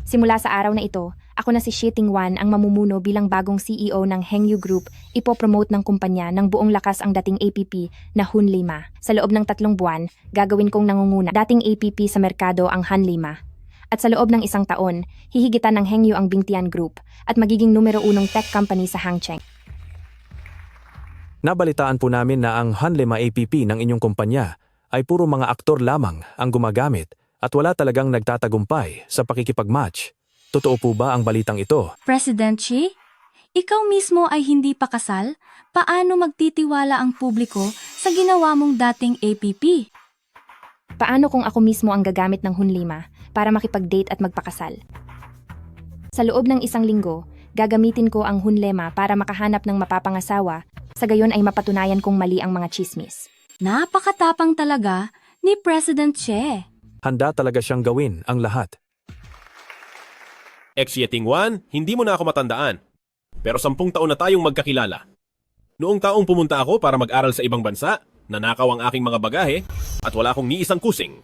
Simula sa araw na ito, ako na si Xie Tingwan ang mamumuno bilang bagong CEO ng Hengyu Group. Ipopromote ng kumpanya ng buong lakas ang dating APP na Hun Lima. Sa loob ng 3 buwan, gagawin kong nangunguna dating APP sa merkado ang Han Lima. At sa loob ng 1 taon, hihigitan ng Hengyu ang Bingtian Group at magiging numero 1 tech company sa Hangzhou. Nabalitaan po namin na ang Hanlema APP ng inyong kumpanya ay puro mga aktor lamang ang gumagamit at wala talagang nagtatagumpay sa pakikipag-match. Totoo po ba ang balitang ito? President Xi, ikaw mismo ay hindi pa kasal? Paano magtitiwala ang publiko sa ginawa mong dating APP? Paano kung ako mismo ang gagamit ng Hun Lima para makipag-date at magpakasal? Sa loob ng 1 linggo, gagamitin ko ang Hun Lima para makahanap ng mapapangasawa, sa gayon ay mapatunayan kong mali ang mga chismis. Napakatapang talaga ni President Xi. Handa talaga siyang gawin ang lahat. Xie Tingwan, hindi mo na ako matandaan. Pero 10 taon na tayong magkakilala. Noong taong pumunta ako para mag-aral sa ibang bansa, nanakaw ang aking mga bagahe at wala akong ni isang kusing.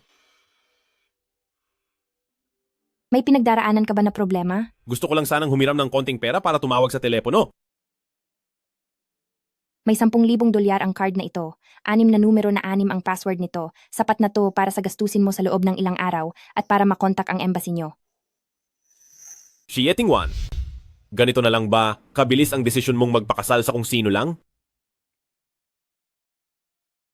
May pinagdaraanan ka ba na problema? Gusto ko lang sanang humiram ng konting pera para tumawag sa telepono. May 10,000 dolyar ang card na ito. 6 na numero na 6 ang password nito. Sapat na to para sa gastusin mo sa loob ng ilang araw at para makontak ang embassy nyo. Xie Tingwan, ganito na lang ba kabilis ang desisyon mong magpakasal sa kung sino lang?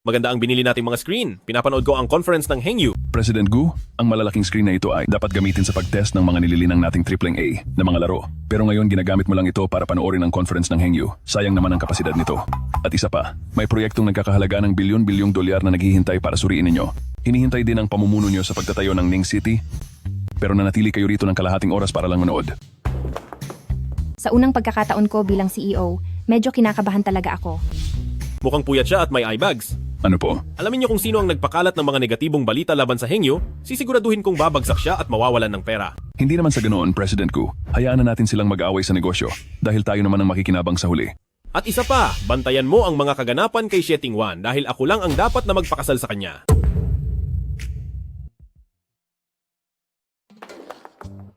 Maganda ang binili nating mga screen. Pinapanood ko ang conference ng Hengyu. President Gu, ang malalaking screen na ito ay dapat gamitin sa pag-test ng mga nililinang nating AAA na mga laro. Pero ngayon ginagamit mo lang ito para panoorin ang conference ng Hengyu. Sayang naman ang kapasidad nito. At isa pa, may proyektong nagkakahalaga ng bilyon-bilyong dolyar na naghihintay para suriin ninyo. Hinihintay din ang pamumuno nyo sa pagtatayo ng Ning City, pero nanatili kayo rito ng kalahating oras para lang manood. Sa unang pagkakataon ko bilang CEO, medyo kinakabahan talaga ako. Mukhang puyat siya at may eye bags. Ano po? Alamin niyo kung sino ang nagpakalat ng mga negatibong balita laban sa Hengyu, sisiguraduhin kong babagsak siya at mawawalan ng pera. Hindi naman sa ganoon, President Gu. Hayaan na natin silang mag-away sa negosyo dahil tayo naman ang makikinabang sa huli. At isa pa, bantayan mo ang mga kaganapan kay Xie Tingwan dahil ako lang ang dapat na magpakasal sa kanya.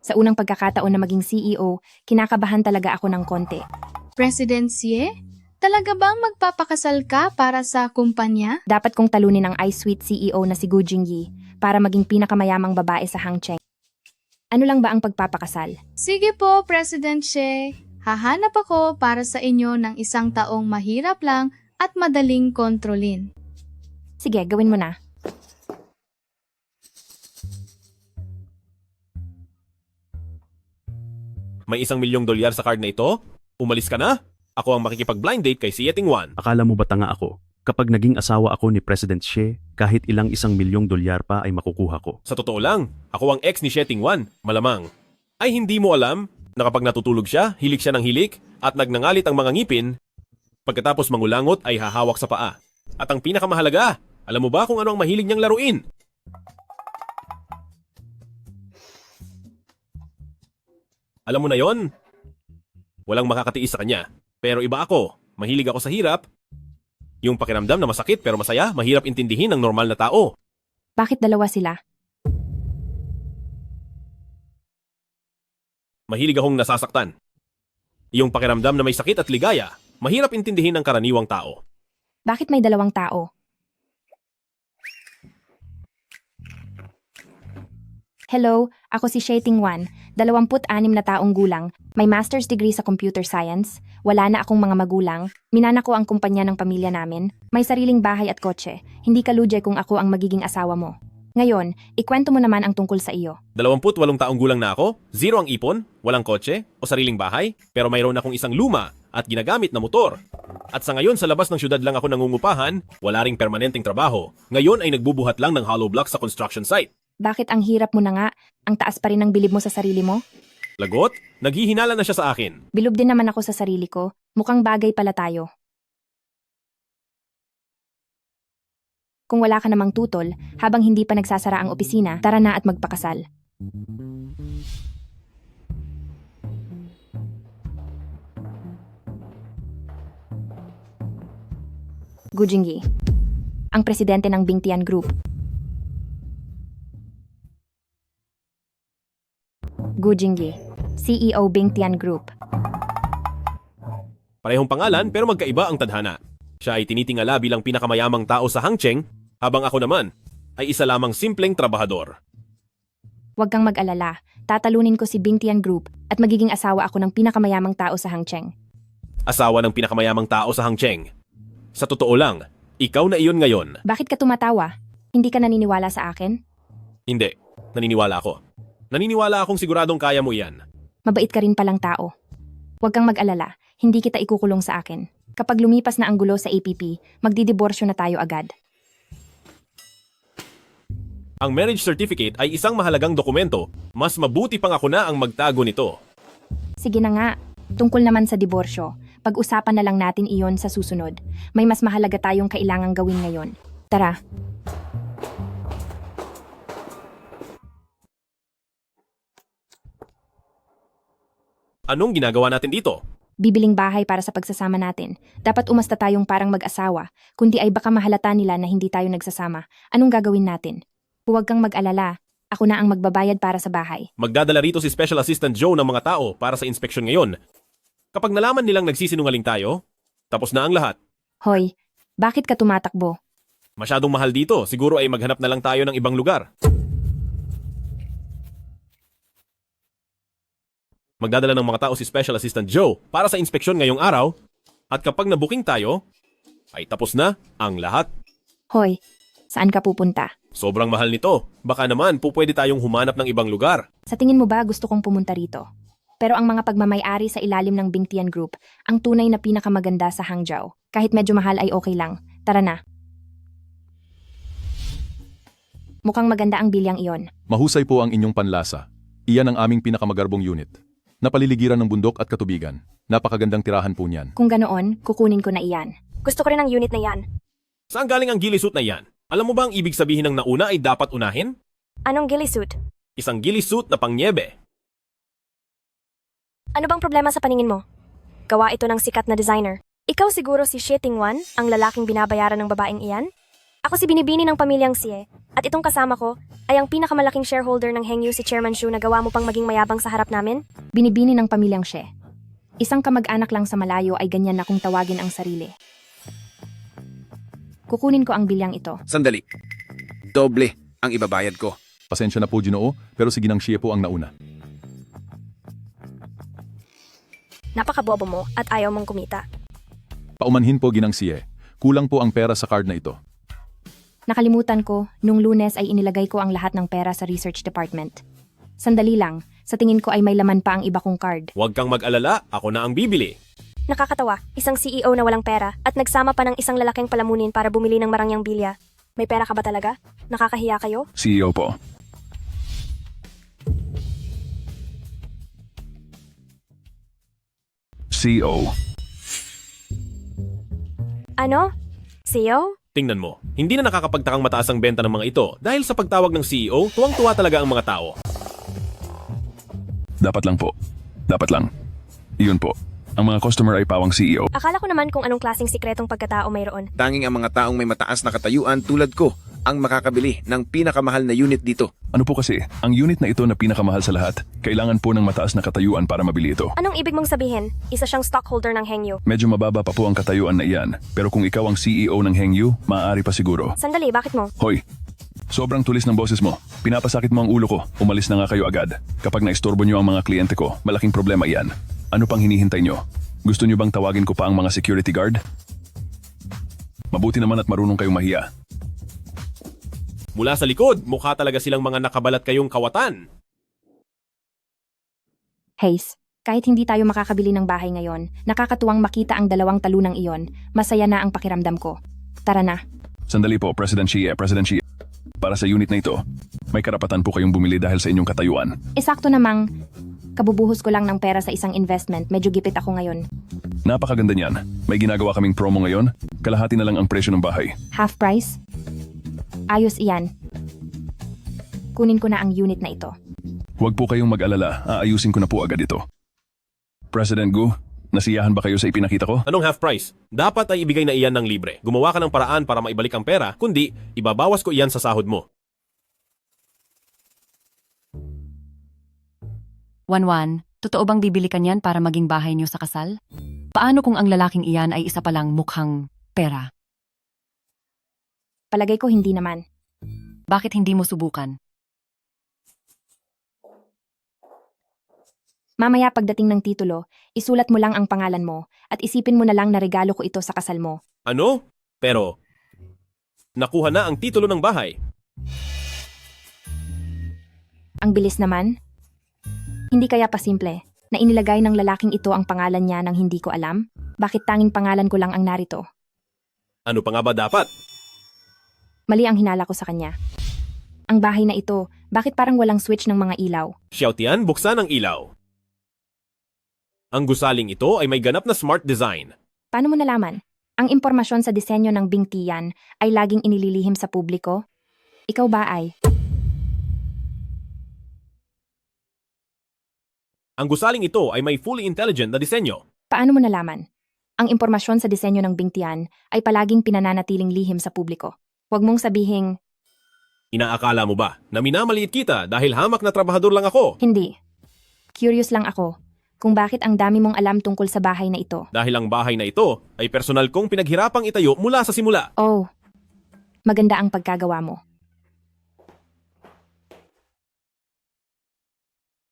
Sa unang pagkakataon na maging CEO, kinakabahan talaga ako ng konti. President Xie, talaga bang magpapakasal ka para sa kumpanya? Dapat kong talunin ang iSuite CEO na si Gu Jingyi para maging pinakamayamang babae sa Hangzhou. Ano lang ba ang pagpapakasal? Sige po, President Xie. Hahanap ako para sa inyo ng 1 taong mahirap lang at madaling kontrolin. Sige, gawin mo na. May 1 milyong dolyar sa card na ito? Umalis ka na? Ako ang makikipag-blind date kay Xie Tingwan. Akala mo ba tanga ako? Kapag naging asawa ako ni President Xi, kahit ilang 1 milyong dolyar pa ay makukuha ko. Sa totoo lang, ako ang ex ni Xie Tingwan, malamang. Ay hindi mo alam na kapag natutulog siya, hilik siya ng hilik at nagnangalit ang mga ngipin, pagkatapos mangulangot ay hahawak sa paa. At ang pinakamahalaga, alam mo ba kung ano ang mahilig niyang laruin? Alam mo na yon? Walang makakatiis sa kanya. Pero iba ako, mahilig ako sa hirap. Yung pakiramdam na masakit pero masaya, mahirap intindihin ng normal na tao. Bakit dalawa sila? Mahilig akong nasasaktan. Yung pakiramdam na may sakit at ligaya, mahirap intindihin ng karaniwang tao. Bakit may 2 tao? Hello, ako si Xie Tingwan, 26 na taong gulang, may master's degree sa computer science, wala na akong mga magulang, minana ko ang kumpanya ng pamilya namin, may sariling bahay at kotse, hindi ka lugi kung ako ang magiging asawa mo. Ngayon, ikwento mo naman ang tungkol sa iyo. 28 taong gulang na ako, 0 ang ipon, walang kotse o sariling bahay, pero mayroon akong isang luma at ginagamit na motor. At sa ngayon sa labas ng syudad lang ako nangungupahan, wala ring permanenteng trabaho. Ngayon ay nagbubuhat lang ng hollow blocks sa construction site. Bakit ang hirap mo na nga? Ang taas pa rin ng bilib mo sa sarili mo? Lagot? Naghihinala na siya sa akin. Bilib din naman ako sa sarili ko. Mukhang bagay pala tayo. Kung wala ka namang tutol, habang hindi pa nagsasara ang opisina, tara na at magpakasal. Gu Jingyi, ang presidente ng Bingtian Group. Gu Jingyi, CEO Bingtian Group. Parehong pangalan pero magkaiba ang tadhana. Siya ay tinitingala bilang pinakamayamang tao sa Hangcheng, habang ako naman ay isa lamang simpleng trabahador. Huwag kang mag-alala, tatalunin ko si Bingtian Group at magiging asawa ako ng pinakamayamang tao sa Hangcheng. Asawa ng pinakamayamang tao sa Hangcheng. Sa totoo lang, ikaw na iyon ngayon. Bakit ka tumatawa? Hindi ka naniniwala sa akin? Hindi, naniniwala ako. Naniniwala akong siguradong kaya mo iyan. Mabait ka rin palang tao. Huwag kang mag-alala, hindi kita ikukulong sa akin. Kapag lumipas na ang gulo sa APP, magdidiborsyo na tayo agad. Ang marriage certificate ay isang mahalagang dokumento. Mas mabuti pang ako na ang magtago nito. Sige na nga, tungkol naman sa diborsyo, pag-usapan na lang natin iyon sa susunod. May mas mahalaga tayong kailangang gawin ngayon. Tara. Anong ginagawa natin dito? Bibiling bahay para sa pagsasama natin. Dapat umasta tayong parang mag-asawa, kundi ay baka mahalata nila na hindi tayo nagsasama. Anong gagawin natin? Huwag kang mag-alala. Ako na ang magbabayad para sa bahay. Magdadala rito si Special Assistant Joe ng mga tao para sa inspeksyon ngayon. Kapag nalaman nilang nagsisinungaling tayo, tapos na ang lahat. Hoy, bakit ka tumatakbo? Masyadong mahal dito, siguro ay maghanap na lang tayo ng ibang lugar. Magdadala ng mga tao si Special Assistant Joe para sa inspeksyon ngayong araw, at kapag nabuking tayo, ay tapos na ang lahat. Hoy, saan ka pupunta? Sobrang mahal nito. Baka naman pupwede tayong humanap ng ibang lugar. Sa tingin mo ba gusto kong pumunta rito? Pero ang mga pagmamay-ari sa ilalim ng Bingtian Group, ang tunay na pinakamaganda sa Hangzhou. Kahit medyo mahal ay okay lang. Tara na. Mukhang maganda ang bilyang iyon. Mahusay po ang inyong panlasa. Iyan ang aming pinakamagarbong unit. Napaliligiran ng bundok at katubigan. Napakagandang tirahan po niyan. Kung ganoon, kukunin ko na iyan. Gusto ko rin ang unit na yan. Saan galing ang ghillie suit na yan? Alam mo ba ang ibig sabihin ng nauna ay dapat unahin? Anong ghillie suit? Isang ghillie suit na pangnyebe. Ano bang problema sa paningin mo? Gawa ito ng sikat na designer. Ikaw siguro si Xie Tingwan, ang lalaking binabayaran ng babaeng iyan? Ako si Binibini ng pamilyang Xie, at itong kasama ko ay ang pinakamalaking shareholder ng Hengyu si Chairman Shu na gawa mo pang maging mayabang sa harap namin? Binibini ng pamilyang She. Isang kamag-anak lang sa malayo ay ganyan na kung tawagin ang sarili. Kukunin ko ang bilyang ito. Sandali. Doble ang ibabayad ko. Pasensya na po, Ginoo, pero si Ginang Xie po ang nauna. Napakabobo mo at ayaw mong kumita. Paumanhin po, Ginang Xie. Kulang po ang pera sa card na ito. Nakalimutan ko, nung Lunes ay inilagay ko ang lahat ng pera sa research department. Sandali lang, sa tingin ko ay may laman pa ang iba kong card. Huwag kang mag-alala, ako na ang bibili. Nakakatawa, isang CEO na walang pera at nagsama pa ng isang lalaking palamunin para bumili ng marangyang bilya. May pera ka ba talaga? Nakakahiya kayo? CEO po. CEO. Ano? CEO? Tingnan mo, hindi na nakakapagtakang mataas ang benta ng mga ito dahil sa pagtawag ng CEO, tuwang-tuwa talaga ang mga tao. Dapat lang po. Dapat lang. Iyon po. Ang mga customer ay pawang CEO. Akala ko naman kung anong klaseng sikretong pagkatao mayroon. Tanging ang mga taong may mataas na katayuan tulad ko ang makakabili ng pinakamahal na unit dito. Ano po kasi, ang unit na ito na pinakamahal sa lahat, kailangan po ng mataas na katayuan para mabili ito. Anong ibig mong sabihin? Isa siyang stockholder ng Hengyu. Medyo mababa pa po ang katayuan na iyan, pero kung ikaw ang CEO ng Hengyu, maaari pa siguro. Sandali, bakit mo? Hoy, sobrang tulis ng boses mo. Pinapasakit mo ang ulo ko. Umalis na nga kayo agad. Kapag naistorbo nyo ang mga kliyente ko, malaking problema iyan. Ano pang hinihintay nyo? Gusto nyo bang tawagin ko pa ang mga security guard? Mabuti naman at marunong kayong mahiya. Mula sa likod, mukha talaga silang mga nakabalat kayong kawatan. Hayes, kahit hindi tayo makakabili ng bahay ngayon, nakakatuwang makita ang dalawang talunang iyon. Masaya na ang pakiramdam ko. Tara na. Sandali po, President Xie. Para sa unit na ito, may karapatan po kayong bumili dahil sa inyong katayuan. Eksakto namang, kabubuhos ko lang ng pera sa isang investment. Medyo gipit ako ngayon. Napakaganda niyan. May ginagawa kaming promo ngayon. Kalahati na lang ang presyo ng bahay. Half price? Ayos iyan. Kunin ko na ang unit na ito. Huwag po kayong mag-alala. Aayusin ko na po agad ito. President Gu, nasiyahan ba kayo sa ipinakita ko? Anong half price? Dapat ay ibigay na iyan ng libre. Gumawa ka ng paraan para maibalik ang pera, kundi ibabawas ko iyan sa sahod mo. Wanwan, totoo bang bibili ka niyan para maging bahay niyo sa kasal? Paano kung ang lalaking iyan ay isa palang mukhang pera? Palagay ko hindi naman. Bakit hindi mo subukan? Mamaya pagdating ng titulo, isulat mo lang ang pangalan mo at isipin mo na lang na regalo ko ito sa kasal mo. Ano? Pero, nakuha na ang titulo ng bahay. Ang bilis naman. Hindi kaya pa simple na inilagay ng lalaking ito ang pangalan niya nang hindi ko alam? Bakit tanging pangalan ko lang ang narito? Ano pa nga ba dapat? Mali ang hinala ko sa kanya. Ang bahay na ito, bakit parang walang switch ng mga ilaw? Xiaotian, buksan ang ilaw. Ang gusaling ito ay may ganap na smart design. Paano mo nalaman? Ang impormasyon sa disenyo ng bingtiyan ay laging inililihim sa publiko? Ikaw ba ay? Ang gusaling ito ay may fully intelligent na disenyo. Paano mo nalaman? Ang impormasyon sa disenyo ng bingtiyan ay palaging pinananatiling lihim sa publiko. Huwag mong sabihing, Inaakala mo ba na minamaliit kita dahil hamak na trabahador lang ako? hindi. Curious lang ako kung bakit ang dami mong alam tungkol sa bahay na ito. Dahil ang bahay na ito ay personal kong pinaghirapang itayo mula sa simula. Oh, maganda ang pagkagawa mo.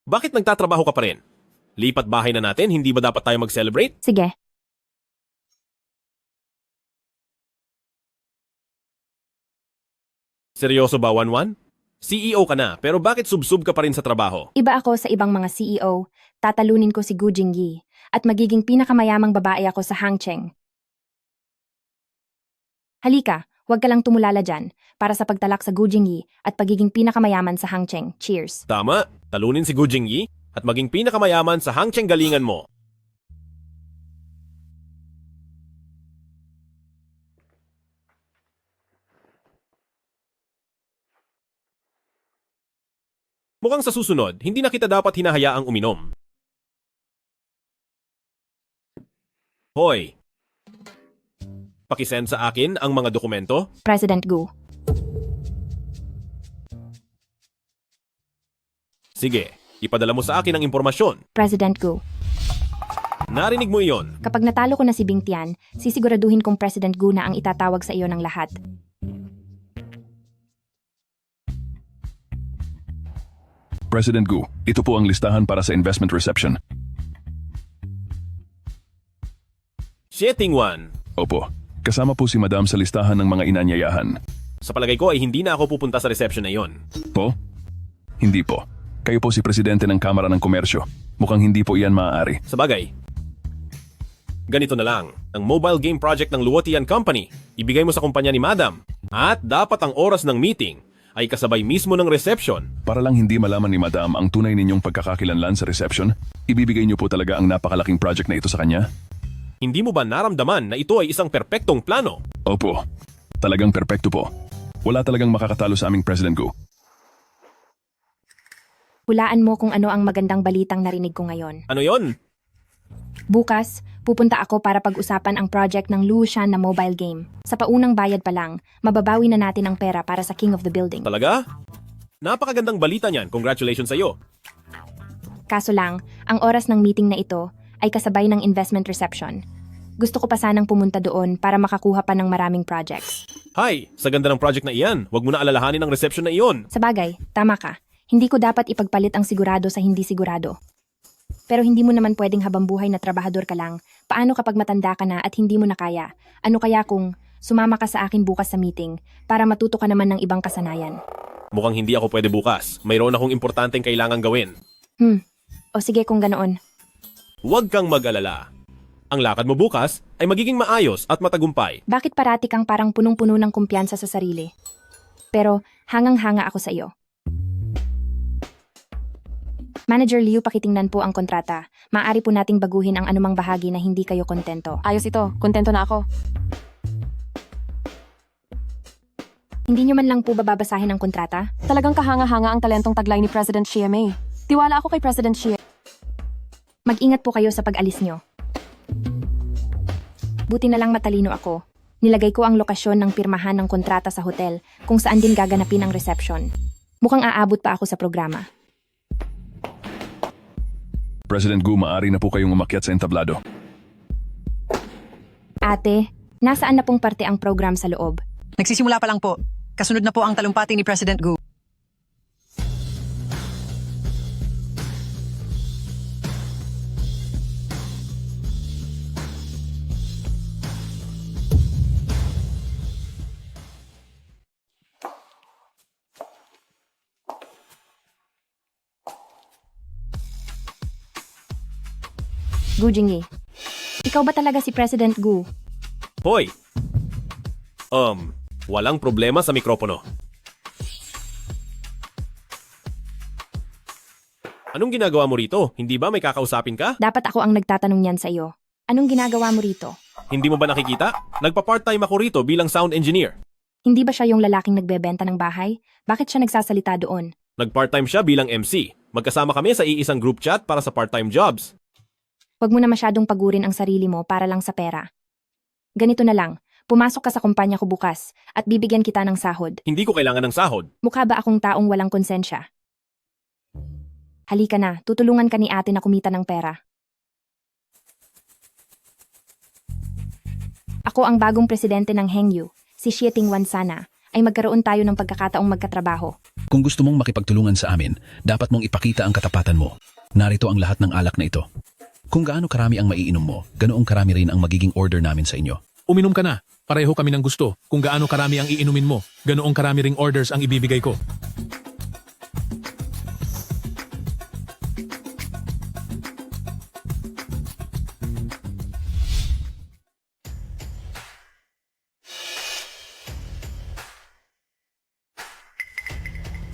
Bakit nagtatrabaho ka pa rin? Lipat bahay na natin, hindi ba dapat tayo mag-celebrate? Sige. Seryoso ba, Wanwan? CEO ka na, pero bakit sub-sub ka pa rin sa trabaho? Iba ako sa ibang mga CEO, tatalunin ko si Gu Jingyi at magiging pinakamayamang babae ako sa Hangcheng. Halika, huwag ka lang tumulala dyan para sa pagtalak sa Gu Jingyi at pagiging pinakamayaman sa Hangcheng. Cheers! Tama, talunin si Gu Jingyi at maging pinakamayaman sa Hangcheng galingan mo. Mukhang sa susunod, hindi na kita dapat hinahayaang uminom. Hoy! Pakisend sa akin ang mga dokumento. President Gu. Sige, ipadala mo sa akin ang impormasyon. President Gu. Narinig mo iyon. Kapag natalo ko na si Bingtian, sisiguraduhin kong President Gu na ang itatawag sa iyo ng lahat. President Gu, ito po ang listahan para sa investment reception. Xie Tingwan. Opo, kasama po si Madam sa listahan ng mga inanyayahan. Sa palagay ko ay hindi na ako pupunta sa reception na iyon. Po? Hindi po. Kayo po si Presidente ng Kamara ng Komersyo. Mukhang hindi po iyan maaari. Sa bagay, ganito na lang. Ang mobile game project ng Luotian Company, ibigay mo sa kumpanya ni Madam. At dapat ang oras ng meeting ay kasabay mismo ng reception. Para lang hindi malaman ni Madam ang tunay ninyong pagkakakilanlan sa reception, ibibigay niyo po talaga ang napakalaking project na ito sa kanya? Hindi mo ba naramdaman na ito ay isang perpektong plano? Opo, talagang perpekto po. Wala talagang makakatalo sa aming President Gu. Hulaan mo kung ano ang magandang balitang narinig ko ngayon. Ano yon? Bukas, pupunta ako para pag-usapan ang project ng Lushan na mobile game. Sa paunang bayad pa lang, mababawi na natin ang pera para sa King of the Building. Talaga? Napakagandang balita niyan. Congratulations sa iyo. Kaso lang, ang oras ng meeting na ito ay kasabay ng investment reception. Gusto ko pa sanang pumunta doon para makakuha pa ng maraming projects. Hi, sa ganda ng project na iyan, huwag mo na alalahanin ang reception na iyon. Sa bagay, tama ka. Hindi ko dapat ipagpalit ang sigurado sa hindi sigurado. Pero hindi mo naman pwedeng habambuhay na trabahador ka lang. Paano kapag matanda ka na at hindi mo na kaya? Ano kaya kung sumama ka sa akin bukas sa meeting para matuto ka naman ng ibang kasanayan? Mukhang hindi ako pwede bukas. Mayroon akong importanteng kailangang gawin. O sige kung ganoon. Huwag kang mag-alala. Ang lakad mo bukas ay magiging maayos at matagumpay. Bakit parati kang parang punong-puno ng kumpiyansa sa sarili? Pero hangang-hanga ako sa iyo. Manager Liu, pakitingnan po ang kontrata. Maaari po nating baguhin ang anumang bahagi na hindi kayo kontento. Ayos ito, kontento na ako. Hindi nyo man lang po babasahin ang kontrata? Talagang kahanga-hanga ang talentong taglay ni President Xie Mei. Tiwala ako kay President Xie. Mag-ingat po kayo sa pag-alis nyo. Buti na lang matalino ako. Nilagay ko ang lokasyon ng pirmahan ng kontrata sa hotel kung saan din gaganapin ang reception. Mukhang aabot pa ako sa programa. President Gu, maaari na po kayong umakyat sa entablado. Ate, nasaan na pong parte ang program sa loob? Nagsisimula pa lang po. Kasunod na po ang talumpati ni President Gu. Gu Jingyi, ikaw ba talaga si President Gu? Hoy! Walang problema sa mikropono. Anong ginagawa mo rito? Hindi ba may kakausapin ka? Dapat ako ang nagtatanong niyan sa iyo. Anong ginagawa mo rito? Hindi mo ba nakikita? Nagpa-part-time ako rito bilang sound engineer. Hindi ba siya yung lalaking nagbebenta ng bahay? Bakit siya nagsasalita doon? Nag-part-time siya bilang MC. Magkasama kami sa iisang group chat para sa part-time jobs. Huwag mo na masyadong pagurin ang sarili mo para lang sa pera. Ganito na lang, pumasok ka sa kumpanya ko bukas at bibigyan kita ng sahod. Hindi ko kailangan ng sahod. Mukha ba akong taong walang konsensya? Halika na, tutulungan ka ni ate na kumita ng pera. Ako ang bagong presidente ng Hengyu, si Xie Tingwan sana, ay magkaroon tayo ng pagkakataong magkatrabaho. Kung gusto mong makipagtulungan sa amin, dapat mong ipakita ang katapatan mo. Narito ang lahat ng alak na ito. Kung gaano karami ang maiinom mo, ganoong karami rin ang magiging order namin sa inyo. Uminom ka na. Pareho kami ng gusto. Kung gaano karami ang iinumin mo, ganoong karami ring orders ang ibibigay ko.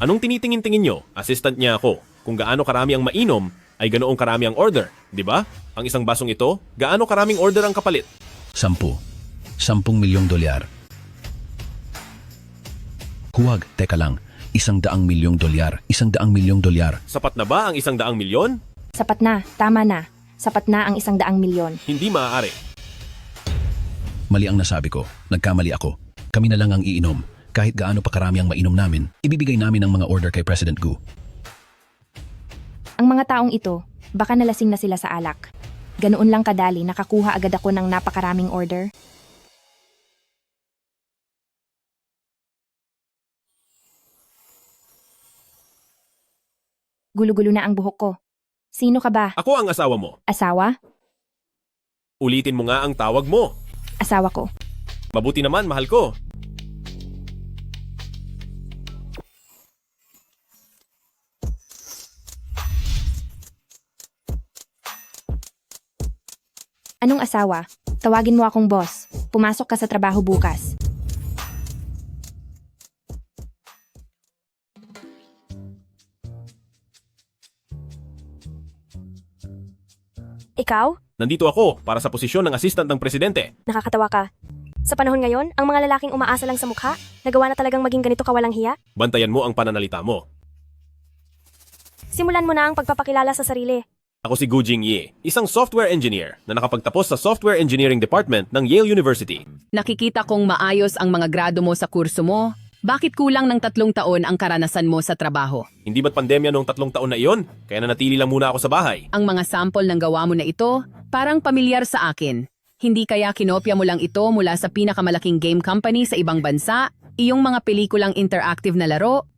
Anong tinitingin-tingin nyo? Assistant niya ako. Kung gaano karami ang mainom, ay ganoong karami ang order. Di ba? Ang isang basong ito, gaano karaming order ang kapalit? 10 milyong dolyar. Huwag, teka lang. 100 milyong dolyar. 100 milyong dolyar. Sapat na ba ang 100 milyon? Sapat na, tama na. Sapat na ang 100 milyon. Hindi maaari. Mali ang nasabi ko. Nagkamali ako. Kami na lang ang iinom. Kahit gaano pa karami ang mainom namin, ibibigay namin ang mga order kay President Gu. Ang mga taong ito, baka nalasing na sila sa alak. Ganoon lang kadali, nakakuha agad ako ng napakaraming order. Gulo-gulo na ang buhok ko. Sino ka ba? Ako ang asawa mo. Asawa? Ulitin mo nga ang tawag mo. Asawa ko. Mabuti naman, mahal ko. Anong asawa? Tawagin mo akong boss. Pumasok ka sa trabaho bukas. Ikaw? Nandito ako para sa posisyon ng assistant ng presidente. Nakakatawa ka. Sa panahon ngayon, ang mga lalaking umaasa lang sa mukha, nagawa na talagang maging ganito kawalang hiya? Bantayan mo ang pananalita mo. Simulan mo na ang pagpapakilala sa sarili. Ako si Gu Jingyi, isang software engineer na nakapagtapos sa Software Engineering Department ng Yale University. Nakikita kong maayos ang mga grado mo sa kurso mo. Bakit kulang ng 3 taon ang karanasan mo sa trabaho? Hindi ba't pandemya noong 3 taon na iyon? Kaya nanatili lang muna ako sa bahay. Ang mga sample ng gawa mo na ito, parang pamilyar sa akin. Hindi kaya kinopya mo lang ito mula sa pinakamalaking game company sa ibang bansa, iyong mga pelikulang interactive na laro?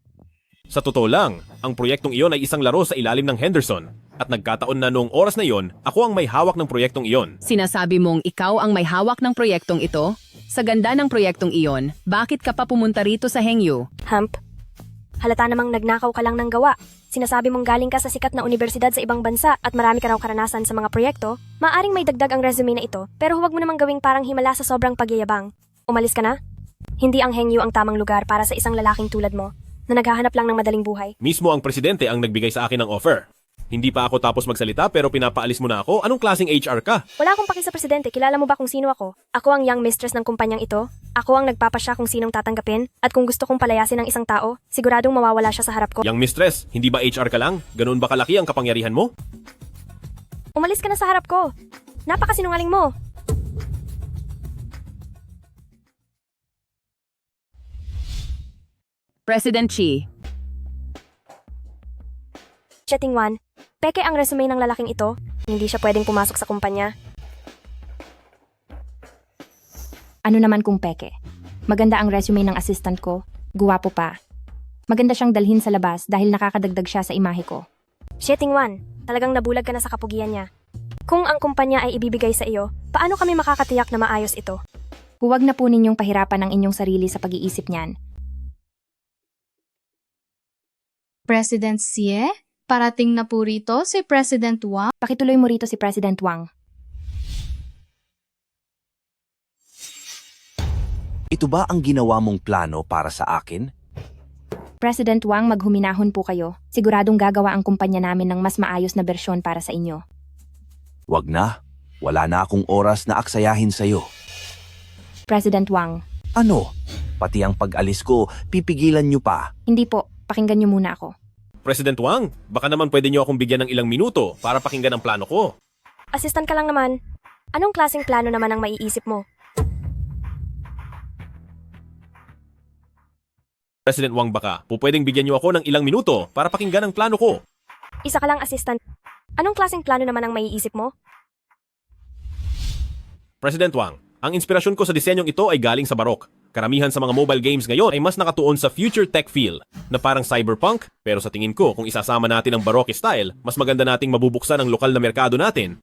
Sa totoo lang, ang proyektong iyon ay isang laro sa ilalim ng Henderson. At nagkataon na noong oras na iyon, ako ang may hawak ng proyektong iyon. Sinasabi mong ikaw ang may hawak ng proyektong ito? Sa ganda ng proyektong iyon, bakit ka pa pumunta rito sa Hengyu? Hump. Halata namang nagnakaw ka lang ng gawa. Sinasabi mong galing ka sa sikat na universidad sa ibang bansa at marami ka raw karanasan sa mga proyekto, maaring may dagdag ang resume na ito, pero huwag mo namang gawing parang himala sa sobrang pagyayabang. Umalis ka na? Hindi ang Hengyu ang tamang lugar para sa isang lalaking tulad mo, na naghahanap lang ng madaling buhay. Mismo ang presidente ang nagbigay sa akin ng offer. Hindi pa ako tapos magsalita pero pinapaalis mo na ako? Anong klaseng HR ka? Wala akong paki sa presidente, kilala mo ba kung sino ako? Ako ang young mistress ng kumpanyang ito. Ako ang nagpapasya kung sinong tatanggapin. At kung gusto kong palayasin ng isang tao, siguradong mawawala siya sa harap ko. Young mistress, hindi ba HR ka lang? Ganoon ba kalaki ang kapangyarihan mo? Umalis ka na sa harap ko. Napakasinungaling mo. President Xi, Xie Tingwan, Peke ang resume ng lalaking ito. Hindi siya pwedeng pumasok sa kumpanya. Ano naman kung peke? Maganda ang resume ng assistant ko. Guwapo pa. Maganda siyang dalhin sa labas dahil nakakadagdag siya sa imahe ko. Sheting Wan, talagang nabulag ka na sa kapugian niya. Kung ang kumpanya ay ibibigay sa iyo, paano kami makakatiyak na maayos ito? Huwag na po ninyong pahirapan ang inyong sarili sa pag-iisip niyan. President Xie, parating na po rito si President Wang. Pakituloy mo rito si President Wang. Ito ba ang ginawa mong plano para sa akin? President Wang, maghuminahon po kayo. Siguradong gagawa ang kumpanya namin ng mas maayos na bersyon para sa inyo. Wag na. Wala na akong oras na aksayahin sa'yo. President Wang. Ano? Pati ang pag-alis ko, pipigilan niyo pa. Hindi po. Pakinggan niyo muna ako. President Wang, baka naman pwede niyo akong bigyan ng ilang minuto para pakinggan ang plano ko. Assistant ka lang naman. Anong klaseng plano naman ang maiisip mo? President Wang, baka pwedeng bigyan niyo ako ng ilang minuto para pakinggan ang plano ko. Isa ka lang assistant. Anong klaseng plano naman ang maiisip mo? President Wang, ang inspirasyon ko sa disenyong ito ay galing sa Barok. Karamihan sa mga mobile games ngayon ay mas nakatuon sa future tech feel na parang cyberpunk, pero sa tingin ko kung isasama natin ang Baroque style, mas maganda nating mabubuksan ang lokal na merkado natin.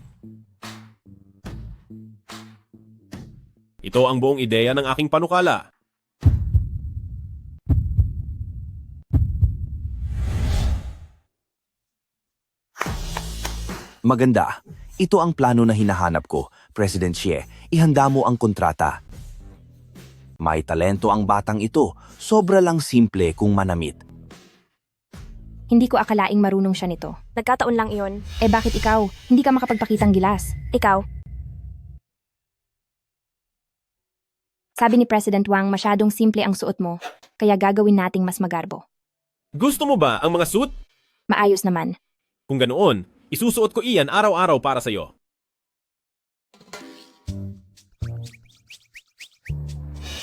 Ito ang buong ideya ng aking panukala. Maganda. Ito ang plano na hinahanap ko, President Xie. Ihanda mo ang kontrata. May talento ang batang ito. Sobra lang simple kung manamit. Hindi ko akalaing marunong siya nito. Nagkataon lang iyon. Eh bakit ikaw? Hindi ka makapagpakitang gilas. Ikaw, Sabi ni President Wang, masyadong simple ang suot mo, kaya gagawin nating mas magarbo. Gusto mo ba ang mga suit? Maayos naman. Kung ganoon, isusuot ko iyan araw-araw para sa'yo.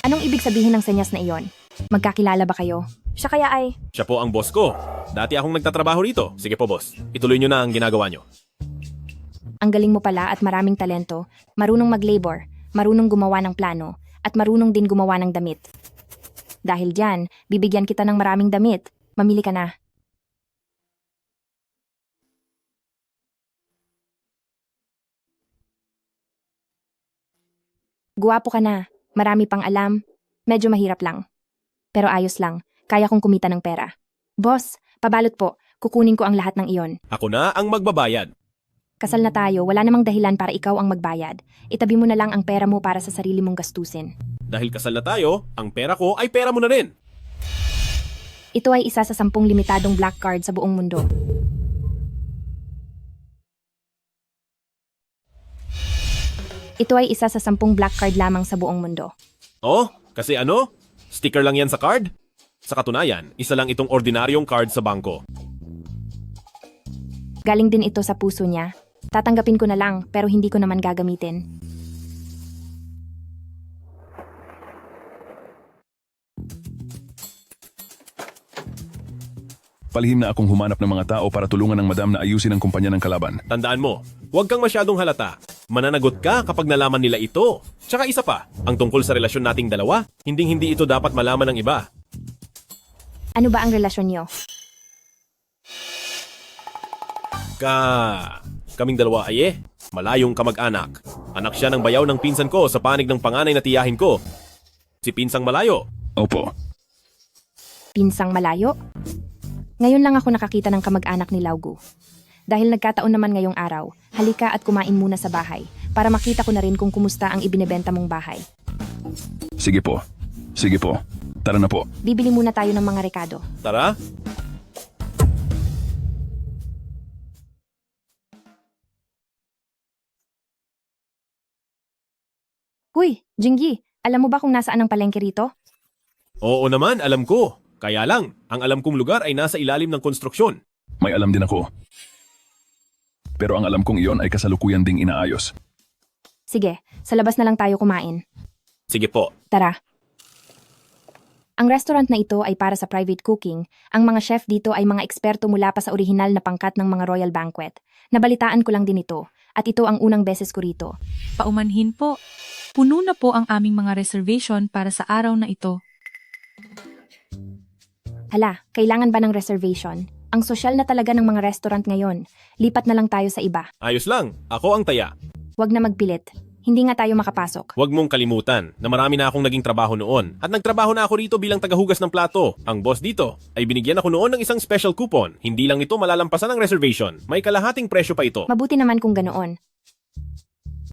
Anong ibig sabihin ng senyas na iyon? Magkakilala ba kayo? siya kaya ay... Siya po ang boss ko. Dati akong nagtatrabaho rito. Sige po, boss. Ituloy nyo na ang ginagawa nyo. Ang galing mo pala at maraming talento, marunong mag-labor, marunong gumawa ng plano, at marunong din gumawa ng damit. Dahil dyan, bibigyan kita ng maraming damit. Mamili ka na. Guwapo ka na. Marami pang alam. Medyo mahirap lang. Pero ayos lang. Kaya kong kumita ng pera. Boss, pabalot po. Kukunin ko ang lahat ng iyon. Ako na ang magbabayad. Kasal na tayo, wala namang dahilan para ikaw ang magbayad. Itabi mo na lang ang pera mo para sa sarili mong gastusin. Dahil kasal na tayo, ang pera ko ay pera mo na rin. Ito ay isa sa 10 limitadong black card sa buong mundo. Ito ay isa sa 10 black card lamang sa buong mundo. Oh, kasi ano? Sticker lang yan sa card? Sa katunayan, isa lang itong ordinaryong card sa bangko. Galing din ito sa puso niya. Tatanggapin ko na lang pero hindi ko naman gagamitin. Palihim na akong humanap ng mga tao para tulungan ng madam na ayusin ang kumpanya ng kalaban. Tandaan mo, huwag kang masyadong halata. Mananagot ka kapag nalaman nila ito. Tsaka isa pa, ang tungkol sa relasyon nating dalawa, hindi ito dapat malaman ng iba. Ano ba ang relasyon niyo? Kaming dalawa ay malayong kamag-anak. Anak siya ng bayaw ng pinsan ko sa panig ng panganay na tiyahin ko. Si Pinsang Malayo. Opo. Pinsang Malayo? Ngayon lang ako nakakita ng kamag-anak ni Laugu. Dahil nagkataon naman ngayong araw, halika at kumain muna sa bahay para makita ko na rin kung kumusta ang ibinebenta mong bahay. Sige po. Sige po. Tara na po. Bibili muna tayo ng mga rekado. Tara. Huy, Jinggi, alam mo ba kung nasaan ang palengke rito? Oo naman, alam ko. Kaya lang, ang alam kong lugar ay nasa ilalim ng konstruksyon. May alam din ako. Pero ang alam kong iyon ay kasalukuyan ding inaayos. Sige, sa labas na lang tayo kumain. Sige po. Tara. Ang restaurant na ito ay para sa private cooking. Ang mga chef dito ay mga eksperto mula pa sa orihinal na pangkat ng mga royal banquet. Nabalitaan ko lang din ito, at ito ang unang beses ko rito. Paumanhin po. Puno na po ang aming mga reservation para sa araw na ito. Hala, kailangan ba ng reservation? Ang sosyal na talaga ng mga restaurant ngayon. Lipat na lang tayo sa iba. Ayos lang, ako ang taya. Huwag na magpilit. Hindi nga tayo makapasok. Huwag mong kalimutan na marami na akong naging trabaho noon. At nagtrabaho na ako rito bilang tagahugas ng plato. Ang boss dito ay binigyan ako noon ng isang special coupon. Hindi lang ito malalampasan ng reservation. May kalahating presyo pa ito. Mabuti naman kung ganoon.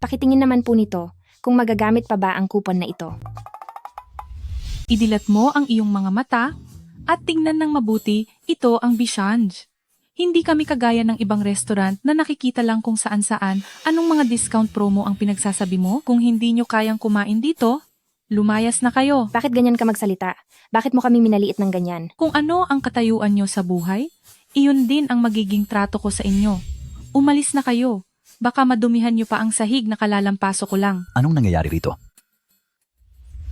Pakitingin naman po nito kung magagamit pa ba ang coupon na ito. Idilat mo ang iyong mga mata at tingnan ng mabuti, ito ang Bishanj. Hindi kami kagaya ng ibang restaurant na nakikita lang kung saan-saan anong mga discount promo ang pinagsasabi mo. Kung hindi nyo kayang kumain dito, lumayas na kayo. Bakit ganyan ka magsalita? Bakit mo kami minaliit ng ganyan? Kung ano ang katayuan nyo sa buhay, iyon din ang magiging trato ko sa inyo. Umalis na kayo. Baka madumihan nyo pa ang sahig na kalalampaso ko lang. Anong nangyayari rito?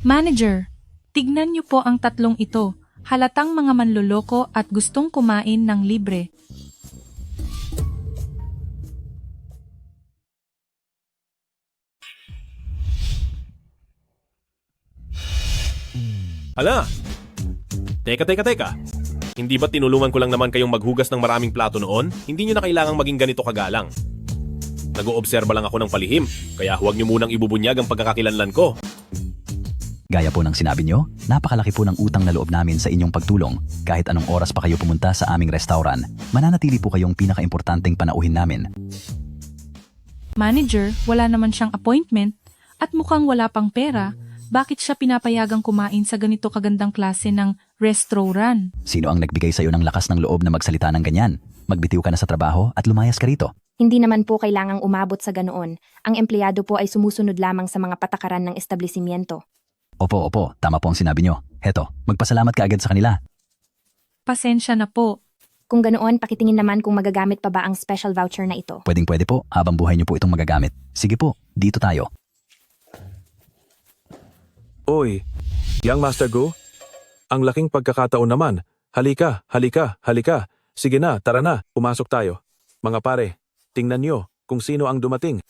Manager, tignan nyo po ang tatlong ito. Halatang mga manloloko at gustong kumain ng libre. Hala! Teka. Hindi ba tinulungan ko lang naman kayong maghugas ng maraming plato noon? Hindi nyo na kailangang maging ganito kagalang. Nag-oobserba lang ako ng palihim, kaya huwag nyo munang ibubunyag ang pagkakakilanlan ko. Gaya po ng sinabi nyo, napakalaki po ng utang na loob namin sa inyong pagtulong. Kahit anong oras pa kayo pumunta sa aming restaurant, mananatili po kayong pinaka-importanteng panauhin namin. Manager, wala naman siyang appointment at mukhang wala pang pera. Bakit siya pinapayagang kumain sa ganito kagandang klase ng restaurant? Sino ang nagbigay sa iyo ng lakas ng loob na magsalita ng ganyan? Magbitiw ka na sa trabaho at lumayas ka rito. Hindi naman po kailangang umabot sa ganoon. Ang empleyado po ay sumusunod lamang sa mga patakaran ng establishmento. Opo, tama po ang sinabi nyo. Heto, magpasalamat ka agad sa kanila. Pasensya na po. Kung ganoon, pakitingin naman kung magagamit pa ba ang special voucher na ito. Pwede po, habang buhay nyo po itong magagamit. Sige po, dito tayo. Oy, Young Master Gu? Ang laking pagkakataon naman. Halika. Sige na, tara na, pumasok tayo. Mga pare, tingnan nyo kung sino ang dumating.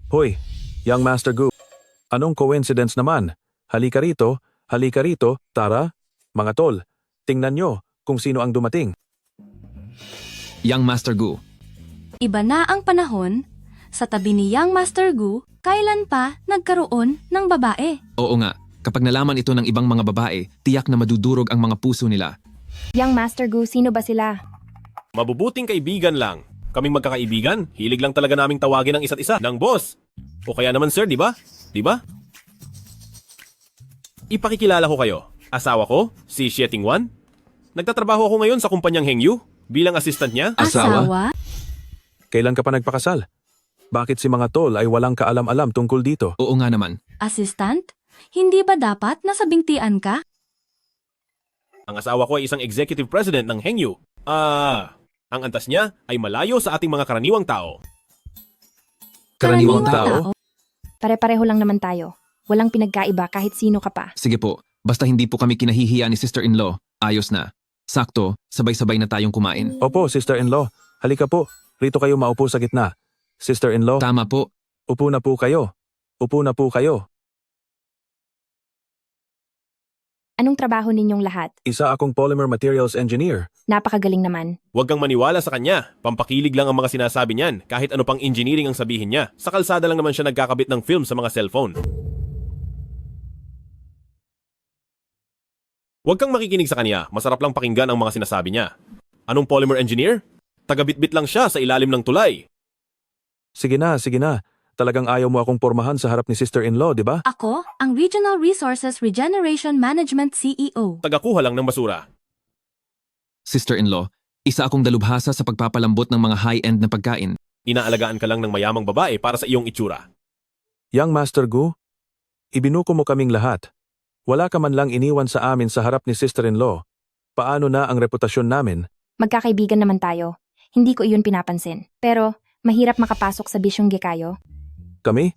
Hoy, Young Master Gu. Anong coincidence naman? Halika rito, tara. Mga tol, tingnan nyo kung sino ang dumating. Young Master Gu. Iba na ang panahon. Sa tabi ni Young Master Gu, kailan pa nagkaroon ng babae? Oo nga, kapag nalaman ito ng ibang mga babae, tiyak na madudurog ang mga puso nila. Young Master Gu, sino ba sila? Mabubuting kaibigan lang. Kaming magkakaibigan, hilig lang talaga naming tawagin ang isa't isa ng boss. O kaya naman sir, di ba? Ipakikilala ko kayo. Asawa ko, si Xie Tingwan. Nagtatrabaho ako ngayon sa kumpanyang Hengyu bilang assistant niya. Asawa? Kailan ka pa nagpakasal? Bakit si mga tol ay walang kaalam-alam tungkol dito? Oo nga naman. Assistant? Hindi ba dapat nasa bingtian ka? Ang asawa ko ay isang executive president ng Hengyu. Ang antas niya ay malayo sa ating mga karaniwang tao. Karaniwang tao? Pare-pareho lang naman tayo. Walang pinagkaiba kahit sino ka pa. Sige po, basta hindi po kami kinahihiya ni sister-in-law, ayos na. Sakto, sabay-sabay na tayong kumain. Opo, sister-in-law. Halika po. Rito kayo maupo sa gitna. Sister-in-law. Tama po. Upo na po kayo. Anong trabaho ninyong lahat? Isa akong polymer materials engineer. Napakagaling naman. Huwag kang maniwala sa kanya. Pampakilig lang ang mga sinasabi niyan kahit ano pang engineering ang sabihin niya. Sa kalsada lang naman siya nagkakabit ng film sa mga cellphone. Huwag kang makikinig sa kanya. Masarap lang pakinggan ang mga sinasabi niya. Anong polymer engineer? Tagabitbit lang siya sa ilalim ng tulay. Sige na. Talagang ayaw mo akong pormahan sa harap ni sister-in-law, di ba? Ako, ang Regional Resources Regeneration Management CEO. Tagakuha lang ng basura. Sister-in-law, isa akong dalubhasa sa pagpapalambot ng mga high-end na pagkain. Inaalagaan ka lang ng mayamang babae para sa iyong itsura. Young Master Gu, ibinuko mo kaming lahat. Wala ka man lang iniwan sa amin sa harap ni sister-in-law. Paano na ang reputasyon namin? Magkakaibigan naman tayo. Hindi ko iyon pinapansin. Pero Mahirap makapasok sa bisyong gekayo. Kami?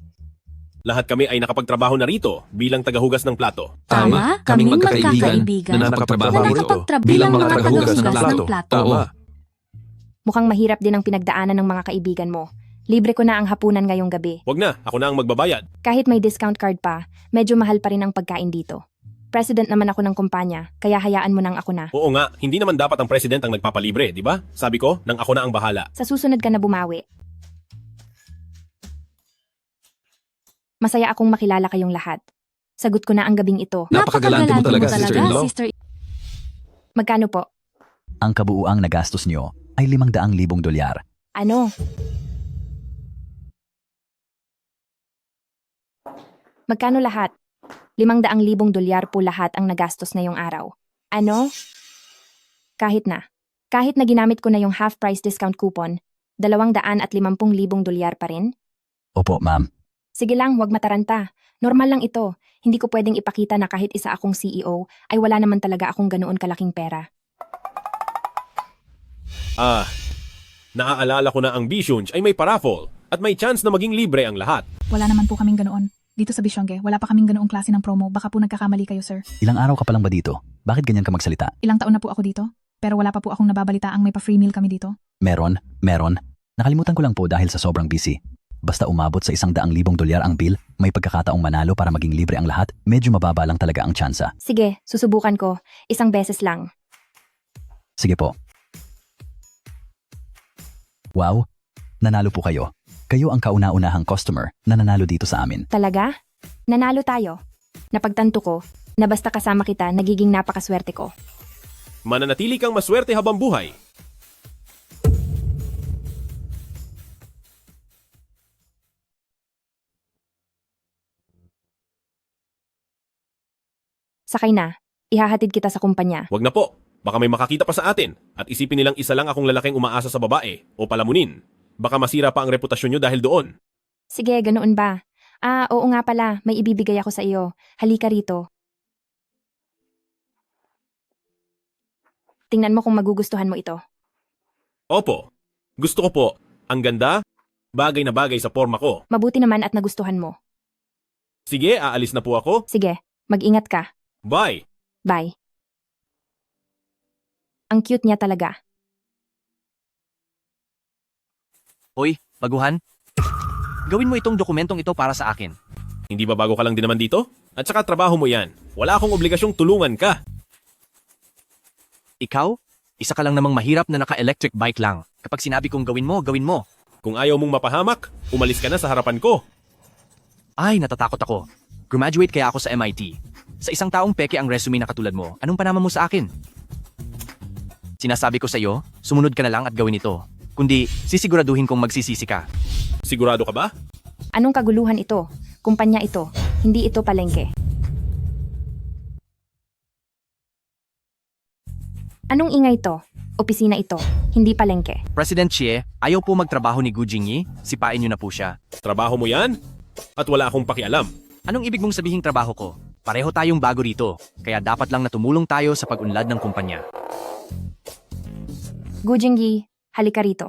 Lahat kami ay nakapagtrabaho na rito bilang tagahugas ng plato. Tama, kaming magkakaibigan na nakapagtrabaho na rito nakapagtrabaho bilang mga tagahugas ng plato. Oo. Mukhang mahirap din ang pinagdaanan ng mga kaibigan mo. Libre ko na ang hapunan ngayong gabi. Wag na, ako na ang magbabayad. Kahit may discount card pa, medyo mahal pa rin ang pagkain dito. President naman ako ng kumpanya, kaya hayaan mo nang ako na. Oo nga, hindi naman dapat ang president ang nagpapalibre, di ba? Sabi ko, nang ako na ang bahala. Sa susunod ka na bumawi. Masaya akong makilala kayong lahat. Sagot ko na ang gabing ito. Napakagalante mo talaga, sister-in-law. Magkano po? Ang kabuuang nagastos nyo ay 500,000 dolyar. Ano? Magkano lahat? 500,000 dolyar po lahat ang nagastos ngayong araw. Ano? Kahit na ginamit ko na yung half-price discount coupon, 250,000 dolyar pa rin? Opo, ma'am. Sige lang, wag mataranta. Normal lang ito. Hindi ko pwedeng ipakita na kahit isa akong CEO, ay wala naman talaga akong ganoon kalaking pera. Naaalala ko na ang Bishunj ay may paraffle at may chance na maging libre ang lahat. Wala naman po kaming ganoon. Dito sa Bisyongge, wala pa kaming ganoong klase ng promo. Baka po nagkakamali kayo, sir. Ilang araw ka pa lang ba dito? Bakit ganyan ka magsalita? Ilang taon na po ako dito, pero wala pa po akong nababalitaang may pa-free meal kami dito. Meron. Nakalimutan ko lang po dahil sa sobrang busy. Basta umabot sa 100,000 dolyar ang bill, may pagkakataong manalo para maging libre ang lahat, medyo mababa lang talaga ang tsansa. Sige, susubukan ko. Isang beses lang. Sige po. Wow, nanalo po kayo. Kayo ang kauna-unahang customer na nanalo dito sa amin. Talaga? Nanalo tayo. Napagtanto ko na basta kasama kita, nagiging napakaswerte ko. Mananatili kang maswerte habang buhay. Sakay na. Ihahatid kita sa kumpanya. Wag na po. Baka may makakita pa sa atin at isipin nilang isa lang akong lalaking umaasa sa babae o palamunin. Baka masira pa ang reputasyon nyo dahil doon. Sige, ganoon ba? Oo nga pala. May ibibigay ako sa iyo. Halika rito. Tingnan mo kung magugustuhan mo ito. Opo. Gusto ko po. Ang ganda, bagay na bagay sa forma ko. Mabuti naman at nagustuhan mo. Sige, aalis na po ako. Sige, mag-ingat ka. Bye! Bye. Ang cute niya talaga. Hoy, baguhan. Gawin mo itong dokumentong ito para sa akin. Hindi ba bago ka lang din naman dito? At saka trabaho mo yan. Wala akong obligasyong tulungan ka. Ikaw? Isa ka lang namang mahirap na naka-electric bike lang. Kapag sinabi kong gawin mo, gawin mo. Kung ayaw mong mapahamak, umalis ka na sa harapan ko. Ay, natatakot ako. Graduate kaya ako sa MIT. Sa isang taong peke ang resume na katulad mo, anong panama mo sa akin? Sinasabi ko sa iyo, sumunod ka na lang at gawin ito. Kundi, sisiguraduhin kong magsisisi ka. Sigurado ka ba? Anong kaguluhan ito? Kumpanya ito. Hindi ito palengke. Anong ingay ito? Opisina ito. Hindi palengke. President Xie, ayaw po magtrabaho ni Gu Jingyi, sipain niyo na po siya. Trabaho mo yan? At wala akong pakialam. Anong ibig mong sabihing trabaho ko? Pareho tayong bago rito, kaya dapat lang na tumulong tayo sa pag-unlad ng kumpanya. Gu Jingyi, halika rito.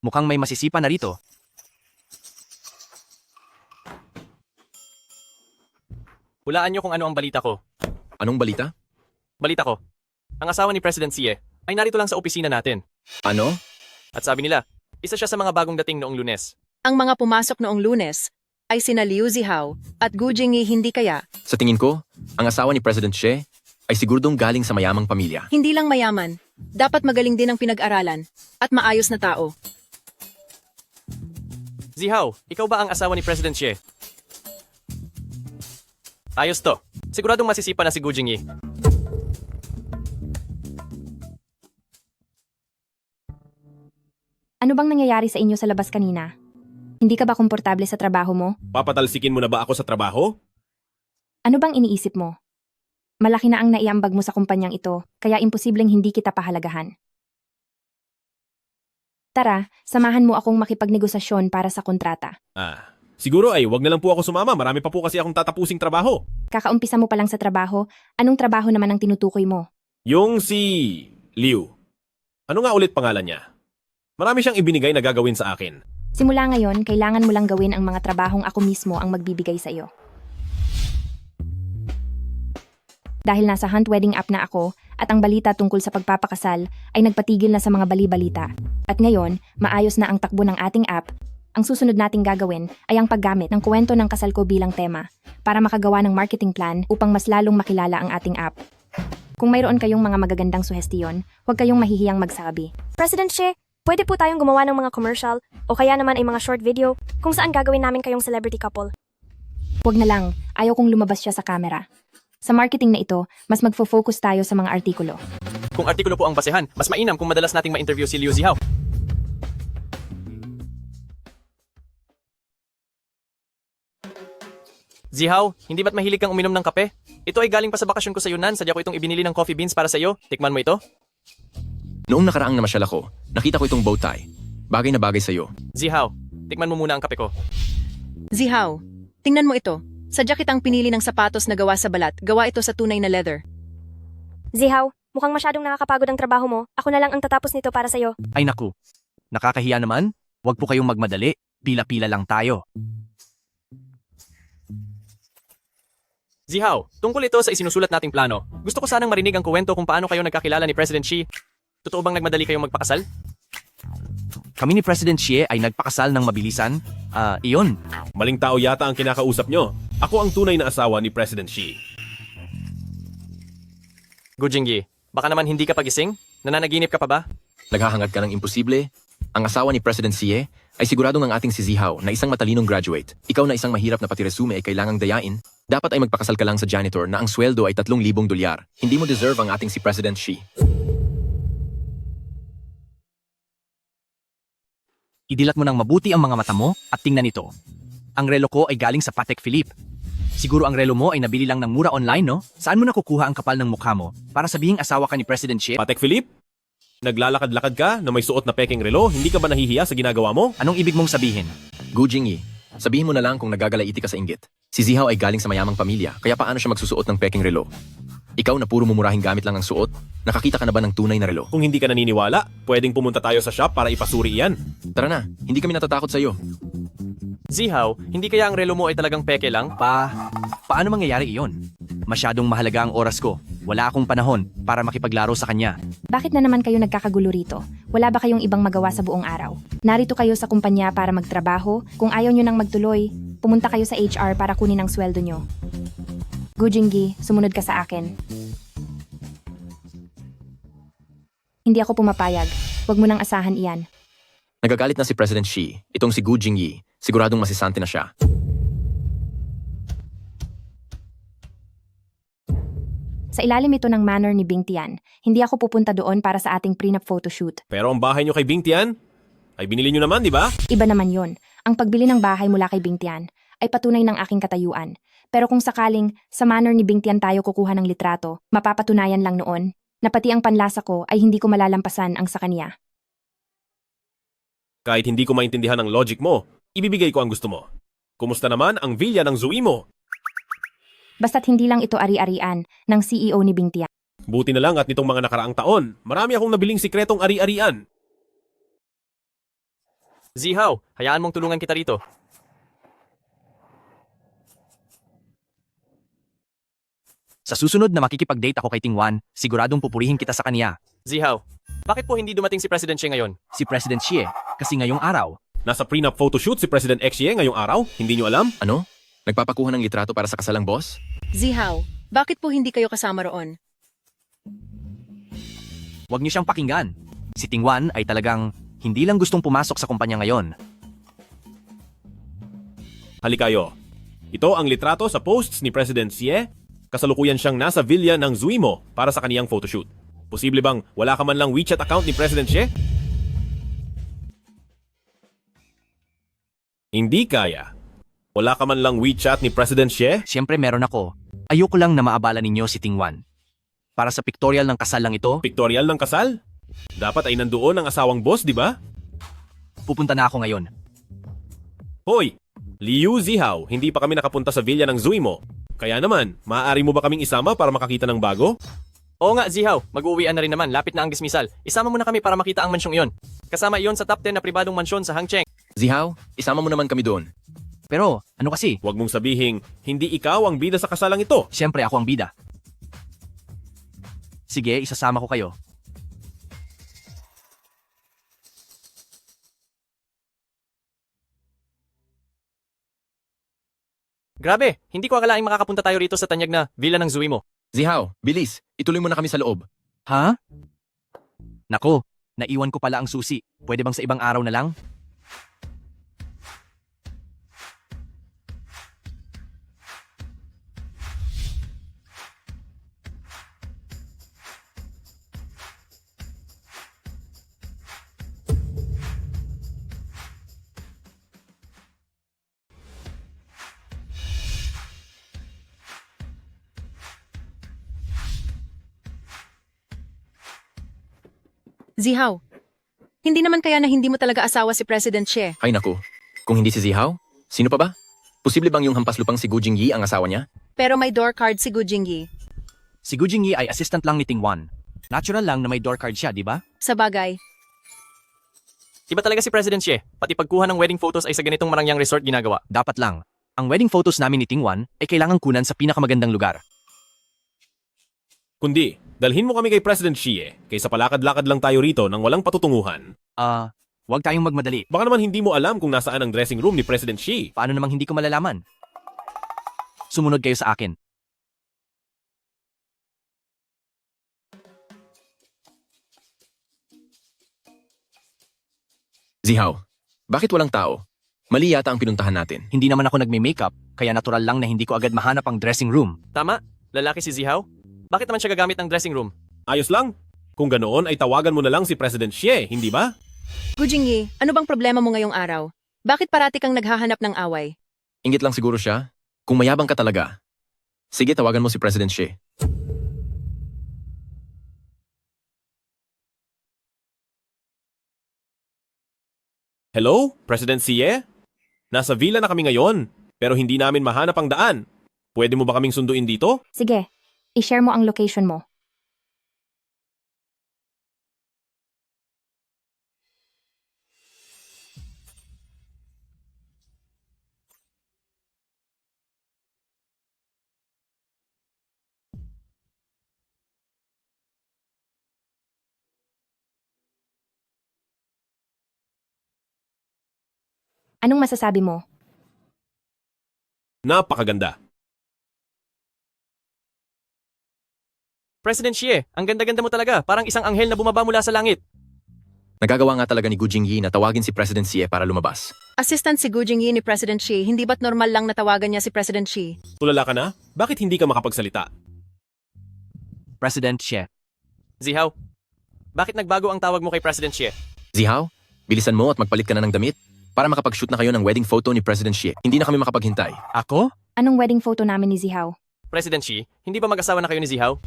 Mukhang may masisipa na rito. Hulaan niyo kung ano ang balita ko. Anong balita? Balita ko. Ang asawa ni President Xie ay narito lang sa opisina natin. Ano? At sabi nila, isa siya sa mga bagong dating noong Lunes. Ang mga pumasok noong Lunes ay sina Liu Zihao at Gu Jingyi, hindi kaya? Sa tingin ko, ang asawa ni President Xie ay siguradong galing sa mayamang pamilya. Hindi lang mayaman, dapat magaling din ang pinag-aralan at maayos na tao. Zihao, ikaw ba ang asawa ni President Xie? Ayos to. Siguradong masisipa na si Gu Jingyi. Ano bang nangyayari sa inyo sa labas kanina? Hindi ka ba komportable sa trabaho mo? Papatalsikin mo na ba ako sa trabaho? Ano bang iniisip mo? Malaki na ang naiambag mo sa kumpanyang ito, kaya imposibleng hindi kita pahalagahan. Tara, samahan mo akong makipagnegosasyon para sa kontrata. Siguro ay wag na lang po ako sumama. Marami pa po kasi akong tatapusing trabaho. Kakaumpisa mo pa lang sa trabaho, anong trabaho naman ang tinutukoy mo? Yung si Liu. Ano nga ulit pangalan niya? Marami siyang ibinigay na gagawin sa akin. Simula ngayon, kailangan mo lang gawin ang mga trabahong ako mismo ang magbibigay sa iyo. Dahil nasa Hunt Wedding app na ako at ang balita tungkol sa pagpapakasal ay nagpatigil na sa mga bali-balita. At ngayon, maayos na ang takbo ng ating app. Ang susunod nating gagawin ay ang paggamit ng kwento ng kasal ko bilang tema para makagawa ng marketing plan upang mas lalong makilala ang ating app. Kung mayroon kayong mga magagandang suhestiyon, huwag kayong mahihiyang magsabi. President She, pwede po tayong gumawa ng mga commercial o kaya naman ay mga short video kung saan gagawin namin kayong celebrity couple. Huwag na lang, ayaw kong lumabas siya sa camera. Sa marketing na ito, mas magfo-focus tayo sa mga artikulo. Kung artikulo po ang basehan, mas mainam kung madalas nating ma-interview si Liu Zihao. Zihao, hindi ba't mahilig kang uminom ng kape? Ito ay galing pa sa bakasyon ko sa Yunnan. Sadya ko itong ibinili ng coffee beans para sa iyo. Tikman mo ito. Noong nakaraang namasyal ako, nakita ko itong bow tie. Bagay na bagay sa iyo. Zihao, tikman mo muna ang kape ko. Zihao, tingnan mo ito. Sadya kitang pinili ng sapatos na gawa sa balat. Gawa ito sa tunay na leather. Zihao, mukhang masyadong nakakapagod ang trabaho mo. Ako na lang ang tatapos nito para sa'yo. Ay naku, nakakahiya naman. Huwag po kayong magmadali. Pila-pila lang tayo. Zihao, tungkol ito sa isinusulat nating plano. Gusto ko sanang marinig ang kuwento kung paano kayo nagkakilala ni President Xi. Totoo bang nagmadali kayong magpakasal? Kami ni President Xi ay nagpakasal ng mabilisan. Iyon. Maling tao yata ang kinakausap nyo. Ako ang tunay na asawa ni President Xi. Gu Jingyi, baka naman hindi ka pagising? Nananaginip ka pa ba? Naghahangad ka ng imposible? Ang asawa ni President Xi ay siguradong ang ating si Zihao na isang matalinong graduate. Ikaw na isang mahirap na pati resume ay kailangang dayain. Dapat ay magpakasal ka lang sa janitor na ang sweldo ay 3,000 dolyar. Hindi mo deserve ang ating si President Xi. Idilat mo ng mabuti ang mga mata mo at tingnan ito. Ang relo ko ay galing sa Patek Philippe. Siguro ang relo mo ay nabili lang ng mura online, no? Saan mo nakukuha ang kapal ng mukha mo para sabihing asawa ka ni President Xi? Patek Philippe? Naglalakad-lakad ka na may suot na peking relo? Hindi ka ba nahihiya sa ginagawa mo? Anong ibig mong sabihin? Gu Jingyi, sabihin mo na lang kung nagagalaiti ka sa inggit. Si Zihao ay galing sa mayamang pamilya, kaya paano siya magsusuot ng peking relo? Ikaw na puro mumurahing gamit lang ang suot, nakakita ka na ba ng tunay na relo? Kung hindi ka naniniwala, pwedeng pumunta tayo sa shop para ipasuri iyan. Tara na, hindi kami natatakot sa iyo. Zihao, hindi kaya ang relo mo ay talagang peke lang? Paano mangyayari iyon? Masyadong mahalaga ang oras ko. Wala akong panahon para makipaglaro sa kanya. Bakit na naman kayo nagkakagulo rito? Wala ba kayong ibang magawa sa buong araw? Narito kayo sa kumpanya para magtrabaho. Kung ayaw nyo nang magtuloy, pumunta kayo sa HR para kunin ang sweldo nyo. Gu Jingyi, sumunod ka sa akin. Hindi ako pumapayag. Huwag mo nang asahan iyan. Nagagalit na si President Xi. Itong si Gu Jingyi. Siguradong masisante na siya. Sa ilalim ito ng manor ni Bing Tian, hindi ako pupunta doon para sa ating prenup photoshoot. Pero ang bahay nyo kay Bing Tian, ay binili nyo naman, di ba? Iba naman yon. Ang pagbili ng bahay mula kay Bing Tian ay patunay ng aking katayuan. Pero kung sakaling sa manor ni Bing Tian tayo kukuha ng litrato, mapapatunayan lang noon na pati ang panlasa ko ay hindi ko malalampasan ang sa kanya. Kahit hindi ko maintindihan ang logic mo, ibibigay ko ang gusto mo. Kumusta naman ang villa ng Zui mo? Basta't hindi lang ito ari-arian ng CEO ni Bing Tian. Buti na lang at nitong mga nakaraang taon, marami akong nabiling sikretong ari-arian. Zihao, hayaan mong tulungan kita rito. Sa susunod na makikipag-date ako kay Tingwan, siguradong pupurihin kita sa kanya. Zihao, bakit po hindi dumating si President Xi ngayon? Si President Xi kasi ngayong araw. Nasa prenup photoshoot si President Xi ngayong araw? Hindi nyo alam? Ano? Nagpapakuha ng litrato para sa kasalang boss? Zihao, bakit po hindi kayo kasama roon? Huwag niyo siyang pakinggan. Si Tingwan ay talagang hindi lang gustong pumasok sa kumpanya ngayon. Halikayo. Ito ang litrato sa posts ni President Xi. Kasalukuyan siyang nasa villa ng Zui mo para sa kaniyang photoshoot. Posible bang wala ka man lang WeChat account ni President Xi? Hindi kaya. Wala ka man lang WeChat ni President Xi? Siyempre meron ako. Ayoko lang na maabala ninyo si Tingwan. Para sa pictorial ng kasal lang ito. Pictorial ng kasal? Dapat ay nandoon ang asawang boss, di ba? Pupunta na ako ngayon. Hoy! Liu Zihao, hindi pa kami nakapunta sa villa ng Zui mo. Kaya naman, maaari mo ba kaming isama para makakita ng bago? Oo nga, Zihaw. Mag-uuwian na rin naman. Lapit na ang dismissal. Isama mo na kami para makita ang mansyong iyon. Kasama iyon sa top 10 na pribadong mansyon sa Hangcheng. Zihaw, isama mo naman kami doon. Pero, ano kasi? Huwag mong sabihing, hindi ikaw ang bida sa kasalang ito. Siyempre ako ang bida. Sige, isasama ko kayo. Grabe, hindi ko akalaing makakapunta tayo rito sa tanyag na villa ng Zui mo. Zihaw, bilis, ituloy mo na kami sa loob. Ha? Nako, naiwan ko pala ang susi. Pwede bang sa ibang araw na lang? Zihaw, hindi naman kaya na hindi mo talaga asawa si President Xie. Ay naku, kung hindi si Zihaw, sino pa ba? Posible bang yung hampas lupang si Gu Jingyi ang asawa niya? Pero may door card si Gu Jingyi. Si Gu Jingyi ay assistant lang ni Tingwan. Natural lang na may door card siya, di ba? Sa bagay, Iba talaga si President Xie. Pati pagkuha ng wedding photos ay sa ganitong marangyang resort ginagawa. Dapat lang. Ang wedding photos namin ni Tingwan ay kailangang kunan sa pinakamagandang lugar. Kundi, dalhin mo kami kay President Xie, kaysa palakad-lakad lang tayo rito nang walang patutunguhan. Huwag tayong magmadali. Baka naman hindi mo alam kung nasaan ang dressing room ni President Xie. Paano namang hindi ko malalaman? Sumunod kayo sa akin. Zihaw, bakit walang tao? Mali yata ang pinuntahan natin. Hindi naman ako nagme-makeup, kaya natural lang na hindi ko agad mahanap ang dressing room. Tama, lalaki si Zihaw. Bakit naman siya gagamit ng dressing room? Ayos lang. Kung ganoon ay tawagan mo na lang si President Xie, hindi ba? Gu Jingyi, ano bang problema mo ngayong araw? Bakit parati kang naghahanap ng away? Inggit lang siguro siya. Kung mayabang ka talaga. Sige, tawagan mo si President Xie. Hello, President Xie? Nasa villa na kami ngayon, pero hindi namin mahanap ang daan. Pwede mo ba kaming sunduin dito? Sige, i-share mo ang location mo. Anong masasabi mo? Napakaganda. President Xie, ang ganda-ganda mo talaga. Parang isang anghel na bumaba mula sa langit. Nagagawa nga talaga ni Gu Jingyi na tawagin si President Xie para lumabas. Assistant si Gu Jingyi ni President Xie, hindi ba't normal lang natawagan niya si President Xie? Tulala ka na? Bakit hindi ka makapagsalita? President Xie. Zihaw, bakit nagbago ang tawag mo kay President Xie? Zihaw, bilisan mo at magpalit ka na ng damit para makapag-shoot na kayo ng wedding photo ni President Xie. Hindi na kami makapaghintay. Ako? Anong wedding photo namin ni Zihaw? President Xie, hindi ba mag-asawa na kayo ni Zihaw?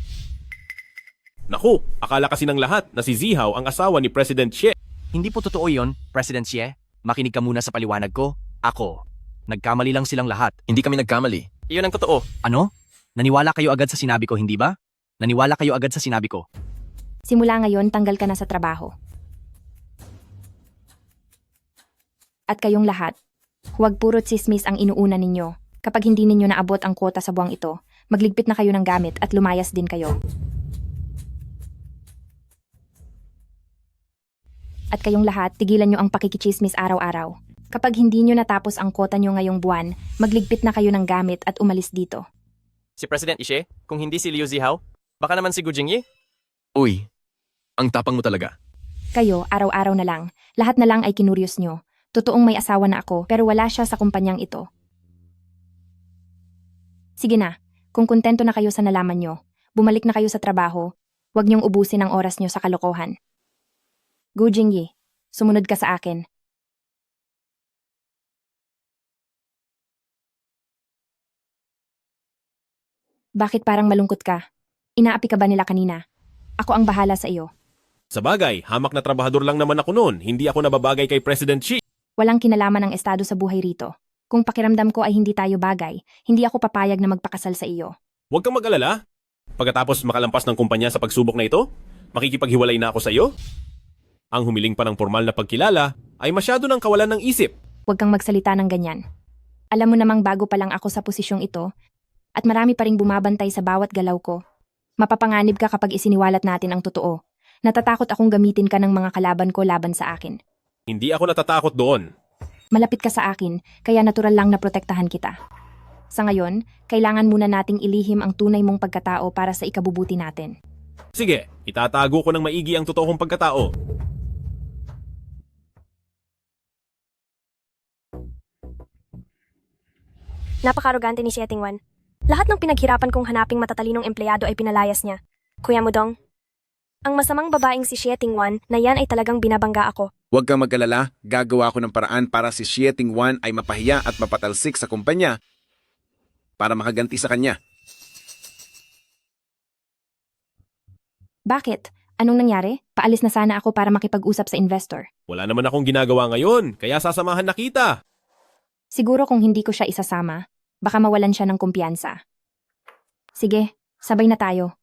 Naku, akala kasi ng lahat na si Zihaw ang asawa ni President Xie. Hindi po totoo yon, President Xie. Makinig ka muna sa paliwanag ko. Ako. Nagkamali lang silang lahat. Hindi kami nagkamali. Iyon ang totoo. Ano? Naniwala kayo agad sa sinabi ko, hindi ba? Naniwala kayo agad sa sinabi ko. Simula ngayon, tanggal ka na sa trabaho. At kayong lahat, huwag puro tsismis ang inuuna ninyo. Kapag hindi ninyo naabot ang kwota sa buwang ito, magligpit na kayo ng gamit at lumayas din kayo. At kayong lahat, tigilan nyo ang pakikichismis araw-araw. Kapag hindi nyo natapos ang kwota nyo ngayong buwan, magligpit na kayo ng gamit at umalis dito. Si President Xie, kung hindi si Liu Zihaw, baka naman si Gu Jingyi? Uy, ang tapang mo talaga. Kayo, araw-araw na lang. Lahat na lang ay kinuryos nyo. Totoong may asawa na ako, pero wala siya sa kumpanyang ito. Sige na, kung kontento na kayo sa nalaman nyo, bumalik na kayo sa trabaho, huwag nyong ubusin ang oras nyo sa kalokohan. Gu Jingyi, sumunod ka sa akin. Bakit parang malungkot ka? Inaapi ka ba nila kanina? Ako ang bahala sa iyo. Sa bagay, hamak na trabahador lang naman ako noon. Hindi ako nababagay kay President Xie. Walang kinalaman ang estado sa buhay rito. Kung pakiramdam ko ay hindi tayo bagay, hindi ako papayag na magpakasal sa iyo. Huwag kang mag-alala. Pagkatapos makalampas ng kumpanya sa pagsubok na ito, makikipaghiwalay na ako sa iyo? Ang humiling pa ng formal na pagkilala ay masyado ng kawalan ng isip. Huwag kang magsalita ng ganyan. Alam mo namang bago pa lang ako sa posisyong ito at marami pa ring bumabantay sa bawat galaw ko. Mapapanganib ka kapag isiniwalat natin ang totoo. Natatakot akong gamitin ka ng mga kalaban ko laban sa akin. Hindi ako natatakot doon. Malapit ka sa akin, kaya natural lang na protektahan kita. Sa ngayon, kailangan muna nating ilihim ang tunay mong pagkatao para sa ikabubuti natin. Sige, itatago ko ng maigi ang totoo kong pagkatao. Napakarogante ni Sheting Wan. Lahat ng pinaghirapan kong hanaping matatalinong empleyado ay pinalayas niya. Kuya Mudong, ang masamang babaeng si Sheting Wan na yan ay talagang binabangga ako. Huwag kang mag-alala, gagawa ko ng paraan para si Sheting Wan ay mapahiya at mapatalsik sa kumpanya para makaganti sa kanya. Bakit? Anong nangyari? Paalis na sana ako para makipag-usap sa investor. Wala naman akong ginagawa ngayon, kaya sasamahan na kita. Siguro kung hindi ko siya isasama, baka mawalan siya ng kumpiyansa. Sige, sabay na tayo.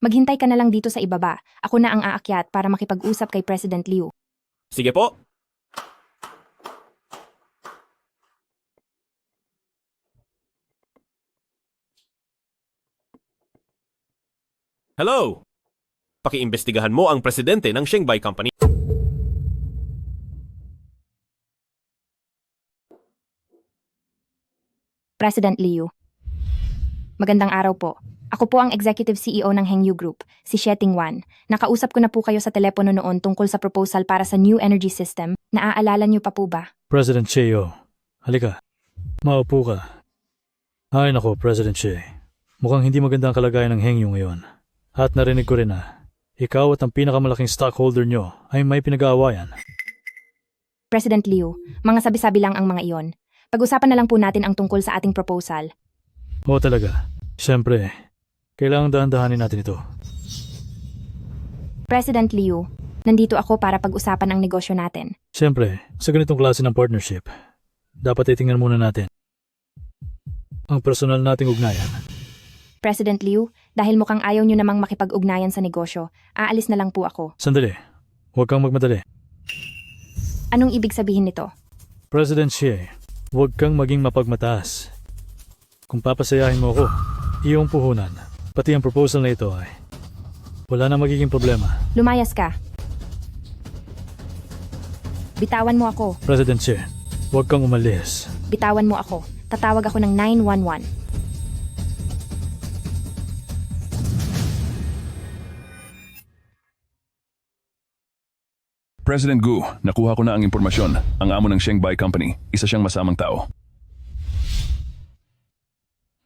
Maghintay ka na lang dito sa ibaba. Ako na ang aakyat para makipag-usap kay President Liu. Sige po. Hello! Pakiimbestigahan mo ang presidente ng Shanghai Company. President Liu. Magandang araw po. Ako po ang Executive CEO ng Hengyu Group, si Sheting Wan. Nakausap ko na po kayo sa telepono noon tungkol sa proposal para sa new energy system. Naaalala niyo pa po ba? President Cheo, halika. Maupo ka. Ay nako, President Che. Mukhang hindi maganda ang kalagayan ng Hengyu ngayon. At narinig ko rin na ikaw at ang pinakamalaking stockholder nyo ay may pinag-aawayan. President Liu, mga sabi-sabi lang ang mga iyon. Pag-usapan na lang po natin ang tungkol sa ating proposal. Oo talaga. Siyempre, kailangang dahan-dahanin natin ito. President Liu, nandito ako para pag-usapan ang negosyo natin. Siyempre, sa ganitong klase ng partnership, dapat itingnan muna natin ang personal nating ugnayan. President Liu, dahil mukhang ayaw nyo namang makipag-ugnayan sa negosyo, aalis na lang po ako. Sandali, huwag kang magmadali. Anong ibig sabihin nito? President Xie, huwag kang maging mapagmataas. Kung papasayahin mo ako, iyong puhunan, pati ang proposal na ito ay wala na magiging problema. Lumayas ka. Bitawan mo ako. President Xie, huwag kang umalis. Bitawan mo ako. Tatawag ako ng 911. President Gu, nakuha ko na ang impormasyon. Ang amo ng Shanghai Company, isa siyang masamang tao.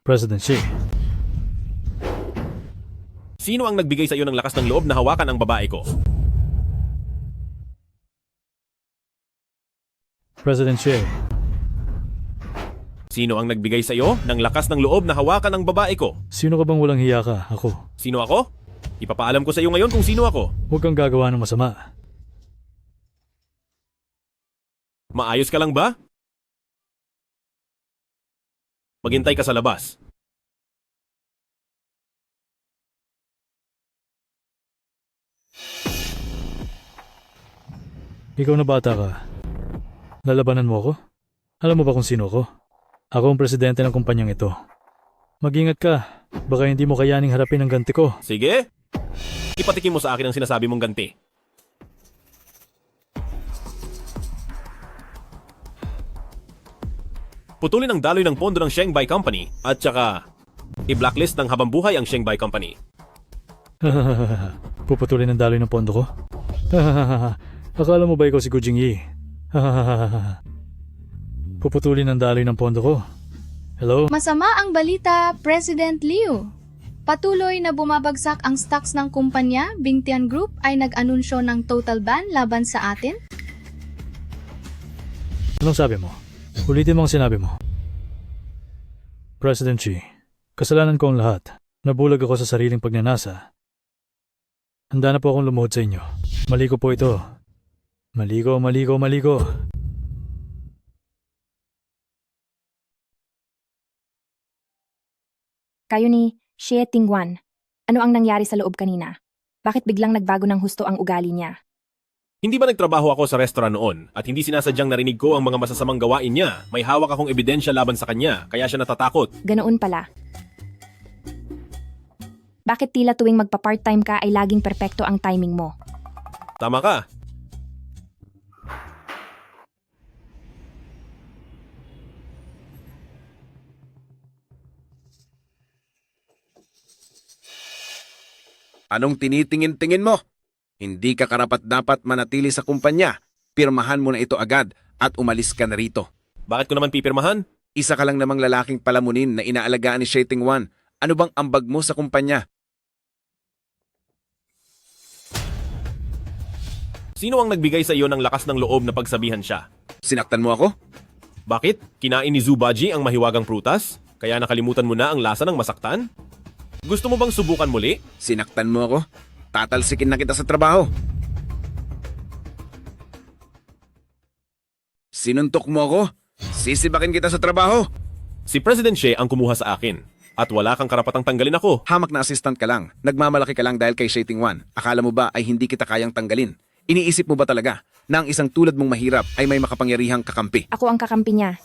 President Xi. Sino ang nagbigay sa iyo ng lakas ng loob na hawakan ang babae ko? President Xi. Sino ang nagbigay sa iyo ng lakas ng loob na hawakan ang babae ko? Sino ka bang walang hiya ka? Ako. Sino ako? Ipapaalam ko sa iyo ngayon kung sino ako. Huwag kang gagawa ng masama. Maayos ka lang ba? Maghintay ka sa labas. Ikaw na bata ka. Lalabanan mo ako? Alam mo ba kung sino ako? Ako ang presidente ng kumpanyang ito. Mag-ingat ka. Baka hindi mo kayaning harapin ang ganti ko. Sige. Ipatikim mo sa akin ang sinasabi mong ganti. Putulin ang daloy ng pondo ng Shanghai Company at saka i-blacklist ng habambuhay ang Shanghai Company. Puputulin ang daloy ng pondo ko? Akala mo ba ikaw si Gu Jingyi? Puputulin ang daloy ng pondo ko? Hello? Masama ang balita, President Liu. Patuloy na bumabagsak ang stocks ng kumpanya, Bingtian Group ay nag-anunsyo ng total ban laban sa atin? Anong sabi mo? Ulitin mo ang sinabi mo. President Xi, kasalanan ko ang lahat. Nabulag ako sa sariling pagnanasa. Handa na po akong lumuhod sa inyo. Mali ko po ito. Mali ko. Kayo ni Xie Tingwan. Ano ang nangyari sa loob kanina? Bakit biglang nagbago ng husto ang ugali niya? Hindi ba nagtrabaho ako sa restaurant noon at hindi sinasadyang narinig ko ang mga masasamang gawain niya? May hawak akong ebidensya laban sa kanya, kaya siya natatakot. Ganoon pala. Bakit tila tuwing magpa-part-time ka ay laging perpekto ang timing mo? Tama ka. Anong tinitingin-tingin mo? Hindi ka karapat-dapat manatili sa kumpanya. Pirmahan mo na ito agad at umalis ka na rito. Bakit ko naman pipirmahan? Isa ka lang namang lalaking palamunin na inaalagaan ni Xie Tingwan. Ano bang ambag mo sa kumpanya? Sino ang nagbigay sa iyo ng lakas ng loob na pagsabihan siya? Sinaktan mo ako? Bakit? Kinain ni Zubaji ang mahiwagang prutas? Kaya nakalimutan mo na ang lasa ng masaktan? Gusto mo bang subukan muli? Sinaktan mo ako? Tatalsikin na kita sa trabaho. Sinuntok mo ako? Sisibakin kita sa trabaho. Si President Xie ang kumuha sa akin. At wala kang karapatang tanggalin ako. Hamak na assistant ka lang. Nagmamalaki ka lang dahil kay Xie Tingwan. Akala mo ba ay hindi kita kayang tanggalin? Iniisip mo ba talaga na ang isang tulad mong mahirap ay may makapangyarihang kakampi? Ako ang kakampi niya.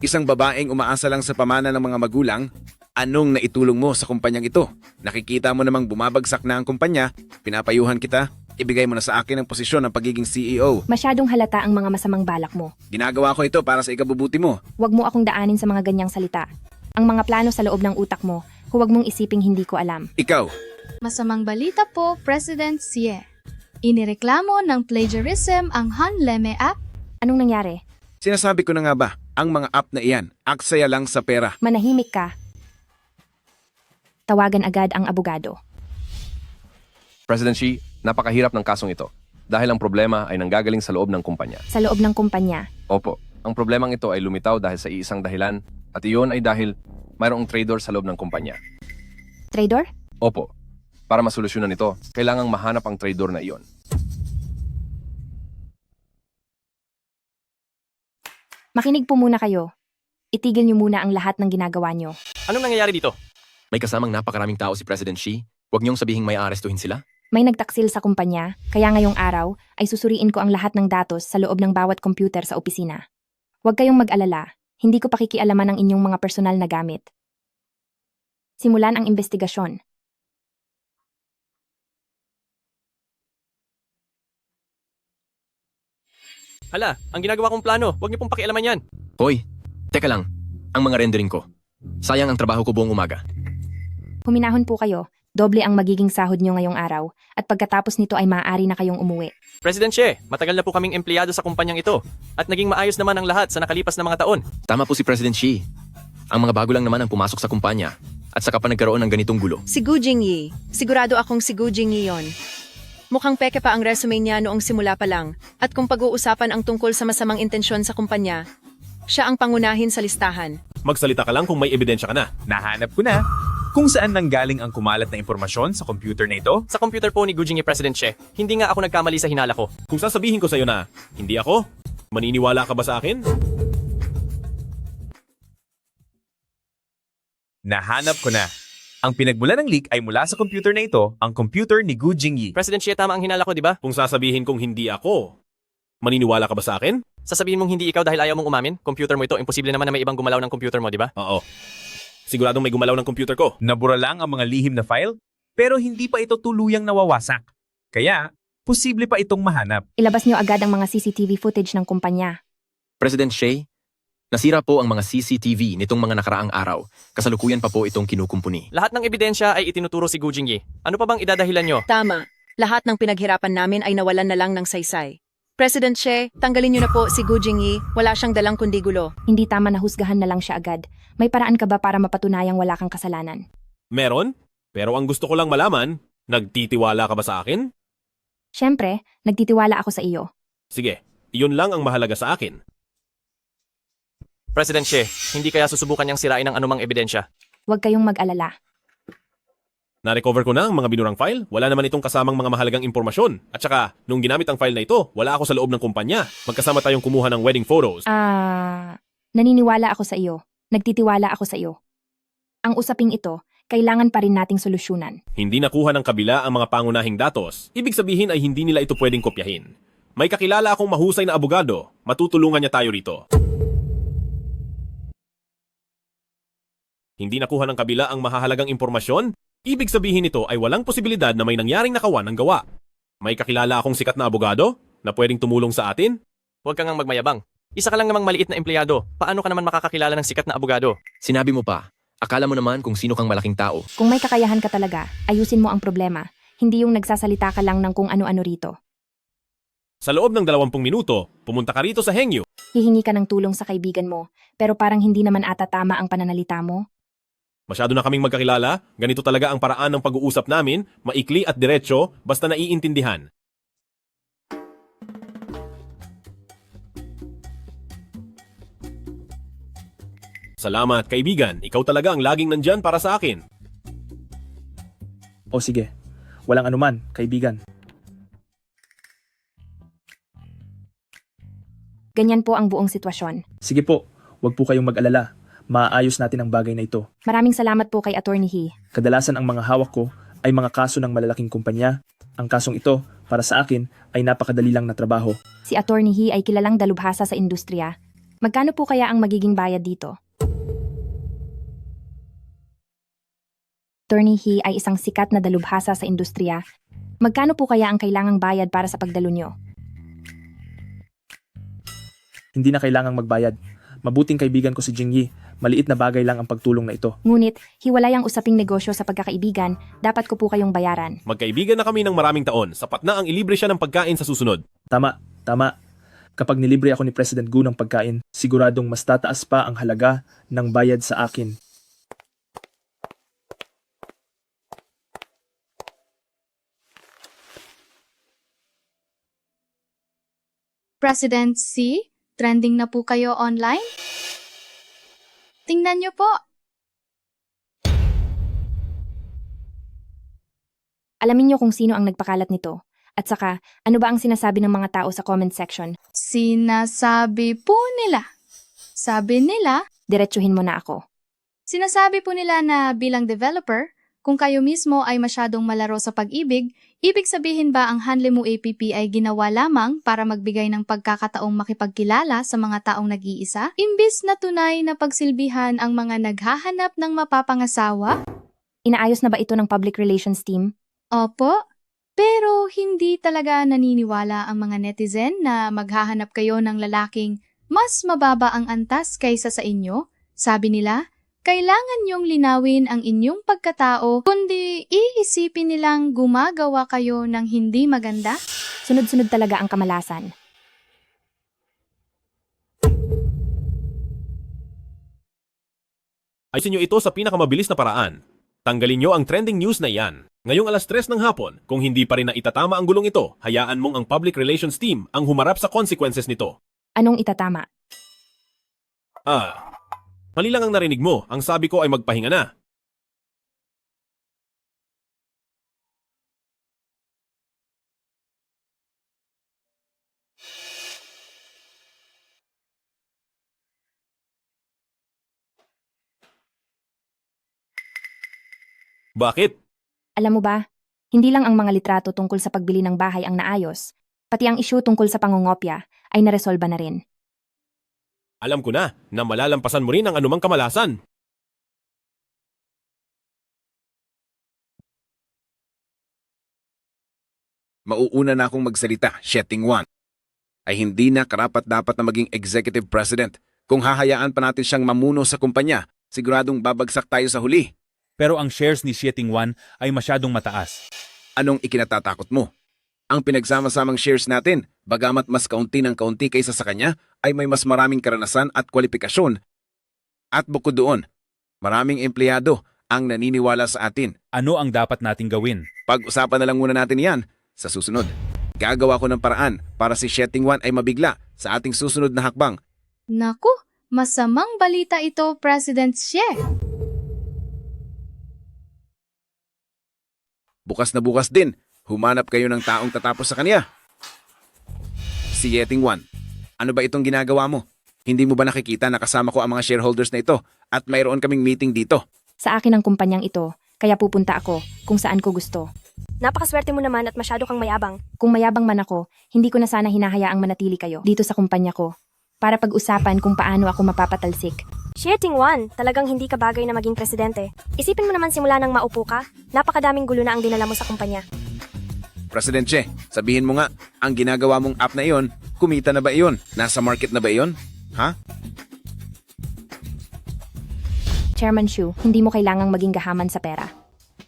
Isang babaeng umaasa lang sa pamana ng mga magulang, anong naitulong mo sa kumpanyang ito? Nakikita mo namang bumabagsak na ang kumpanya, pinapayuhan kita, ibigay mo na sa akin ang posisyon ng pagiging CEO. Masyadong halata ang mga masamang balak mo. Ginagawa ko ito para sa ikabubuti mo. Huwag mo akong daanin sa mga ganyang salita. Ang mga plano sa loob ng utak mo, huwag mong isiping hindi ko alam. Ikaw. Masamang balita po, President Xie. Inireklamo ng plagiarism ang Han Leme app. Anong nangyari? Sinasabi ko na nga ba, ang mga app na iyan, aksaya lang sa pera. Manahimik ka. Tawagan agad ang abogado. President Xi, napakahirap ng kasong ito. Dahil ang problema ay nanggagaling sa loob ng kumpanya. Sa loob ng kumpanya. Opo, ang problemang ito ay lumitaw dahil sa iisang dahilan at iyon ay dahil mayroong trader sa loob ng kumpanya. Trader? Opo, para masolusyonan ito, kailangang mahanap ang trader na iyon. Makinig po muna kayo. Itigil niyo muna ang lahat ng ginagawa niyo. Anong nangyayari dito? May kasamang napakaraming tao si President Xi. Huwag niyong sabihing may aarestuhin sila. May nagtaksil sa kumpanya, kaya ngayong araw ay susuriin ko ang lahat ng datos sa loob ng bawat computer sa opisina. Huwag kayong mag-alala, hindi ko pakikialaman ang inyong mga personal na gamit. Simulan ang investigasyon. Hala, ang ginagawa kong plano. Huwag niyo pong pakialaman yan. Hoy, teka lang. Ang mga rendering ko. Sayang ang trabaho ko buong umaga. Huminahon po kayo. Doble ang magiging sahod niyo ngayong araw at pagkatapos nito ay maaari na kayong umuwi. President Xie, matagal na po kaming empleyado sa kumpanyang ito at naging maayos naman ang lahat sa nakalipas na mga taon. Tama po si President Xi. Ang mga bago lang naman ang pumasok sa kumpanya at saka pa nagkaroon ng ganitong gulo. Si Gu Jingyi. Sigurado akong si Gu Jingyi yon. Mukhang peke pa ang resume niya noong simula pa lang. At kung pag-uusapan ang tungkol sa masamang intensyon sa kumpanya, siya ang pangunahin sa listahan. Magsalita ka lang kung may ebidensya ka na. Nahanap ko na kung saan nanggaling ang kumalat na impormasyon sa computer na ito. Sa computer po ni Gu Jingyi, President Xie, hindi nga ako nagkamali sa hinala ko. Kung sasabihin ko sa'yo na, hindi ako, maniniwala ka ba sa akin? Nahanap ko na. Ang pinagmula ng leak ay mula sa computer na ito, ang computer ni Gu Jingyi. President Xie, tama ang hinala ko, di ba? Kung sasabihin kong hindi ako, maniniwala ka ba sa akin? Sasabihin mong hindi ikaw dahil ayaw mong umamin? Computer mo ito, imposible naman na may ibang gumalaw ng computer mo, di ba? Oo. Siguradong may gumalaw ng computer ko. Nabura lang ang mga lihim na file, pero hindi pa ito tuluyang nawawasak. Kaya, posible pa itong mahanap. Ilabas niyo agad ang mga CCTV footage ng kumpanya. President Xie, nasira po ang mga CCTV nitong mga nakaraang araw. Kasalukuyan pa po itong kinukumpuni. Lahat ng ebidensya ay itinuturo si Gu Jingyi. Ano pa bang idadahilan nyo? Tama. Lahat ng pinaghirapan namin ay nawalan na lang ng saysay. President Xie, tanggalin niyo na po si Gu Jingyi. Wala siyang dalang kundi gulo. Hindi tama na husgahan na lang siya agad. May paraan ka ba para mapatunayang wala kang kasalanan? Meron? Pero ang gusto ko lang malaman, nagtitiwala ka ba sa akin? Siyempre, nagtitiwala ako sa iyo. Sige, iyon lang ang mahalaga sa akin. President Xie, hindi kaya susubukan niyang sirain ang anumang ebidensya? Huwag kayong mag-alala. Na-recover ko na ang mga binurang file. Wala naman itong kasamang mga mahalagang impormasyon. At saka, nung ginamit ang file na ito, wala ako sa loob ng kumpanya. Magkasama tayong kumuha ng wedding photos. Naniniwala ako sa iyo. Nagtitiwala ako sa iyo. Ang usaping ito, kailangan pa rin nating solusyonan. Hindi nakuha ng kabila ang mga pangunahing datos. Ibig sabihin ay hindi nila ito pwedeng kopyahin. May kakilala akong mahusay na abogado. Matutulungan niya tayo rito. Hindi nakuha ng kabila ang mahahalagang impormasyon? Ibig sabihin nito ay walang posibilidad na may nangyaring nakawan ng gawa. May kakilala akong sikat na abogado na pwedeng tumulong sa atin? Huwag kang magmayabang. Isa ka lang namang maliit na empleyado. Paano ka naman makakakilala ng sikat na abogado? Sinabi mo pa, akala mo naman kung sino kang malaking tao. Kung may kakayahan ka talaga, ayusin mo ang problema. Hindi yung nagsasalita ka lang ng kung ano-ano rito. Sa loob ng 20 minuto, pumunta ka rito sa Hengyu. Hihingi ka ng tulong sa kaibigan mo, pero parang hindi naman ata tama ang pananalita mo. Masyado na kaming magkakilala, ganito talaga ang paraan ng pag-uusap namin, maikli at diretso, basta naiintindihan. Salamat, kaibigan. Ikaw talaga ang laging nandyan para sa akin. O sige, walang anuman, kaibigan. Ganyan po ang buong sitwasyon. Sige po, wag po kayong mag-alala. Maayos natin ang bagay na ito. Maraming salamat po kay Attorney He. Kadalasan ang mga hawak ko ay mga kaso ng malalaking kumpanya. Ang kasong ito, para sa akin, ay napakadali lang na trabaho. Si Attorney He ay kilalang dalubhasa sa industriya. Magkano po kaya ang magiging bayad dito? Attorney He ay isang sikat na dalubhasa sa industriya. Magkano po kaya ang kailangang bayad para sa pagdalo nyo? Hindi na kailangang magbayad. Mabuting kaibigan ko si Jingyi. Maliit na bagay lang ang pagtulong na ito. Ngunit, hiwalay ang usaping negosyo sa pagkakaibigan, dapat ko po kayong bayaran. Magkaibigan na kami ng maraming taon, sapat na ang ilibre siya ng pagkain sa susunod. Tama. Kapag nilibre ako ni President Gu ng pagkain, siguradong mas tataas pa ang halaga ng bayad sa akin. President C, trending na po kayo online? Tingnan niyo po. Alamin nyo kung sino ang nagpakalat nito. At saka, ano ba ang sinasabi ng mga tao sa comment section? Sinasabi po nila. Sabi nila, Diretsuhin mo na ako. sinasabi po nila na bilang developer, kung kayo mismo ay masyadong malaro sa pag-ibig, ibig sabihin ba ang Hanlemu APP ay ginawa lamang para magbigay ng pagkakataong makipagkilala sa mga taong nag-iisa? Imbis na tunay na pagsilbihan ang mga naghahanap ng mapapangasawa? Inaayos na ba ito ng public relations team? Opo, pero hindi talaga naniniwala ang mga netizen na maghahanap kayo ng lalaking mas mababa ang antas kaysa sa inyo. Sabi nila, kailangan niyong linawin ang inyong pagkatao, kundi iisipin nilang gumagawa kayo ng hindi maganda. Sunod-sunod talaga ang kamalasan. Ayusin nyo ito sa pinakamabilis na paraan. Tanggalin nyo ang trending news na iyan. Ngayong alas 3 ng hapon, kung hindi pa rin na itatama ang gulong ito, hayaan mong ang public relations team ang humarap sa consequences nito. Anong itatama? Mali lang ang narinig mo. Ang sabi ko ay magpahinga na. Bakit? Alam mo ba, hindi lang ang mga litrato tungkol sa pagbili ng bahay ang naayos, pati ang issue tungkol sa pangungopya ay naresolba na rin. Alam ko na malalampasan mo rin ang anumang kamalasan. Mauuna na akong magsalita, Sheting Wan. Ay hindi na karapat-dapat na maging executive president. Kung hahayaan pa natin siyang mamuno sa kumpanya, siguradong babagsak tayo sa huli. Pero ang shares ni Sheting Wan ay masyadong mataas. Anong ikinatatakot mo? Ang pinagsama-samang shares natin, bagamat mas kaunti ng kaunti kaysa sa kanya, ay may mas maraming karanasan at kwalifikasyon. At bukod doon, maraming empleyado ang naniniwala sa atin. Ano ang dapat nating gawin? Pag-usapan na lang muna natin yan sa susunod. Gagawa ko ng paraan para si Sheting Wan ay mabigla sa ating susunod na hakbang. Naku, masamang balita ito, President Xie. Bukas na bukas din, humanap kayo ng taong tatapos sa kanya. Si Sheting Wan, ano ba itong ginagawa mo? Hindi mo ba nakikita na kasama ko ang mga shareholders na ito at mayroon kaming meeting dito? Sa akin ang kumpanyang ito, kaya pupunta ako kung saan ko gusto. Napakaswerte mo naman at masyado kang mayabang. Kung mayabang man ako, hindi ko na sana hinahayaang manatili kayo dito sa kumpanya ko para pag-usapan kung paano ako mapapatalsik. Shieting One, talagang hindi ka bagay na maging presidente. Isipin mo naman simula nang maupo ka, napakadaming gulo na ang dinala mo sa kumpanya. President Che, sabihin mo nga, ang ginagawa mong app na iyon, kumita na ba iyon? Nasa market na ba iyon? Ha? Chairman Shu, hindi mo kailangang maging gahaman sa pera.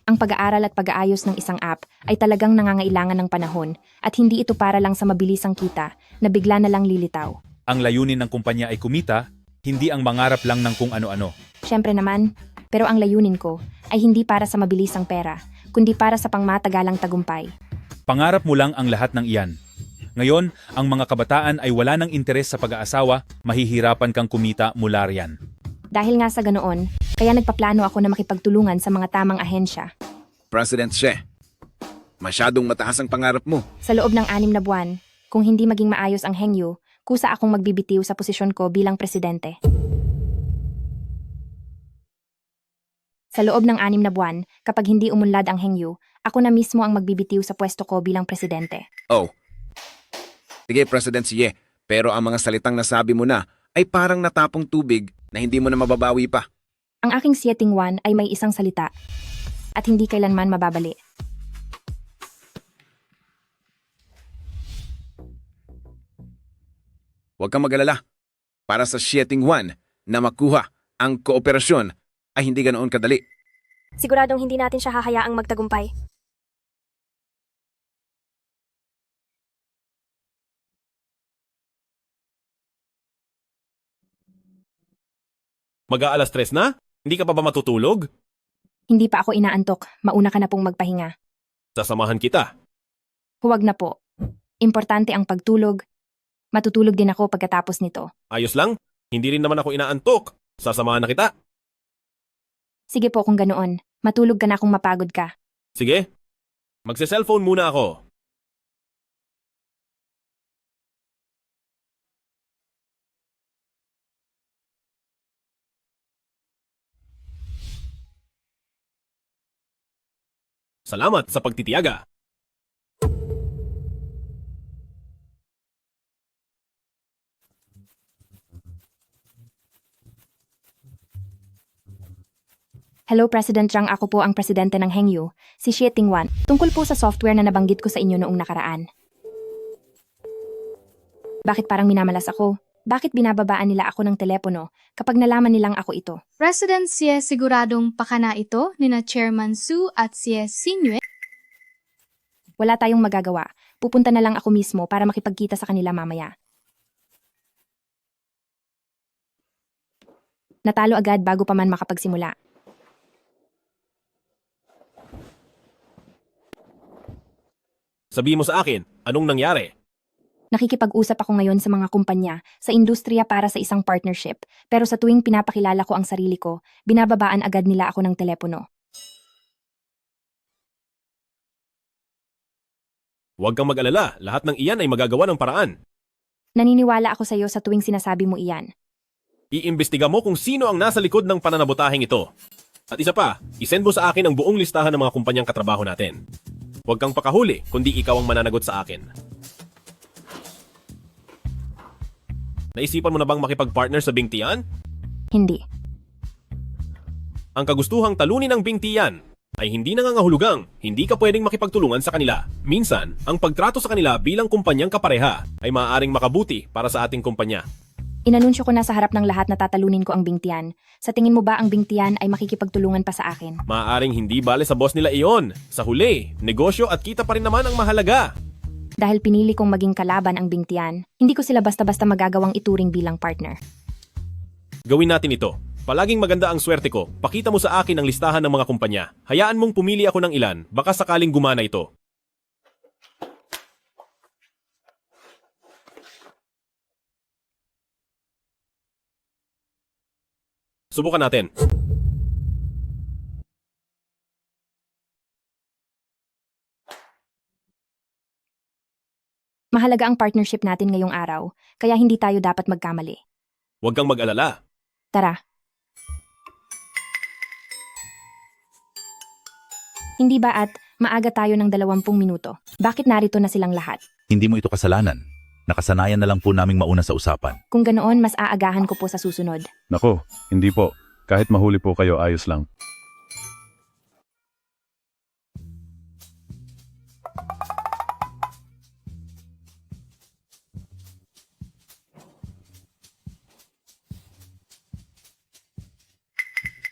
Ang pag-aaral at pag-aayos ng isang app ay talagang nangangailangan ng panahon at hindi ito para lang sa mabilisang kita na bigla na lang lilitaw. Ang layunin ng kumpanya ay kumita, hindi ang mangarap lang ng kung ano-ano. Siyempre naman, pero ang layunin ko ay hindi para sa mabilisang pera, kundi para sa pangmatagalang tagumpay. Pangarap mo lang ang lahat ng iyan. Ngayon, ang mga kabataan ay wala ng interes sa pag-aasawa, mahihirapan kang kumita mula riyan. Dahil nga sa ganoon, kaya nagpaplano ako na makipagtulungan sa mga tamang ahensya. President Che, masyadong mataas ang pangarap mo. Sa loob ng 6 na buwan, kung hindi maging maayos ang Hengyu, kusa akong magbibitiw sa posisyon ko bilang presidente. Sa loob ng 6 na buwan, kapag hindi umunlad ang Hengyu, ako na mismo ang magbibitiw sa pwesto ko bilang presidente. Oh. Sige, President Xie, pero ang mga salitang nasabi mo na ay parang natapong tubig na hindi mo na mababawi pa. Ang aking Shieting One ay may isang salita at hindi kailanman mababali. Huwag kang mag-alala. Para sa Shieting One na makuha ang kooperasyon ay hindi ganoon kadali. Siguradong hindi natin siya hahayaang magtagumpay. Mag-aalas 3 na? Hindi ka pa ba matutulog? Hindi pa ako inaantok, mauna ka na pong magpahinga. Sasamahan kita. Huwag na po. Importante ang pagtulog. Matutulog din ako pagkatapos nito. Ayos lang? Hindi rin naman ako inaantok. Sasamahan na kita. Sige po kung ganoon. Matulog ka na kung mapagod ka. Sige. Magse-cellphone muna ako. Salamat sa pagtitiyaga. Hello President Zhang, ako po ang presidente ng Hengyu, si Shieting One, tungkol po sa software na nabanggit ko sa inyo noong nakaraan. Bakit parang minamalas ako? Bakit binababaan nila ako ng telepono kapag nalaman nilang ako ito? President Xie, siguradong pakana ito ni na Chairman Su at Xie Xingyue. Wala tayong magagawa. Pupunta na lang ako mismo para makipagkita sa kanila mamaya. Natalo agad bago pa man makapagsimula. Sabihin mo sa akin, anong nangyari? Nakikipag-usap ako ngayon sa mga kumpanya, sa industriya para sa isang partnership, pero sa tuwing pinapakilala ko ang sarili ko, binababaan agad nila ako ng telepono. Huwag kang mag-alala, lahat ng iyan ay magagawa ng paraan. Naniniwala ako sa iyo sa tuwing sinasabi mo iyan. Iimbestiga mo kung sino ang nasa likod ng pananabotaheng ito. At isa pa, isend mo sa akin ang buong listahan ng mga kumpanyang katrabaho natin. Huwag kang pakahuli, kundi ikaw ang mananagot sa akin. Naisipan mo na bang makipag-partner sa Bing Tian? Hindi. Ang kagustuhang talunin ng Bing Tian ay hindi nangangahulugang hindi ka pwedeng makipagtulungan sa kanila. Minsan, ang pagtrato sa kanila bilang kumpanyang kapareha ay maaaring makabuti para sa ating kumpanya. Inanunsyo ko na sa harap ng lahat na tatalunin ko ang Bing Tian. Sa tingin mo ba ang Bing Tian ay makikipagtulungan pa sa akin? Maaaring hindi bale sa boss nila iyon. Sa huli, negosyo at kita pa rin naman ang mahalaga. Dahil pinili kong maging kalaban ang Bing Tian, hindi ko sila basta-basta magagawang ituring bilang partner. Gawin natin ito. Palaging maganda ang swerte ko. Pakita mo sa akin ang listahan ng mga kumpanya. Hayaan mong pumili ako ng ilan. Baka sakaling gumana ito. Subukan natin. Mahalaga ang partnership natin ngayong araw, kaya hindi tayo dapat magkamali. Huwag kang mag-alala. Tara. Hindi ba at maaga tayo ng 20 minuto? Bakit narito na silang lahat? Hindi mo ito kasalanan. Nakasanayan na lang po naming mauna sa usapan. Kung ganoon, mas aagahan ko po sa susunod. Nako, hindi po. Kahit mahuli po kayo, ayos lang.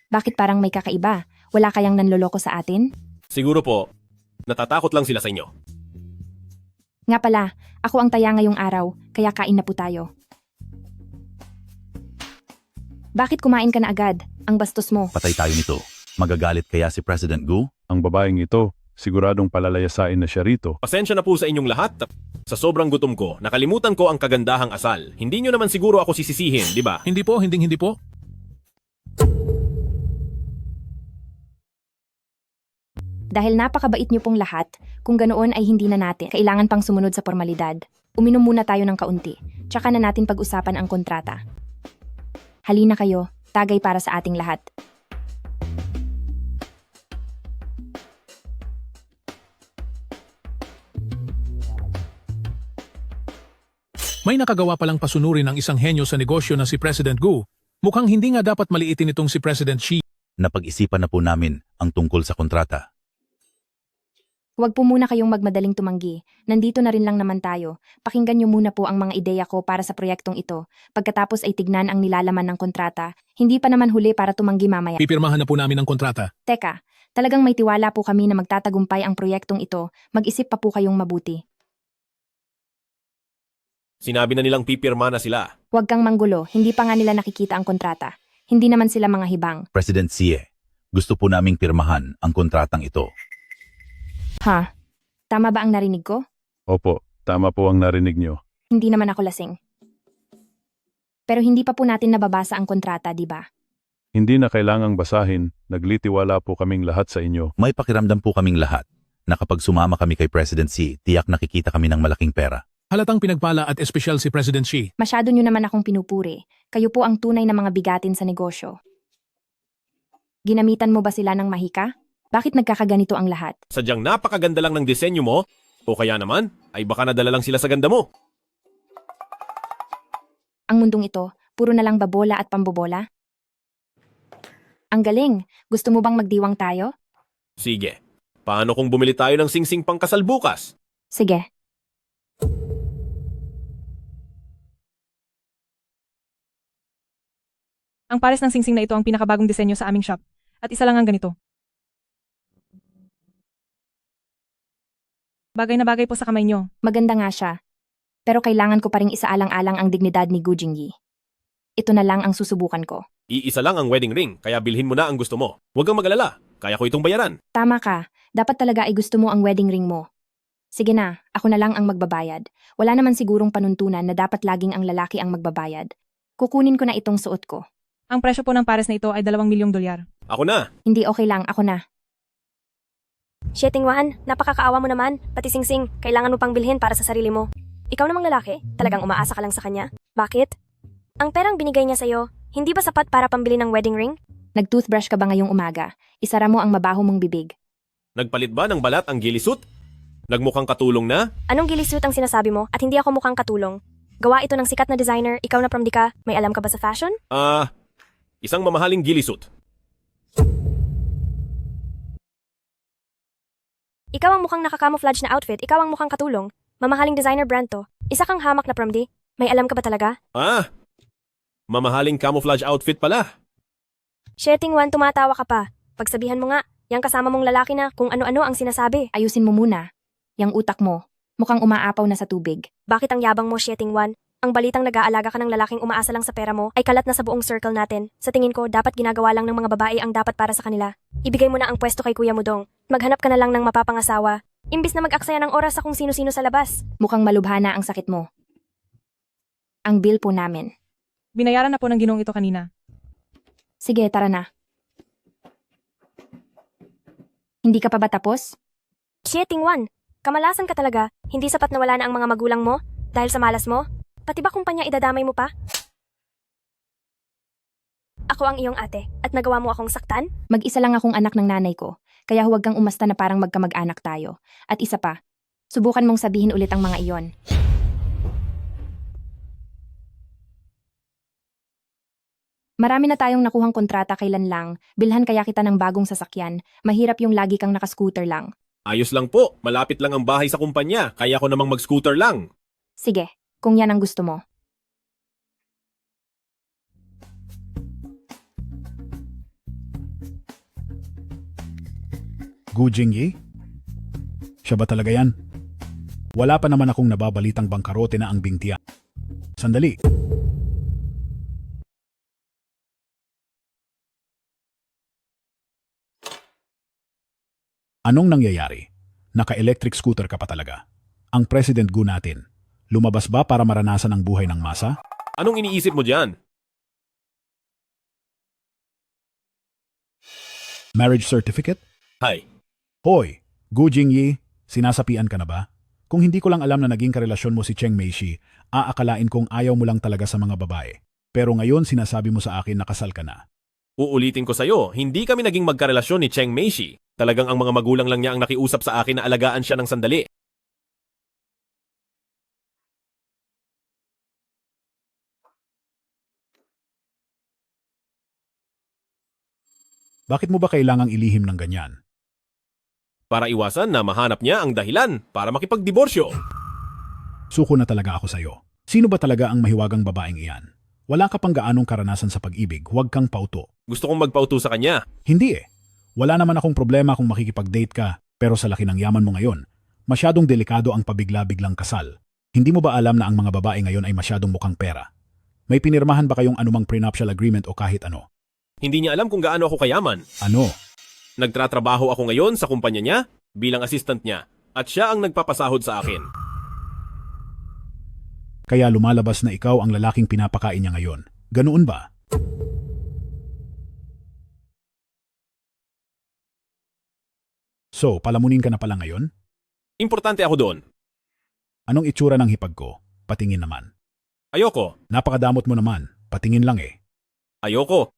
Bakit parang may kakaiba? Wala kayang nanloloko sa atin? Siguro po, natatakot lang sila sa inyo. Nga pala, ako ang taya ngayong araw, kaya kain na po tayo. Bakit kumain ka na agad? Ang bastos mo. Patay tayo nito. Magagalit kaya si President Gu? Ang babaeng ito, siguradong palalayasain na siya rito. Pasensya na po sa inyong lahat. Sa sobrang gutom ko, nakalimutan ko ang kagandahang asal. Hindi nyo naman siguro ako sisisihin, di ba? Hindi po, hindi po. Dahil napakabait niyo pong lahat, kung ganoon ay hindi na natin kailangan pang sumunod sa formalidad. Uminom muna tayo ng kaunti, tsaka na natin pag-usapan ang kontrata. Halina kayo, tagay para sa ating lahat. May nakagawa palang pasunurin ng isang henyo sa negosyo na si President Gu. Mukhang hindi nga dapat maliitin itong si President Xi. Napag-isipan na po namin ang tungkol sa kontrata. Huwag po muna kayong magmadaling tumanggi. Nandito na rin lang naman tayo. Pakinggan niyo muna po ang mga ideya ko para sa proyektong ito. Pagkatapos ay tignan ang nilalaman ng kontrata. Hindi pa naman huli para tumanggi mamaya. Pipirmahan na po namin ang kontrata. Teka, talagang may tiwala po kami na magtatagumpay ang proyektong ito. Mag-isip pa po kayong mabuti. Sinabi na nilang pipirma na sila. Huwag kang manggulo, hindi pa nga nila nakikita ang kontrata. Hindi naman sila mga hibang. President Xie, gusto po naming pirmahan ang kontratang ito. Ha? Tama ba ang narinig ko? Opo, tama po ang narinig nyo. Hindi naman ako lasing. Pero hindi pa po natin nababasa ang kontrata, di ba? Hindi na kailangang basahin, naglitiwala po kaming lahat sa inyo. May pakiramdam po kaming lahat na kapag sumama kami kay President Xi, tiyak nakikita kami ng malaking pera. Halatang pinagpala at espesyal si President Xi. Masyado nyo naman akong pinupuri. Kayo po ang tunay na mga bigatin sa negosyo. Ginamitan mo ba sila ng mahika? Bakit nagkakaganito ang lahat? Sadyang napakaganda lang ng disenyo mo, o kaya naman, ay baka nadala lang sila sa ganda mo. Ang mundong ito, puro na lang babola at pambobola? Ang galing! Gusto mo bang magdiwang tayo? Sige, paano kung bumili tayo ng singsing pangkasal bukas? Sige. Ang pares ng singsing na ito ang pinakabagong disenyo sa aming shop. At isa lang ang ganito. Bagay na bagay po sa kamay nyo. Maganda nga siya. Pero kailangan ko pa ring isaalang-alang ang dignidad ni Gu Jingyi. Ito na lang ang susubukan ko. Iisa lang ang wedding ring, kaya bilhin mo na ang gusto mo. Huwag kang mag-alala, kaya ko itong bayaran. Tama ka. Dapat talaga ay gusto mo ang wedding ring mo. Sige na, ako na lang ang magbabayad. Wala naman sigurong panuntunan na dapat laging ang lalaki ang magbabayad. Kukunin ko na itong suot ko. Ang presyo po ng pares na ito ay $2 milyong. Ako na. Hindi okay lang, ako na. Sheting Wan, napakakaawa mo naman. Pati singsing, kailangan mo pang bilhin para sa sarili mo. Ikaw namang lalaki, talagang umaasa ka lang sa kanya. Bakit? Ang perang binigay niya sa'yo, hindi ba sapat para pambili ng wedding ring? Nag-toothbrush ka ba ngayong umaga? Isara mo ang mabaho mong bibig. Nagpalit ba ng balat ang gilisut? Nagmukhang katulong na? Anong gilisut ang sinasabi mo at hindi ako mukhang katulong? Gawa ito ng sikat na designer, ikaw na from di ka, may alam ka ba sa fashion? Isang mamahaling gilisut. Ikaw ang mukhang naka-camouflage na outfit, ikaw ang mukhang katulong. Mamahaling designer brand to. Isa kang hamak na promdi. May alam ka ba talaga? Mamahaling camouflage outfit pala. Sheting Wan, tumatawa ka pa. Pagsabihan mo nga, yang kasama mong lalaki na kung ano-ano ang sinasabi. Ayusin mo muna. Yang utak mo, mukhang umaapaw na sa tubig. Bakit ang yabang mo, Sheting Wan? Ang balitang nag-aalaga ka ng lalaking umaasa lang sa pera mo ay kalat na sa buong circle natin. Sa tingin ko, dapat ginagawa lang ng mga babae ang dapat para sa kanila. Ibigay mo na ang pwesto kay Kuya Mudong. Maghanap ka na lang ng mapapangasawa. Imbis na mag-aksaya ng oras sa kung sino-sino sa labas. Mukhang malubhana ang sakit mo. Ang bill po namin. Binayaran na po ng ginong ito kanina. Sige, tara na. Hindi ka pa ba tapos? Sheting Wan, kamalasan ka talaga. Hindi sapat na wala na ang mga magulang mo dahil sa malas mo? Pati ba kumpanya idadamay mo pa? Ako ang iyong ate at nagawa mo akong saktan? Mag-isa lang akong anak ng nanay ko, kaya huwag kang umasta na parang magkamag-anak tayo. At isa pa, subukan mong sabihin ulit ang mga iyon. Marami na tayong nakuhang kontrata kailan lang, bilhan kaya kita ng bagong sasakyan, mahirap yung lagi kang nakascooter lang. Ayos lang po, malapit lang ang bahay sa kumpanya, kaya ko namang mag-scooter lang. Sige, kung yan ang gusto mo. Gu Jingyi? Siya ba talaga yan? Wala pa naman akong nababalitang bangkarote na ang Bingtian. Sandali. Anong nangyayari? Naka-electric scooter ka pa talaga. Ang President Gu natin, lumabas ba para maranasan ang buhay ng masa? Anong iniisip mo dyan? Marriage certificate? Hay, Hoy, Gu Jingyi, sinasapian ka na ba? Kung hindi ko lang alam na naging karelasyon mo si Cheng Meishi, aakalain kong ayaw mo lang talaga sa mga babae. Pero ngayon sinasabi mo sa akin na kasal ka na. uulitin ko sa'yo, hindi kami naging magkarelasyon ni Cheng Meishi. Talagang ang mga magulang lang niya ang nakiusap sa akin na alagaan siya ng sandali. Bakit mo ba kailangang ilihim ng ganyan? Para iwasan na mahanap niya ang dahilan para makipagdiborsyo. Suko na talaga ako sa'yo. Sino ba talaga ang mahiwagang babaeng iyan? Wala ka pang gaanong karanasan sa pag-ibig, huwag kang pauto. Gusto kong magpauto sa kanya. Hindi eh. Wala naman akong problema kung makikipag-date ka, pero sa laki ng yaman mo ngayon, masyadong delikado ang pabigla-biglang kasal. Hindi mo ba alam na ang mga babae ngayon ay masyadong mukhang pera? May pinirmahan ba kayong anumang prenuptial agreement o kahit ano? Hindi niya alam kung gaano ako kayaman. Ano? Nagtratrabaho ako ngayon sa kumpanya niya bilang assistant niya at siya ang nagpapasahod sa akin. Kaya lumalabas na ikaw ang lalaking pinapakain niya ngayon. Ganoon ba? So, palamunin ka na pala ngayon? Importante ako doon. Anong itsura ng hipag ko? Patingin naman. Ayoko. Napakadamot mo naman. Patingin lang eh. Ayoko.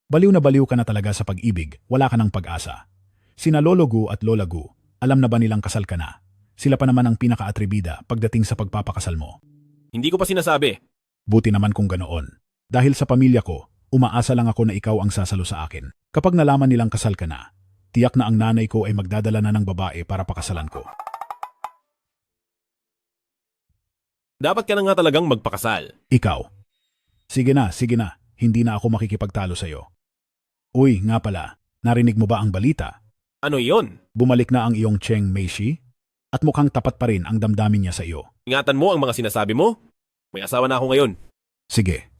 Baliw na baliw ka na talaga sa pag-ibig, wala ka ng pag-asa. Sina Lolo Gu at Lola Gu, alam na ba nilang kasal ka na? Sila pa naman ang pinaka-atribida pagdating sa pagpapakasal mo. Hindi ko pa sinasabi. Buti naman kung ganoon. Dahil sa pamilya ko, umaasa lang ako na ikaw ang sasalo sa akin. Kapag nalaman nilang kasal ka na, tiyak na ang nanay ko ay magdadala na ng babae para pakasalan ko. Dapat ka na nga talagang magpakasal. Ikaw. Sige na. Hindi na ako makikipagtalo sa'yo. Uy, nga pala, narinig mo ba ang balita? Ano iyon? Bumalik na ang iyong Cheng Meishi? At mukhang tapat pa rin ang damdamin niya sa iyo. Ingatan mo ang mga sinasabi mo. May asawa na ako ngayon. Sige.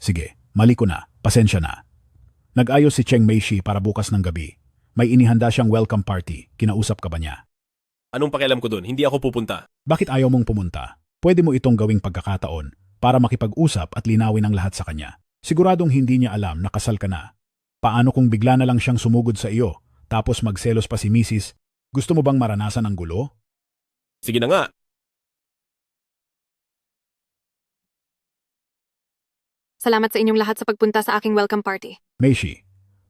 Mali ko na. Pasensya na. Nag-ayos si Cheng Meishi para bukas ng gabi. May inihanda siyang welcome party. Kinausap ka ba niya? Anong pakialam ko doon? Hindi ako pupunta. Bakit ayaw mong pumunta? Pwede mo itong gawing pagkakataon para makipag-usap at linawin ang lahat sa kanya. Siguradong hindi niya alam na kasal ka na. Paano kung bigla na lang siyang sumugod sa iyo, tapos magselos pa si Mrs.? Gusto mo bang maranasan ang gulo? Sige na nga. Salamat sa inyong lahat sa pagpunta sa aking welcome party. Meishi,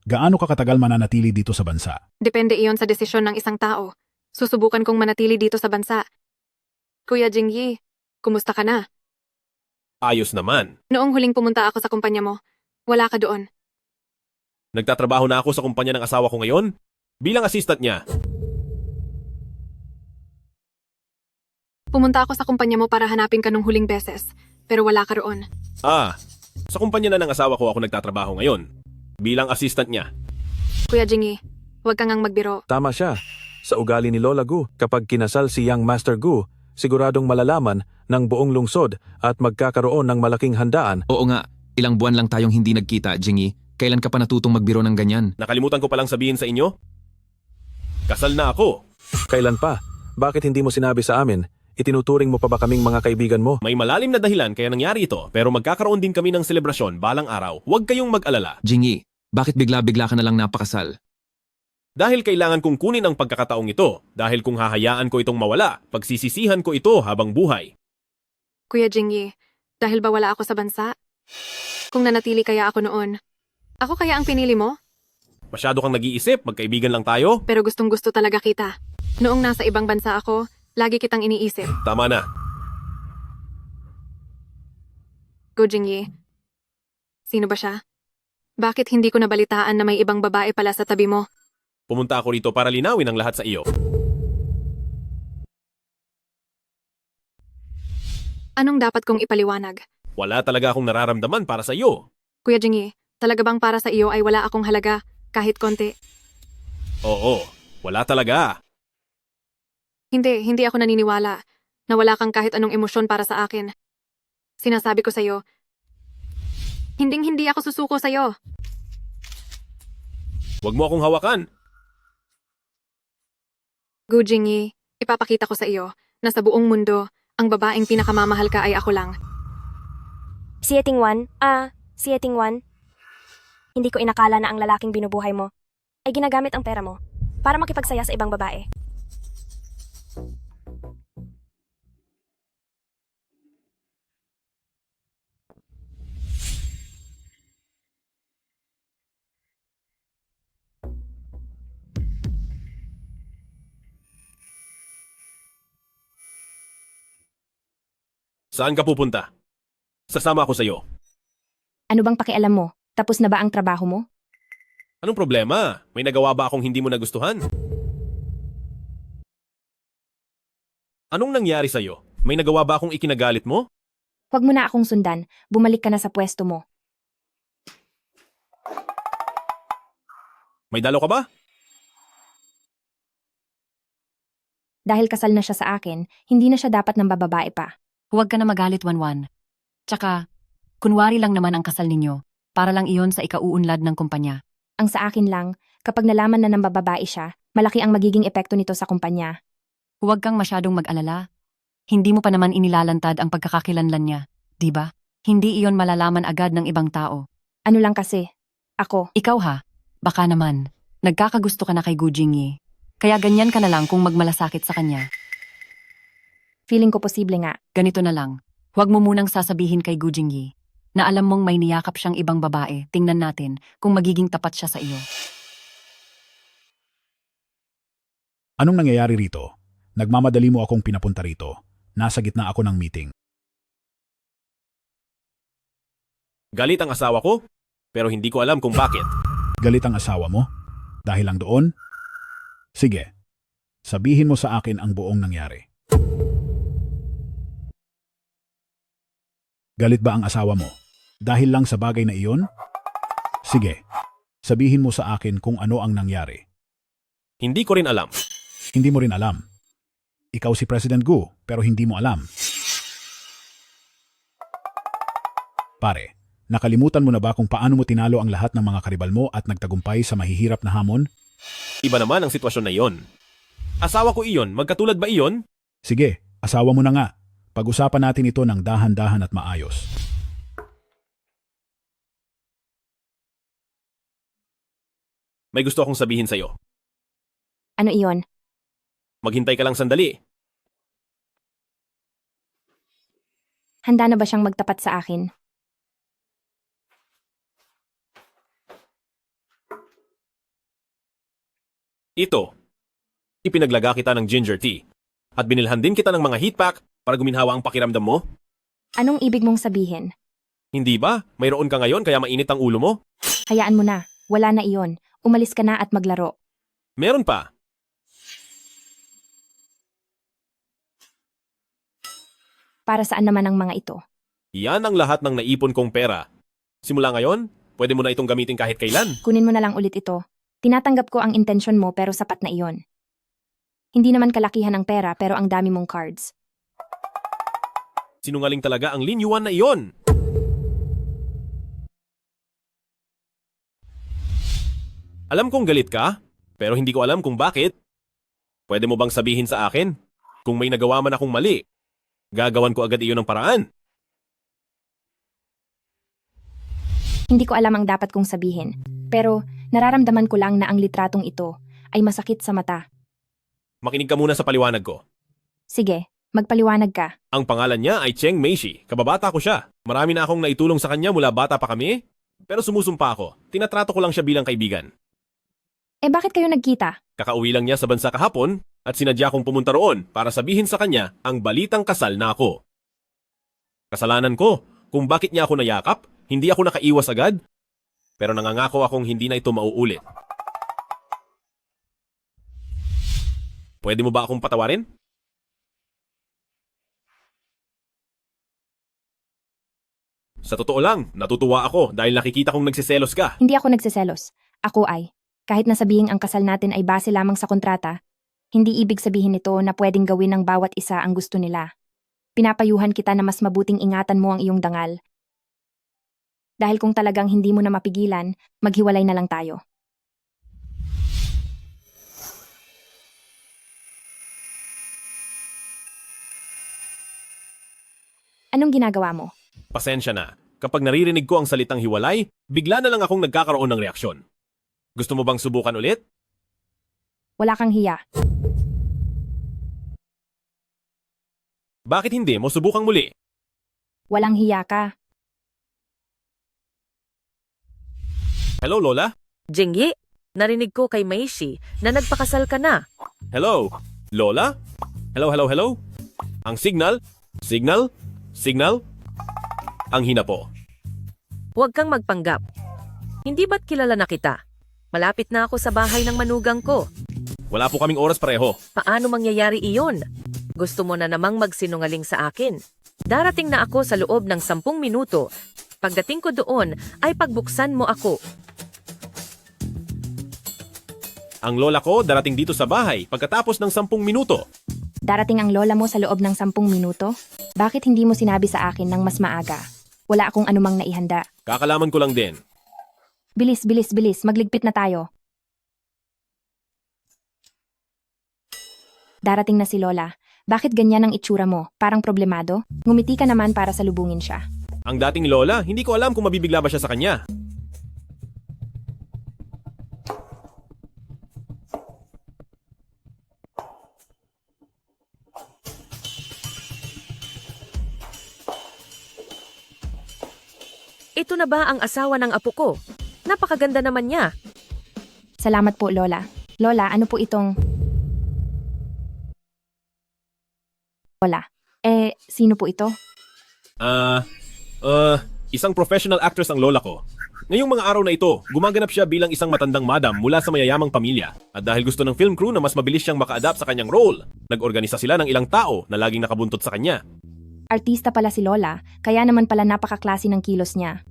gaano ka katagal mananatili dito sa bansa? Depende iyon sa desisyon ng isang tao. Susubukan kong manatili dito sa bansa. Kuya Jingyi, kumusta ka na? Ayos naman. Noong huling pumunta ako sa kumpanya mo, wala ka doon. Nagtatrabaho na ako sa kumpanya ng asawa ko ngayon bilang assistant niya. Pumunta ako sa kumpanya mo para hanapin ka nung huling beses, pero wala ka roon. Sa kumpanya na ng asawa ko ako nagtatrabaho ngayon bilang assistant niya. Kuya Jingyi, huwag kang magbiro. Tama siya. Sa ugali ni Lola Gu, kapag kinasal si Young Master Gu, siguradong malalaman ng buong lungsod at magkakaroon ng malaking handaan. Oo nga, ilang buwan lang tayong hindi nagkita, Jingyi. Kailan ka pa natutong magbiro ng ganyan? Nakalimutan ko palang sabihin sa inyo. Kasal na ako. Kailan pa? Bakit hindi mo sinabi sa amin? Itinuturing mo pa ba kaming mga kaibigan mo? May malalim na dahilan kaya nangyari ito, pero magkakaroon din kami ng selebrasyon balang araw. Huwag kayong mag-alala. Jingyi, bakit bigla-bigla ka na lang napakasal? Dahil kailangan kong kunin ang pagkakataong ito. Dahil kung hahayaan ko itong mawala, pagsisisihan ko ito habang buhay. Kuya Jingyi, dahil ba wala ako sa bansa? Kung nanatili kaya ako noon, Ako kaya ang pinili mo? Masyado kang nag-iisip, magkaibigan lang tayo. Pero gustong-gusto talaga kita. Noong nasa ibang bansa ako, lagi kitang iniisip. Tama na. Go Jingyi. Sino ba siya? Bakit hindi ko nabalitaan na may ibang babae pala sa tabi mo? Pumunta ako rito para linawin ang lahat sa iyo. Anong dapat kong ipaliwanag? Wala talaga akong nararamdaman para sa iyo. Kuya Jingyi, talaga bang para sa iyo ay wala akong halaga, kahit konti? Oo, wala talaga. Hindi ako naniniwala na wala kang kahit anong emosyon para sa akin. Sinasabi ko sa'yo, hindi ako susuko sa'yo. Huwag mo akong hawakan. Gu Jingyi, ipapakita ko sa iyo na sa buong mundo, ang babaeng pinakamamahal ka ay ako lang. Si Tingwan, hindi ko inakala na ang lalaking binubuhay mo ay ginagamit ang pera mo para makipagsaya sa ibang babae. Saan ka pupunta? Sasama ako sa iyo. Ano bang pakialam mo? Tapos na ba ang trabaho mo? Anong problema? May nagawa ba akong hindi mo nagustuhan? Anong nangyari sa iyo? May nagawa ba akong ikinagalit mo? Huwag mo na akong sundan. Bumalik ka na sa pwesto mo. May dalo ka ba? Dahil kasal na siya sa akin, hindi na siya dapat ng bababae pa. Huwag ka na magalit, Wanwan. Tsaka, kunwari lang naman ang kasal ninyo, para lang iyon sa ikauunlad ng kumpanya. Ang sa akin lang, kapag nalaman na ng bababae siya, malaki ang magiging epekto nito sa kumpanya. Huwag kang masyadong mag-alala. Hindi mo pa naman inilalantad ang pagkakakilanlan niya, di ba? Hindi iyon malalaman agad ng ibang tao. Ano lang kasi, ako. Ikaw ha, baka naman, nagkakagusto ka na kay Gu Jingyi. Kaya ganyan ka na lang kung magmalasakit sa kanya. Feeling ko posible nga. Ganito na lang, huwag mo munang sasabihin kay Gu Jingyi na alam mong may niyakap siyang ibang babae. Tingnan natin kung magiging tapat siya sa iyo. Anong nangyayari rito? Nagmamadali mo akong pinapunta rito. Nasa gitna ako ng meeting. Galit ang asawa ko, pero hindi ko alam kung bakit. Galit ang asawa mo? Dahil lang doon? Sige, sabihin mo sa akin ang buong nangyari. Galit ba ang asawa mo? Dahil lang sa bagay na iyon? Sige, sabihin mo sa akin kung ano ang nangyari. Hindi ko rin alam. Hindi mo rin alam. Ikaw si President Gu, pero hindi mo alam. Pare, nakalimutan mo na ba kung paano mo tinalo ang lahat ng mga karibal mo at nagtagumpay sa mahihirap na hamon? Iba naman ang sitwasyon na iyon. Asawa ko iyon, magkatulad ba iyon? Sige, asawa mo na nga. Pag-usapan natin ito ng dahan-dahan at maayos. May gusto akong sabihin sa'yo. Ano iyon? Maghintay ka lang sandali. Handa na ba siyang magtapat sa akin? Ito, ipinaglaga kita ng ginger tea. At binilhan din kita ng mga heat pack para guminhawa ang pakiramdam mo. Anong ibig mong sabihin? Hindi ba? Mayroon ka ngayon kaya mainit ang ulo mo? Hayaan mo na. Wala na iyon. Umalis ka na at maglaro. Meron pa. Para saan naman ang mga ito? Yan ang lahat ng naipon kong pera. Simula ngayon, pwede mo na itong gamitin kahit kailan. Kunin mo na lang ulit ito. Tinatanggap ko ang intensyon mo pero sapat na iyon. Hindi naman kalakihan ang pera pero ang dami mong cards. Sinungaling talaga ang Lin Yuan na iyon. Alam kong galit ka, pero hindi ko alam kung bakit. Pwede mo bang sabihin sa akin? Kung may nagawa man akong mali, gagawan ko agad iyon ng paraan. Hindi ko alam ang dapat kong sabihin. Pero nararamdaman ko lang na ang litratong ito ay masakit sa mata. Makinig ka muna sa paliwanag ko. Sige, magpaliwanag ka. Ang pangalan niya ay Cheng Meishi. Kababata ko siya. Marami na akong naitulong sa kanya mula bata pa kami. Pero sumusumpa ako. Tinatrato ko lang siya bilang kaibigan. Eh bakit kayo nagkita? Kakauwi lang niya sa bansa kahapon at sinadya kong pumunta roon para sabihin sa kanya ang balitang kasal na ako. Kasalanan ko kung bakit niya ako nayakap, hindi ako nakaiwas agad, pero nangangako akong hindi na ito mauulit. Pwede mo ba akong patawarin? Sa totoo lang, natutuwa ako dahil nakikita kong nagsiselos ka. Hindi ako nagsiselos. Ako ay. Kahit nasabihing ang kasal natin ay base lamang sa kontrata, hindi ibig sabihin nito na pwedeng gawin ng bawat isa ang gusto nila. Pinapayuhan kita na mas mabuting ingatan mo ang iyong dangal. Dahil kung talagang hindi mo na mapigilan, maghiwalay na lang tayo. Anong ginagawa mo? Pasensya na. Kapag naririnig ko ang salitang hiwalay, bigla na lang akong nagkakaroon ng reaksyon. Gusto mo bang subukan ulit? Wala kang hiya. Bakit hindi mo subukang muli? Walang hiya ka. Hello, Lola? Jingyi, narinig ko kay Maishi na nagpakasal ka na. Hello? Lola? Hello, hello, hello? Ang signal? Signal? Signal? Ang hina po. Huwag kang magpanggap. Hindi ba't kilala na kita? Malapit na ako sa bahay ng manugang ko. Wala po kaming oras pareho. Paano mangyayari iyon? Gusto mo na namang magsinungaling sa akin. Darating na ako sa loob ng 10 minuto. Pagdating ko doon ay pagbuksan mo ako. Ang lola ko darating dito sa bahay pagkatapos ng 10 minuto. Darating ang lola mo sa loob ng 10 minuto? Bakit hindi mo sinabi sa akin ng mas maaga? Wala akong anumang naihanda. Kakalaman ko lang din. Bilis, bilis, bilis. Magligpit na tayo. Darating na si Lola. Bakit ganyan ang itsura mo? Parang problemado? Ngumiti ka naman para salubungin siya. Ang dating lola, hindi ko alam kung mabibigla ba siya sa kanya. Ito na ba ang asawa ng apo ko? Napakaganda naman niya. Salamat po, Lola. Lola, ano po itong... Lola. Sino po ito? Isang professional actress ang lola ko. Ngayong mga araw na ito, gumaganap siya bilang isang matandang madam mula sa mayayamang pamilya. At dahil gusto ng film crew na mas mabilis siyang maka-adapt sa kanyang role, nag-organisa sila ng ilang tao na laging nakabuntot sa kanya. Artista pala si Lola, kaya naman pala napakaklase ng kilos niya.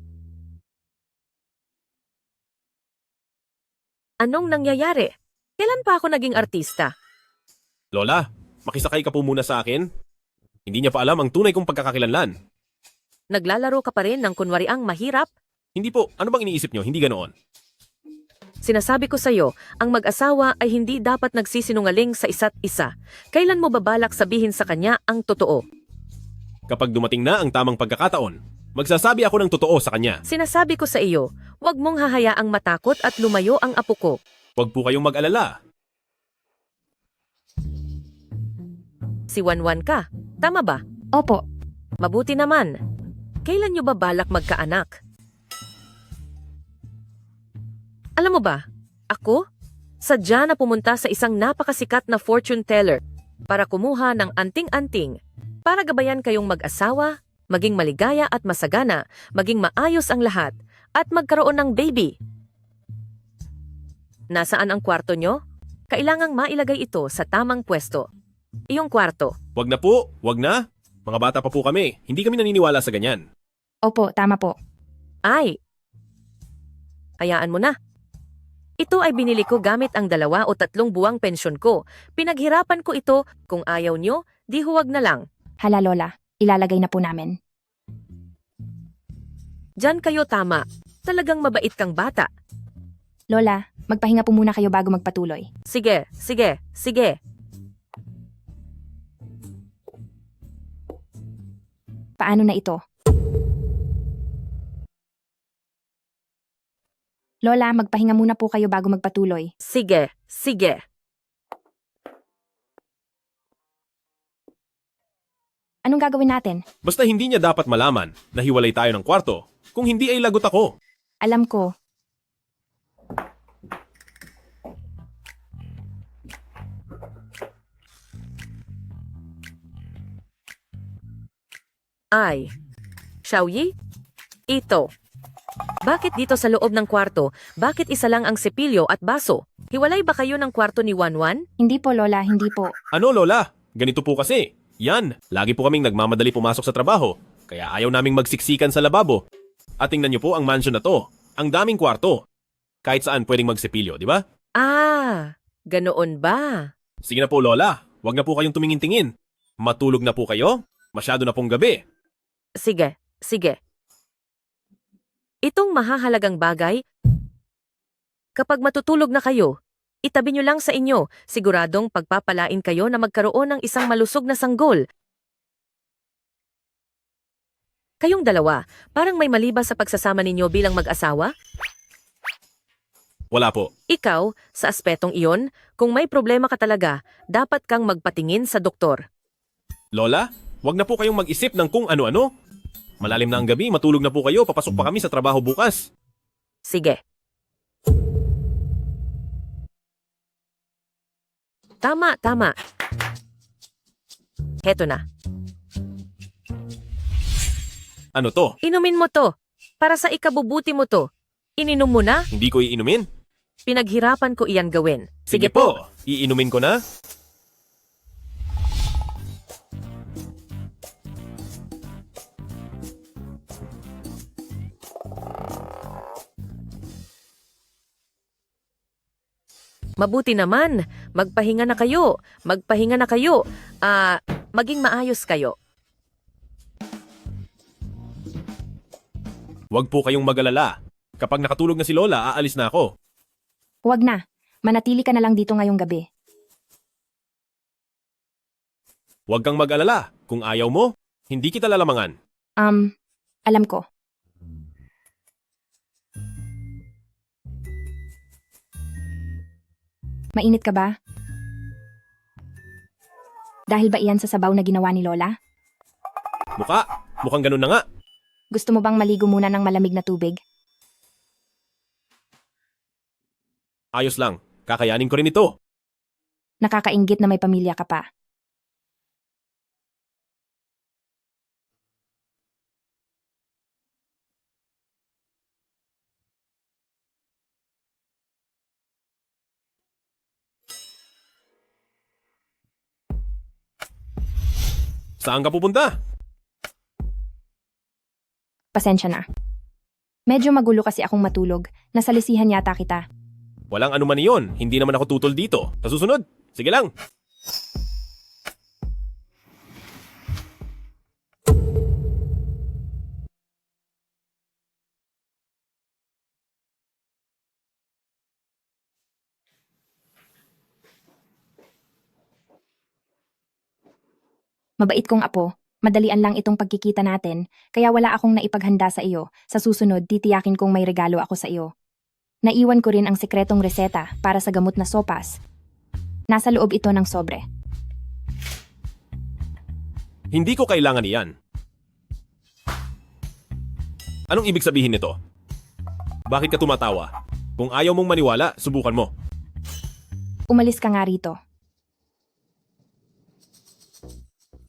Anong nangyayari? Kailan pa ako naging artista? Lola, makisakay ka po muna sa akin. Hindi niya pa alam ang tunay kong pagkakakilanlan. Naglalaro ka pa rin ng kunwariang mahirap? Hindi po, ano bang iniisip niyo? Hindi ganoon. Sinasabi ko sa'yo, ang mag-asawa ay hindi dapat nagsisinungaling sa isa't isa. Kailan mo babalak sabihin sa kanya ang totoo? Kapag dumating na ang tamang pagkakataon, magsasabi ako ng totoo sa kanya. Sinasabi ko sa iyo, huwag mong hahayaang matakot at lumayo ang apo ko. Huwag po kayong mag-alala. Si Wanwan ka, tama ba? Opo. Mabuti naman. Kailan nyo ba balak magkaanak? Alam mo ba, ako, sadya na pumunta sa isang napakasikat na fortune teller para kumuha ng anting-anting para gabayan kayong mag-asawa, maging maligaya at masagana, maging maayos ang lahat, at magkaroon ng baby. Nasaan ang kwarto nyo? Kailangang mailagay ito sa tamang pwesto. Iyong kwarto. Wag na po, wag na. Mga bata pa po kami, hindi kami naniniwala sa ganyan. Opo, tama po. Ay, hayaan mo na. Ito ay binili ko gamit ang 2 o 3 buwang pensyon ko. Pinaghirapan ko ito, kung ayaw nyo, di huwag na lang. Hala Lola, ilalagay na po namin. Diyan kayo tama. Talagang mabait kang bata. Lola, magpahinga po muna kayo bago magpatuloy. Sige, sige, sige. Paano na ito? Lola, magpahinga muna po kayo bago magpatuloy. Sige, sige. Anong gagawin natin? Basta hindi niya dapat malaman na hiwalay tayo ng kwarto. Kung hindi ay lagot ako. Alam ko. Ay, Xiaoyi? Ito. Bakit dito sa loob ng kwarto, bakit isa lang ang sepilyo at baso? Hiwalay ba kayo ng kwarto ni Wanwan? Hindi po, Lola, hindi po. Ano, Lola? Ganito po kasi. Yan, lagi po kaming nagmamadali pumasok sa trabaho. Kaya ayaw naming magsiksikan sa lababo. At tingnan niyo po ang mansion na to. Ang daming kwarto. Kahit saan pwedeng magsepilyo, di ba? Ah, ganoon ba? Sige na po, Lola. Huwag na po kayong tumingin-tingin. Matulog na po kayo. Masyado na pong gabi. Sige, sige. Itong mahahalagang bagay, kapag matutulog na kayo, itabi nyo lang sa inyo, siguradong pagpapalain kayo na magkaroon ng isang malusog na sanggol. Kayong dalawa, parang may mali ba sa pagsasama ninyo bilang mag-asawa? Wala po. Ikaw, sa aspetong iyon, kung may problema ka talaga, dapat kang magpatingin sa doktor. Lola, huwag na po kayong mag-isip ng kung ano-ano. Malalim na ang gabi, matulog na po kayo, papasok pa kami sa trabaho bukas. Sige. Tama, tama. Heto na. Ano to? Inumin mo to. Para sa ikabubuti mo to. Ininom mo na? Hindi ko iinumin. Pinaghirapan ko iyan gawin. Sige po, iinumin ko na. Mabuti naman. Magpahinga na kayo. Magpahinga na kayo. Maging maayos kayo. Huwag po kayong mag-alala. Kapag nakatulog na si Lola, aalis na ako. Huwag na. Manatili ka na lang dito ngayong gabi. Huwag kang mag-alala. Kung ayaw mo, hindi kita lalamangan. Alam ko. Mainit ka ba? Dahil ba iyan sa sabaw na ginawa ni Lola? Mukhang ganun na nga. Gusto mo bang maligo muna ng malamig na tubig? Ayos lang. Kakayanin ko rin ito. Nakakainggit na may pamilya ka pa. Saan ka pupunta? Pasensya na. Medyo magulo kasi akong matulog. Nasalisihan yata kita. Walang anuman iyon. Hindi naman ako tutol dito. Sa susunod, sige lang. Mabait kong apo. Madalian lang itong pagkikita natin, kaya wala akong naipaghanda sa iyo. Sa susunod, titiyakin kong may regalo ako sa iyo. Naiwan ko rin ang sekretong reseta para sa gamot na sopas. Nasa loob ito ng sobre. Hindi ko kailangan iyan. Anong ibig sabihin nito? Bakit ka tumatawa? Kung ayaw mong maniwala, subukan mo. Umalis ka nga rito.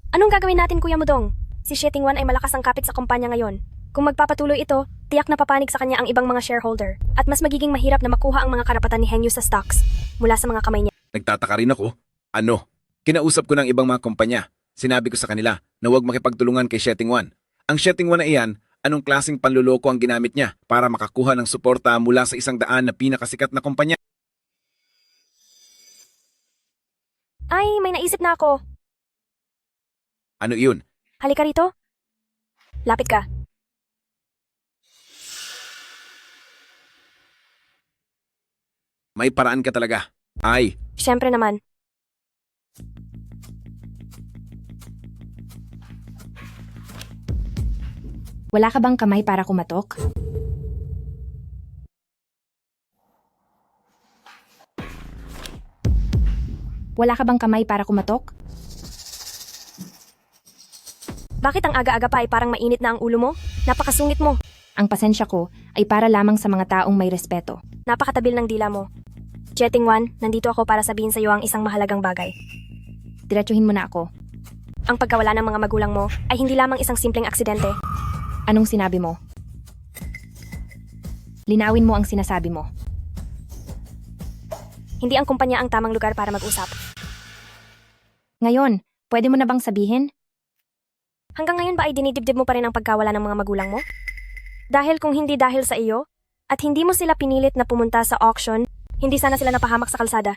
Anong gagawin natin, Kuya Mudong? Si Sheting Wan ay malakas ang kapit sa kumpanya ngayon. Kung magpapatuloy ito, tiyak na papanig sa kanya ang ibang mga shareholder at mas magiging mahirap na makuha ang mga karapatan ni Hengyu sa stocks mula sa mga kamay niya. Nagtataka rin ako. Ano? Kinausap ko ng ibang mga kumpanya. Sinabi ko sa kanila na huwag makipagtulungan kay Sheting Wan. Ang Sheting Wan na iyan, anong klaseng panluloko ang ginamit niya para makakuha ng suporta mula sa 100 na pinakasikat na kumpanya? Ay, may naisip na ako. Ano iyon? Halika rito. Lapit ka. May paraan ka talaga. Ay, Siyempre naman. Wala ka bang kamay para kumatok? Wala ka bang kamay para kumatok? Bakit ang aga-aga pa ay parang mainit na ang ulo mo? Napakasungit mo. Ang pasensya ko ay para lamang sa mga taong may respeto. Napakatabil ng dila mo. Jetting One, nandito ako para sabihin sa iyo ang isang mahalagang bagay. Diretsuhin mo na ako. Ang pagkawala ng mga magulang mo ay hindi lamang isang simpleng aksidente. Anong sinabi mo? Linawin mo ang sinasabi mo. Hindi ang kumpanya ang tamang lugar para mag-usap. Ngayon, pwede mo na bang sabihin? Hanggang ngayon ba ay dinidibdib mo pa rin ang pagkawala ng mga magulang mo? Dahil kung hindi dahil sa iyo, at hindi mo sila pinilit na pumunta sa auction, hindi sana sila napahamak sa kalsada.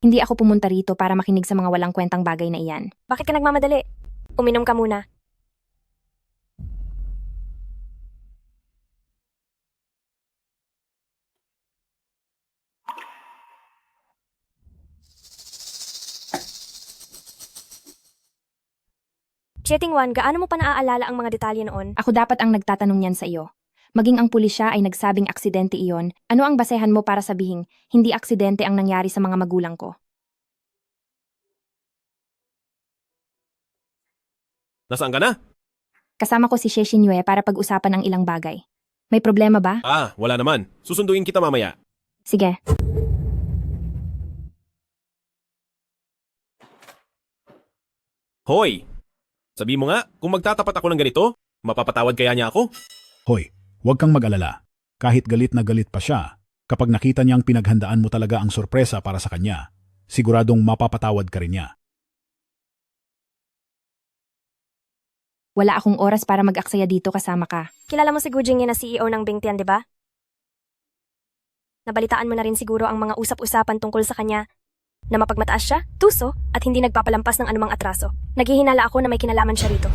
Hindi ako pumunta rito para makinig sa mga walang kwentang bagay na iyan. Bakit ka nagmamadali? Uminom ka muna. Jetting One, gaano mo pa naaalala ang mga detalye noon? Ako dapat ang nagtatanong niyan sa iyo. Maging ang pulisya ay nagsabing aksidente iyon, ano ang basehan mo para sabihing hindi aksidente ang nangyari sa mga magulang ko? Nasaan ka na? Kasama ko si Sheshinue para pag-usapan ang ilang bagay. May problema ba? Wala naman. Susunduin kita mamaya. Sige. Hoy! Sabi mo nga, kung magtatapat ako ng ganito, mapapatawad kaya niya ako? Hoy, huwag kang mag-alala. Kahit galit na galit pa siya, kapag nakita niyang pinaghandaan mo talaga ang sorpresa para sa kanya, siguradong mapapatawad ka rin niya. Wala akong oras para mag-aksaya dito kasama ka. Kilala mo si Gu Jingyi na CEO ng Bingtian, di ba? Nabalitaan mo na rin siguro ang mga usap-usapan tungkol sa kanya na mapagmataas siya, tuso, at hindi nagpapalampas ng anumang atraso. Naghihinala ako na may kinalaman siya rito.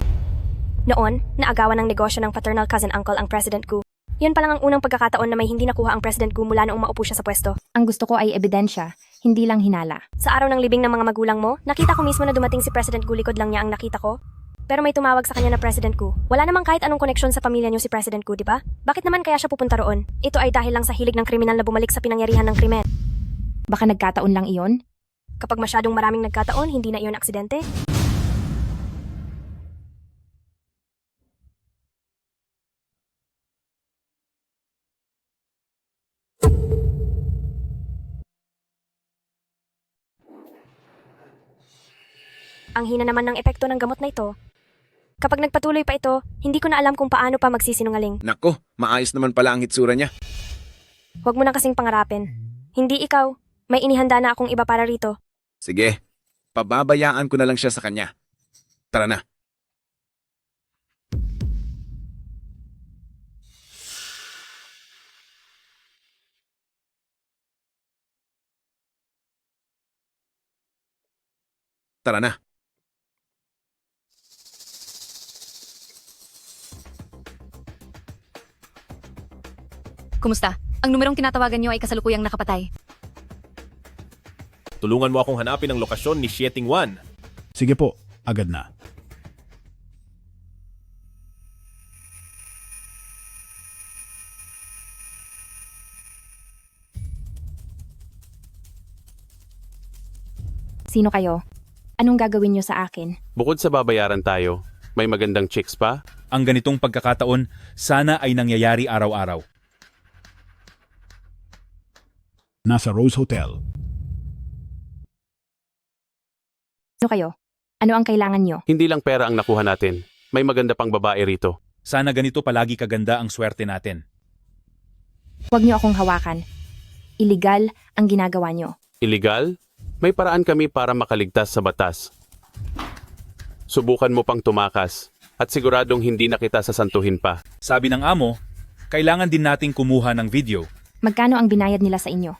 Noon, naagawan ng negosyo ng paternal cousin uncle ang President Gu. Yun pa lang ang unang pagkakataon na may hindi nakuha ang President Gu mula noong maupo siya sa pwesto. Ang gusto ko ay ebidensya, hindi lang hinala. Sa araw ng libing ng mga magulang mo, nakita ko mismo na dumating si President Gu, likod lang niya ang nakita ko. Pero may tumawag sa kanya na President Gu. Wala namang kahit anong koneksyon sa pamilya niyo si President Gu, di ba? Bakit naman kaya siya pupunta roon? Ito ay dahil lang sa hilig ng kriminal na bumalik sa pinangyarihan ng krimen. Baka nagkataon lang iyon? Kapag masyadong maraming nagkataon, hindi na iyon aksidente. Ang hina naman ng epekto ng gamot na ito. Kapag nagpatuloy pa ito, hindi ko na alam kung paano pa magsisinungaling. Nako, maayos naman pala ang hitsura niya. Huwag mo na kasing pangarapin. Hindi ikaw. May inihanda na akong iba para rito. Sige, pababayaan ko na lang siya sa kanya. Tara na. Tara na. Kumusta? Ang numerong tinatawagan niyo ay kasalukuyang nakapatay. Tulungan mo akong hanapin ang lokasyon ni Shieting One. Sige po, agad na. Sino kayo? Anong gagawin niyo sa akin? Bukod sa babayaran tayo, may magandang chicks pa? Ang ganitong pagkakataon, sana ay nangyayari araw-araw. Nasa Rose Hotel. Sino kayo? Ano ang kailangan niyo? Hindi lang pera ang nakuha natin. May maganda pang babae rito. Sana ganito palagi kaganda ang swerte natin. Huwag niyo akong hawakan. Iligal ang ginagawa niyo. Illegal? May paraan kami para makaligtas sa batas. Subukan mo pang tumakas at siguradong hindi na kita sasantuhin pa. Sabi ng amo, kailangan din nating kumuha ng video. Magkano ang binayad nila sa inyo?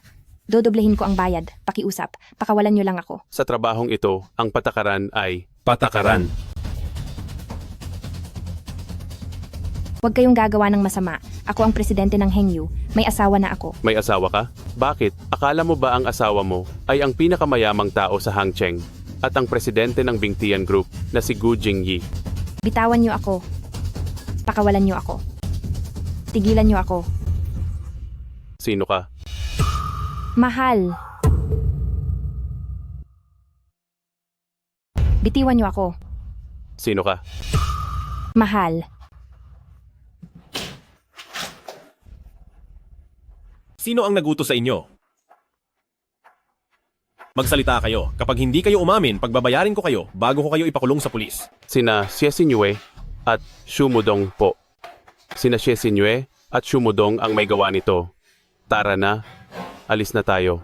Dodoblehin ko ang bayad, pakiusap, pakawalan niyo lang ako. Sa trabahong ito, ang patakaran ay patakaran. Huwag kayong gagawa ng masama. Ako ang presidente ng Hengyu. May asawa na ako. May asawa ka? Bakit? Akala mo ba ang asawa mo ay ang pinakamayamang tao sa Hangcheng at ang presidente ng Bingtian Group na si Gu Jingyi? Bitawan niyo ako. Pakawalan niyo ako. Tigilan niyo ako. Sino ka? Mahal. Bitiwan niyo ako. Sino ka? Mahal. Sino ang nagutos sa inyo? Magsalita kayo. Kapag hindi kayo umamin, pagbabayarin ko kayo bago ko kayo ipakulong sa pulis. Sina Xie Xingyue at Xu Mudong po. Sina Xie Xingyue at Xu Mudong ang may gawa nito. Tara na, alis na tayo.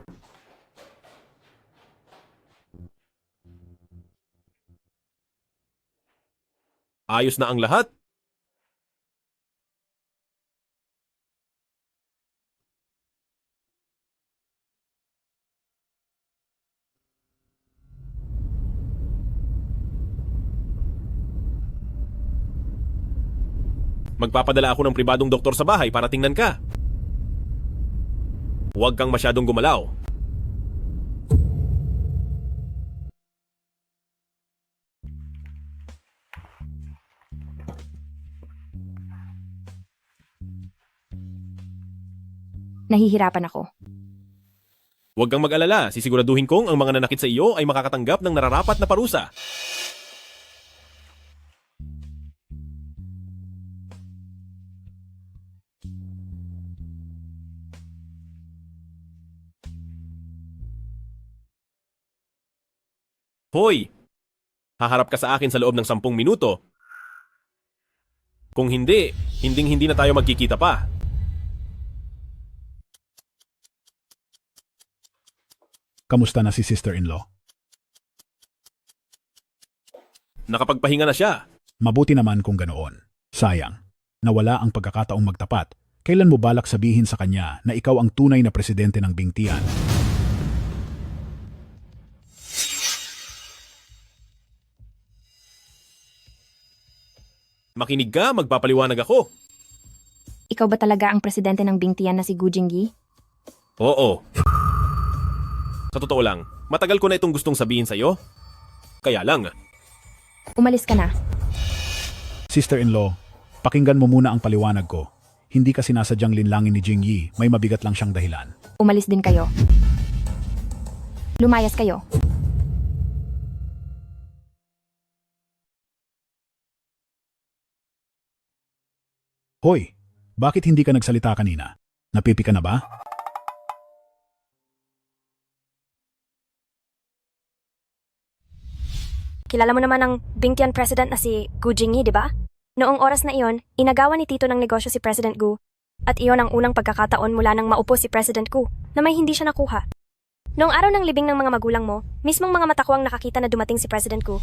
Ayos na ang lahat? Magpapadala ako ng pribadong doktor sa bahay para tingnan ka. Huwag kang masyadong gumalaw. Nahihirapan ako. Huwag kang mag-alala, sisiguraduhin kong ang mga nanakit sa iyo ay makakatanggap ng nararapat na parusa. Hoy! Haharap ka sa akin sa loob ng 10 minuto. Kung hindi, hindi na tayo magkikita pa. Kamusta na si sister-in-law? Nakapagpahinga na siya. Mabuti naman kung ganoon. Sayang, nawala ang pagkakataong magtapat. Kailan mo balak sabihin sa kanya na ikaw ang tunay na presidente ng Bingtian? Makinig ka, magpapaliwanag ako. Ikaw ba talaga ang presidente ng Bingtian na si Gu Jingyi? Oo. Sa totoo lang, matagal ko na itong gustong sabihin sa'yo. Kaya lang. Umalis ka na. Sister-in-law, pakinggan mo muna ang paliwanag ko. Hindi ka sinasadyang linlangin ni Jingyi, may mabigat lang siyang dahilan. Umalis din kayo. Lumayas kayo. Hoy, bakit hindi ka nagsalita kanina? Napipi ka na ba? Kilala mo naman ang Bingtian President na si Gu Jingyi, di ba? Noong oras na iyon, inagawa ni Tito ng negosyo si President Gu, at iyon ang unang pagkakataon mula nang maupo si President Gu na may hindi siya nakuha. Noong araw ng libing ng mga magulang mo, mismong mga mata ko ang nakakita na dumating si President Gu.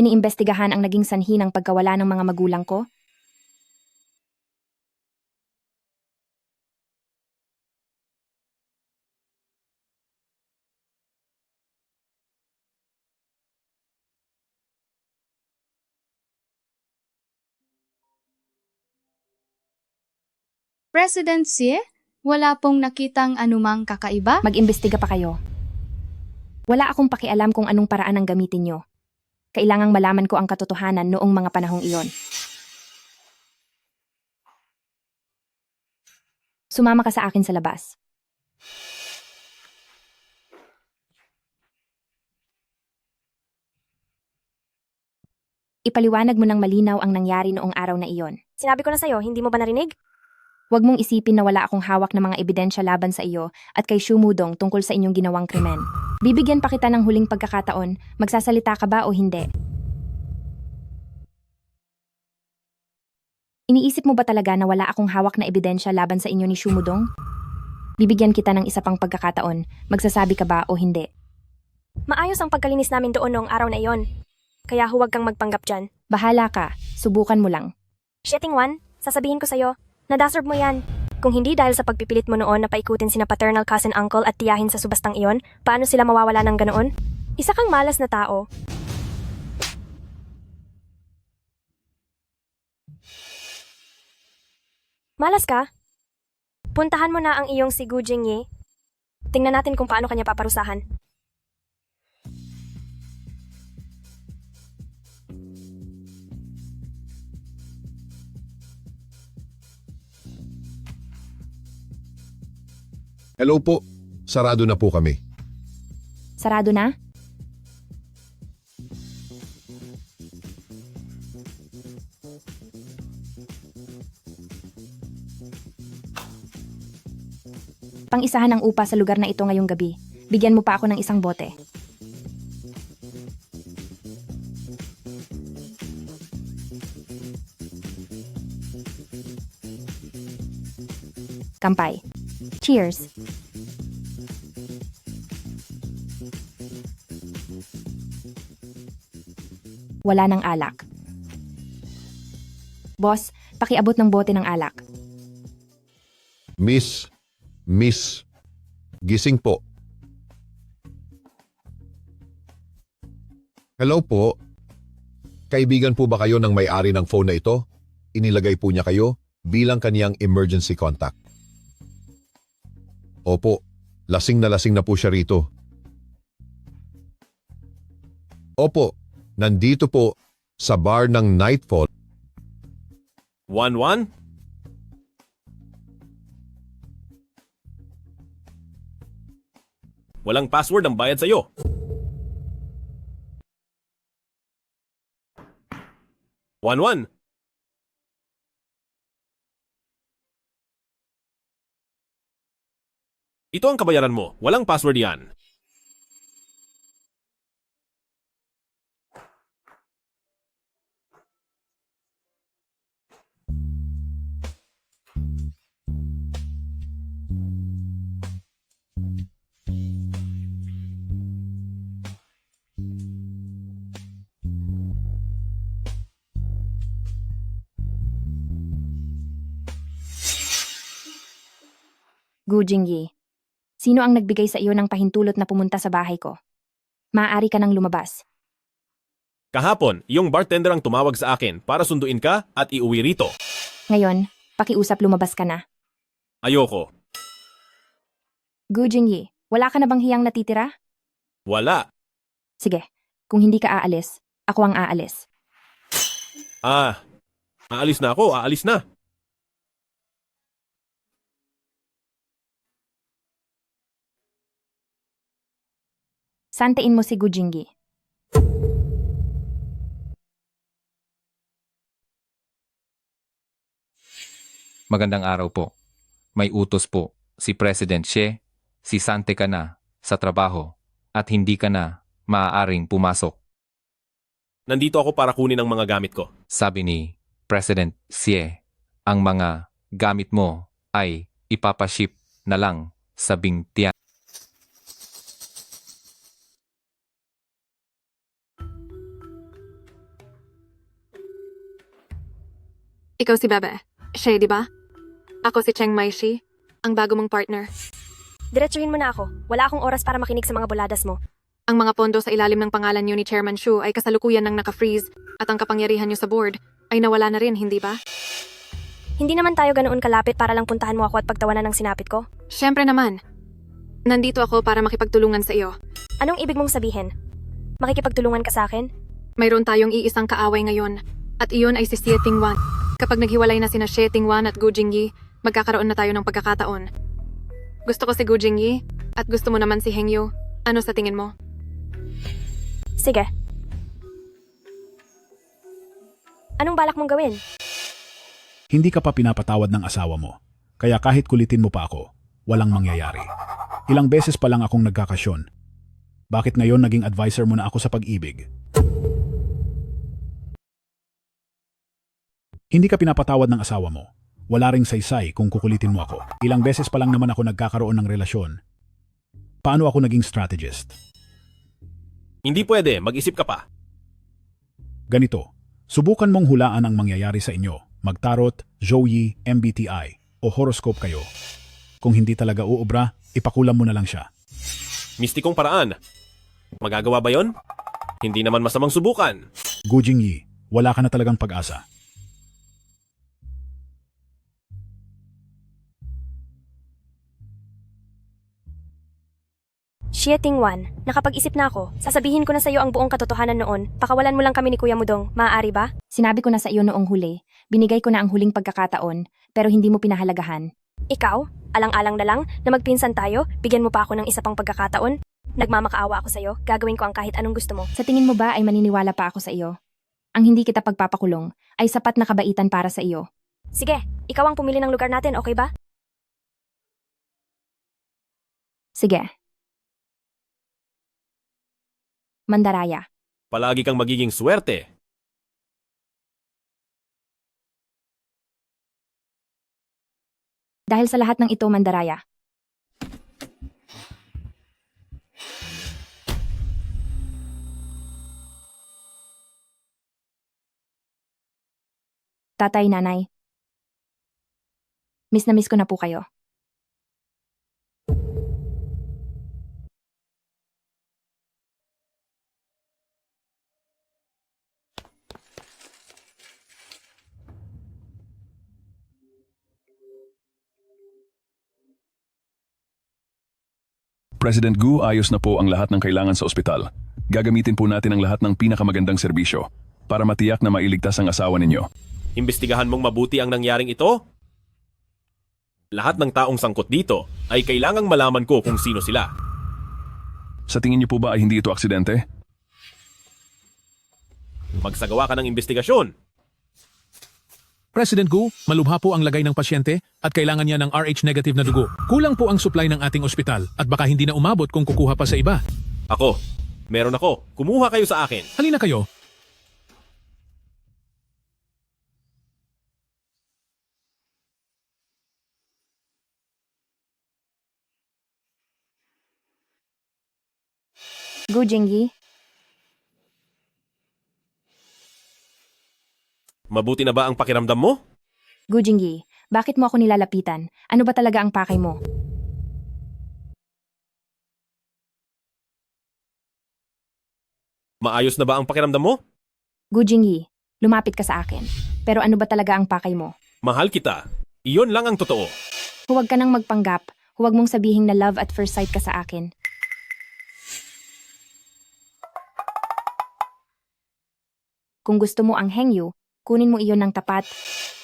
Iniimbestigahan ang naging sanhi ng pagkawala ng mga magulang ko? President Xie, wala pong nakitang anumang kakaiba? Mag-imbestiga pa kayo. Wala akong pakialam kung anong paraan ang gamitin nyo. Kailangang malaman ko ang katotohanan noong mga panahong iyon. Sumama ka sa akin sa labas. Ipaliwanag mo ng malinaw ang nangyari noong araw na iyon. Sinabi ko na sa'yo, hindi mo ba narinig? Huwag mong isipin na wala akong hawak na mga ebidensya laban sa iyo at kay Xu Mudong tungkol sa inyong ginawang krimen. Bibigyan pa kita ng huling pagkakataon, magsasalita ka ba o hindi? Iniisip mo ba talaga na wala akong hawak na ebidensya laban sa inyo ni Xu Mudong? Bibigyan kita ng isa pang pagkakataon, magsasabi ka ba o hindi? Maayos ang pagkalinis namin doon noong araw na iyon. Kaya huwag kang magpanggap dyan. Bahala ka, subukan mo lang. Sheting Wan, sasabihin ko sa'yo, na-deserve mo yan. Kung hindi dahil sa pagpipilit mo noon na paikutin sina paternal cousin uncle at tiyahin sa subastang iyon, paano sila mawawala ng ganoon? Isa kang malas na tao. Malas ka? Puntahan mo na ang iyong si Gu Jingyi. Tingnan natin kung paano kanya paparusahan. Hello po. Sarado na po kami. Sarado na? Pang-isahan ang upa sa lugar na ito ngayong gabi. Bigyan mo pa ako ng isang bote. Kampay. Cheers! Wala ng alak. Boss, pakiabot ng bote ng alak. Miss, gising po. Hello po. Kaibigan po ba kayo ng may-ari ng phone na ito? Inilagay po niya kayo bilang kaniyang emergency contact. Opo, lasing na po siya rito. Opo, nandito po sa bar ng Nightfall. 1-1? Walang password ang bayad sa'yo. One. Ito ang kabayaran mo. Walang password yan. Gu Jingyi, sino ang nagbigay sa iyo ng pahintulot na pumunta sa bahay ko? Maaari ka nang lumabas. Kahapon, iyong bartender ang tumawag sa akin para sunduin ka at iuwi rito. Ngayon, pakiusap lumabas ka na. Ayoko. Gu Jingyi, wala ka na bang hiyang natitira? Wala. Sige, kung hindi ka aalis, ako ang aalis. Aalis na ako, aalis na. Santein mo si Gu Jingyi. Magandang araw po. May utos po si President Xie, si Sante ka na sa trabaho at hindi ka na maaaring pumasok. Nandito ako para kunin ang mga gamit ko. Sabi ni President Xie, ang mga gamit mo ay ipapaship na lang sa Bingtian. Ikaw si Bebe. Siya, di ba? Ako si Cheng Maishi, ang bago mong partner. Diretsuhin mo na ako. Wala akong oras para makinig sa mga buladas mo. Ang mga pondo sa ilalim ng pangalan niyo ni Chairman Shu ay kasalukuyan ng naka-freeze at ang kapangyarihan niyo sa board ay nawala na rin, hindi ba? Hindi naman tayo ganoon kalapit para lang puntahan mo ako at pagtawanan ng sinapit ko. Siyempre naman. Nandito ako para makipagtulungan sa iyo. Anong ibig mong sabihin? Makikipagtulungan ka sa akin? Mayroon tayong iisang kaaway ngayon at iyon ay si Xie Tingwan. Kapag naghiwalay na sina Xie Tingwan at Gu Jingyi, magkakaroon na tayo ng pagkakataon. Gusto ko si Gu Jingyi at gusto mo naman si Hengyu. Ano sa tingin mo? Sige. Anong balak mong gawin? Hindi ka pa pinapatawad ng asawa mo. Kaya kahit kulitin mo pa ako, walang mangyayari. Ilang beses pa lang akong nagkakasyon. Bakit ngayon naging advisor mo na ako sa pag-ibig? Hindi ka pinapatawad ng asawa mo. Wala ring saysay kung kukulitin mo ako. Ilang beses pa lang naman ako nagkakaroon ng relasyon. Paano ako naging strategist? Hindi pwede, mag-isip ka pa. Ganito, subukan mong hulaan ang mangyayari sa inyo. Magtarot, Zhouyi, MBTI, o horoscope kayo. Kung hindi talaga uubra, ipakulam mo na lang siya. Mistikong paraan. Magagawa ba yon? Hindi naman masamang subukan. Gu Jingyi, wala ka na talagang pag-asa. Xie Tingwan, nakapag-isip na ako. Sasabihin ko na sa iyo ang buong katotohanan noon. Pakawalan mo lang kami ni Kuya Mudong. Maaari ba? Sinabi ko na sa iyo noong huli. Binigay ko na ang huling pagkakataon, pero hindi mo pinahalagahan. Ikaw, alang-alang na lang na magpinsan tayo, bigyan mo pa ako ng isa pang pagkakataon. Nagmamakaawa ako sa iyo, gagawin ko ang kahit anong gusto mo. Sa tingin mo ba ay maniniwala pa ako sa iyo? Ang hindi kita pagpapakulong ay sapat na kabaitan para sa iyo. Sige, ikaw ang pumili ng lugar natin, okay ba? Sige. Mandaraya. Palagi kang magiging swerte. Dahil sa lahat ng ito, Mandaraya. Tatay, nanay. Miss na miss ko na po kayo. President Gu, ayos na po ang lahat ng kailangan sa ospital. Gagamitin po natin ang lahat ng pinakamagandang serbisyo para matiyak na mailigtas ang asawa ninyo. Imbestigahan mong mabuti ang nangyaring ito? Lahat ng taong sangkot dito ay kailangang malaman ko kung sino sila. Sa tingin niyo po ba ay hindi ito aksidente? Magsagawa ka ng imbestigasyon. President Gu, malubha po ang lagay ng pasyente at kailangan niya ng RH negative na dugo. Kulang po ang supply ng ating ospital at baka hindi na umabot kung kukuha pa sa iba. Ako, meron ako. Kumuha kayo sa akin. Halina kayo. Gu Jingyi. Mabuti na ba ang pakiramdam mo? Gu Jingyi, bakit mo ako nilalapitan? Ano ba talaga ang pakay mo? Maayos na ba ang pakiramdam mo? Gu Jingyi, lumapit ka sa akin. Pero ano ba talaga ang pakay mo? Mahal kita. Iyon lang ang totoo. Huwag ka nang magpanggap. Huwag mong sabihin na love at first sight ka sa akin. Kung gusto mo ang Hengyu, kunin mo iyon ng tapat.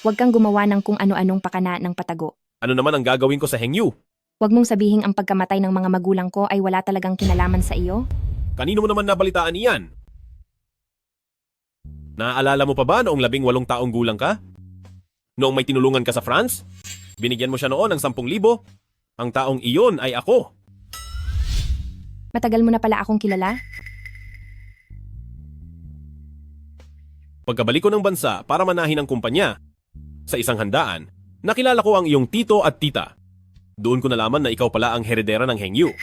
Huwag kang gumawa ng kung ano-anong pakana ng patago. Ano naman ang gagawin ko sa Hengyu? Huwag mong sabihin ang pagkamatay ng mga magulang ko ay wala talagang kinalaman sa iyo. Kanino mo naman nabalitaan iyan? Naaalala mo pa ba noong 18 taong gulang ka? Noong may tinulungan ka sa France? Binigyan mo siya noon ng 10,000. Ang taong iyon ay ako. Matagal mo na pala akong kilala? Pagkabalik ko ng bansa para manahin ang kumpanya, sa isang handaan, nakilala ko ang iyong tito at tita. Doon ko nalaman na ikaw pala ang heredera ng Hengyu.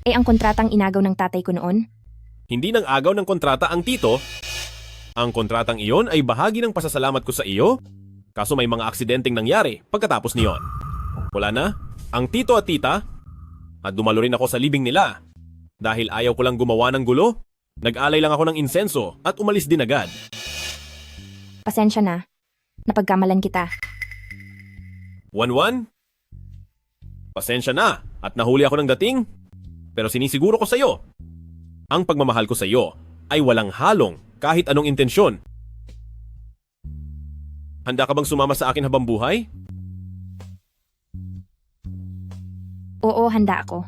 Eh ang kontratang inagaw ng tatay ko noon? Hindi nang agaw ng kontrata ang tito. Ang kontratang iyon ay bahagi ng pasasalamat ko sa iyo, kaso may mga aksidenteng nangyari pagkatapos niyon. Wala na, ang tito at tita, at dumalo rin ako sa libing nila. Dahil ayaw ko lang gumawa ng gulo, nag-alay lang ako ng insenso at umalis din agad. Pasensya na. Napagkamalan kita. Wan-wan? Pasensya na at nahuli ako ng dating. Pero sinisiguro ko sa iyo, ang pagmamahal ko sa iyo ay walang halong kahit anong intensyon. Handa ka bang sumama sa akin habang buhay? Oo, handa ako.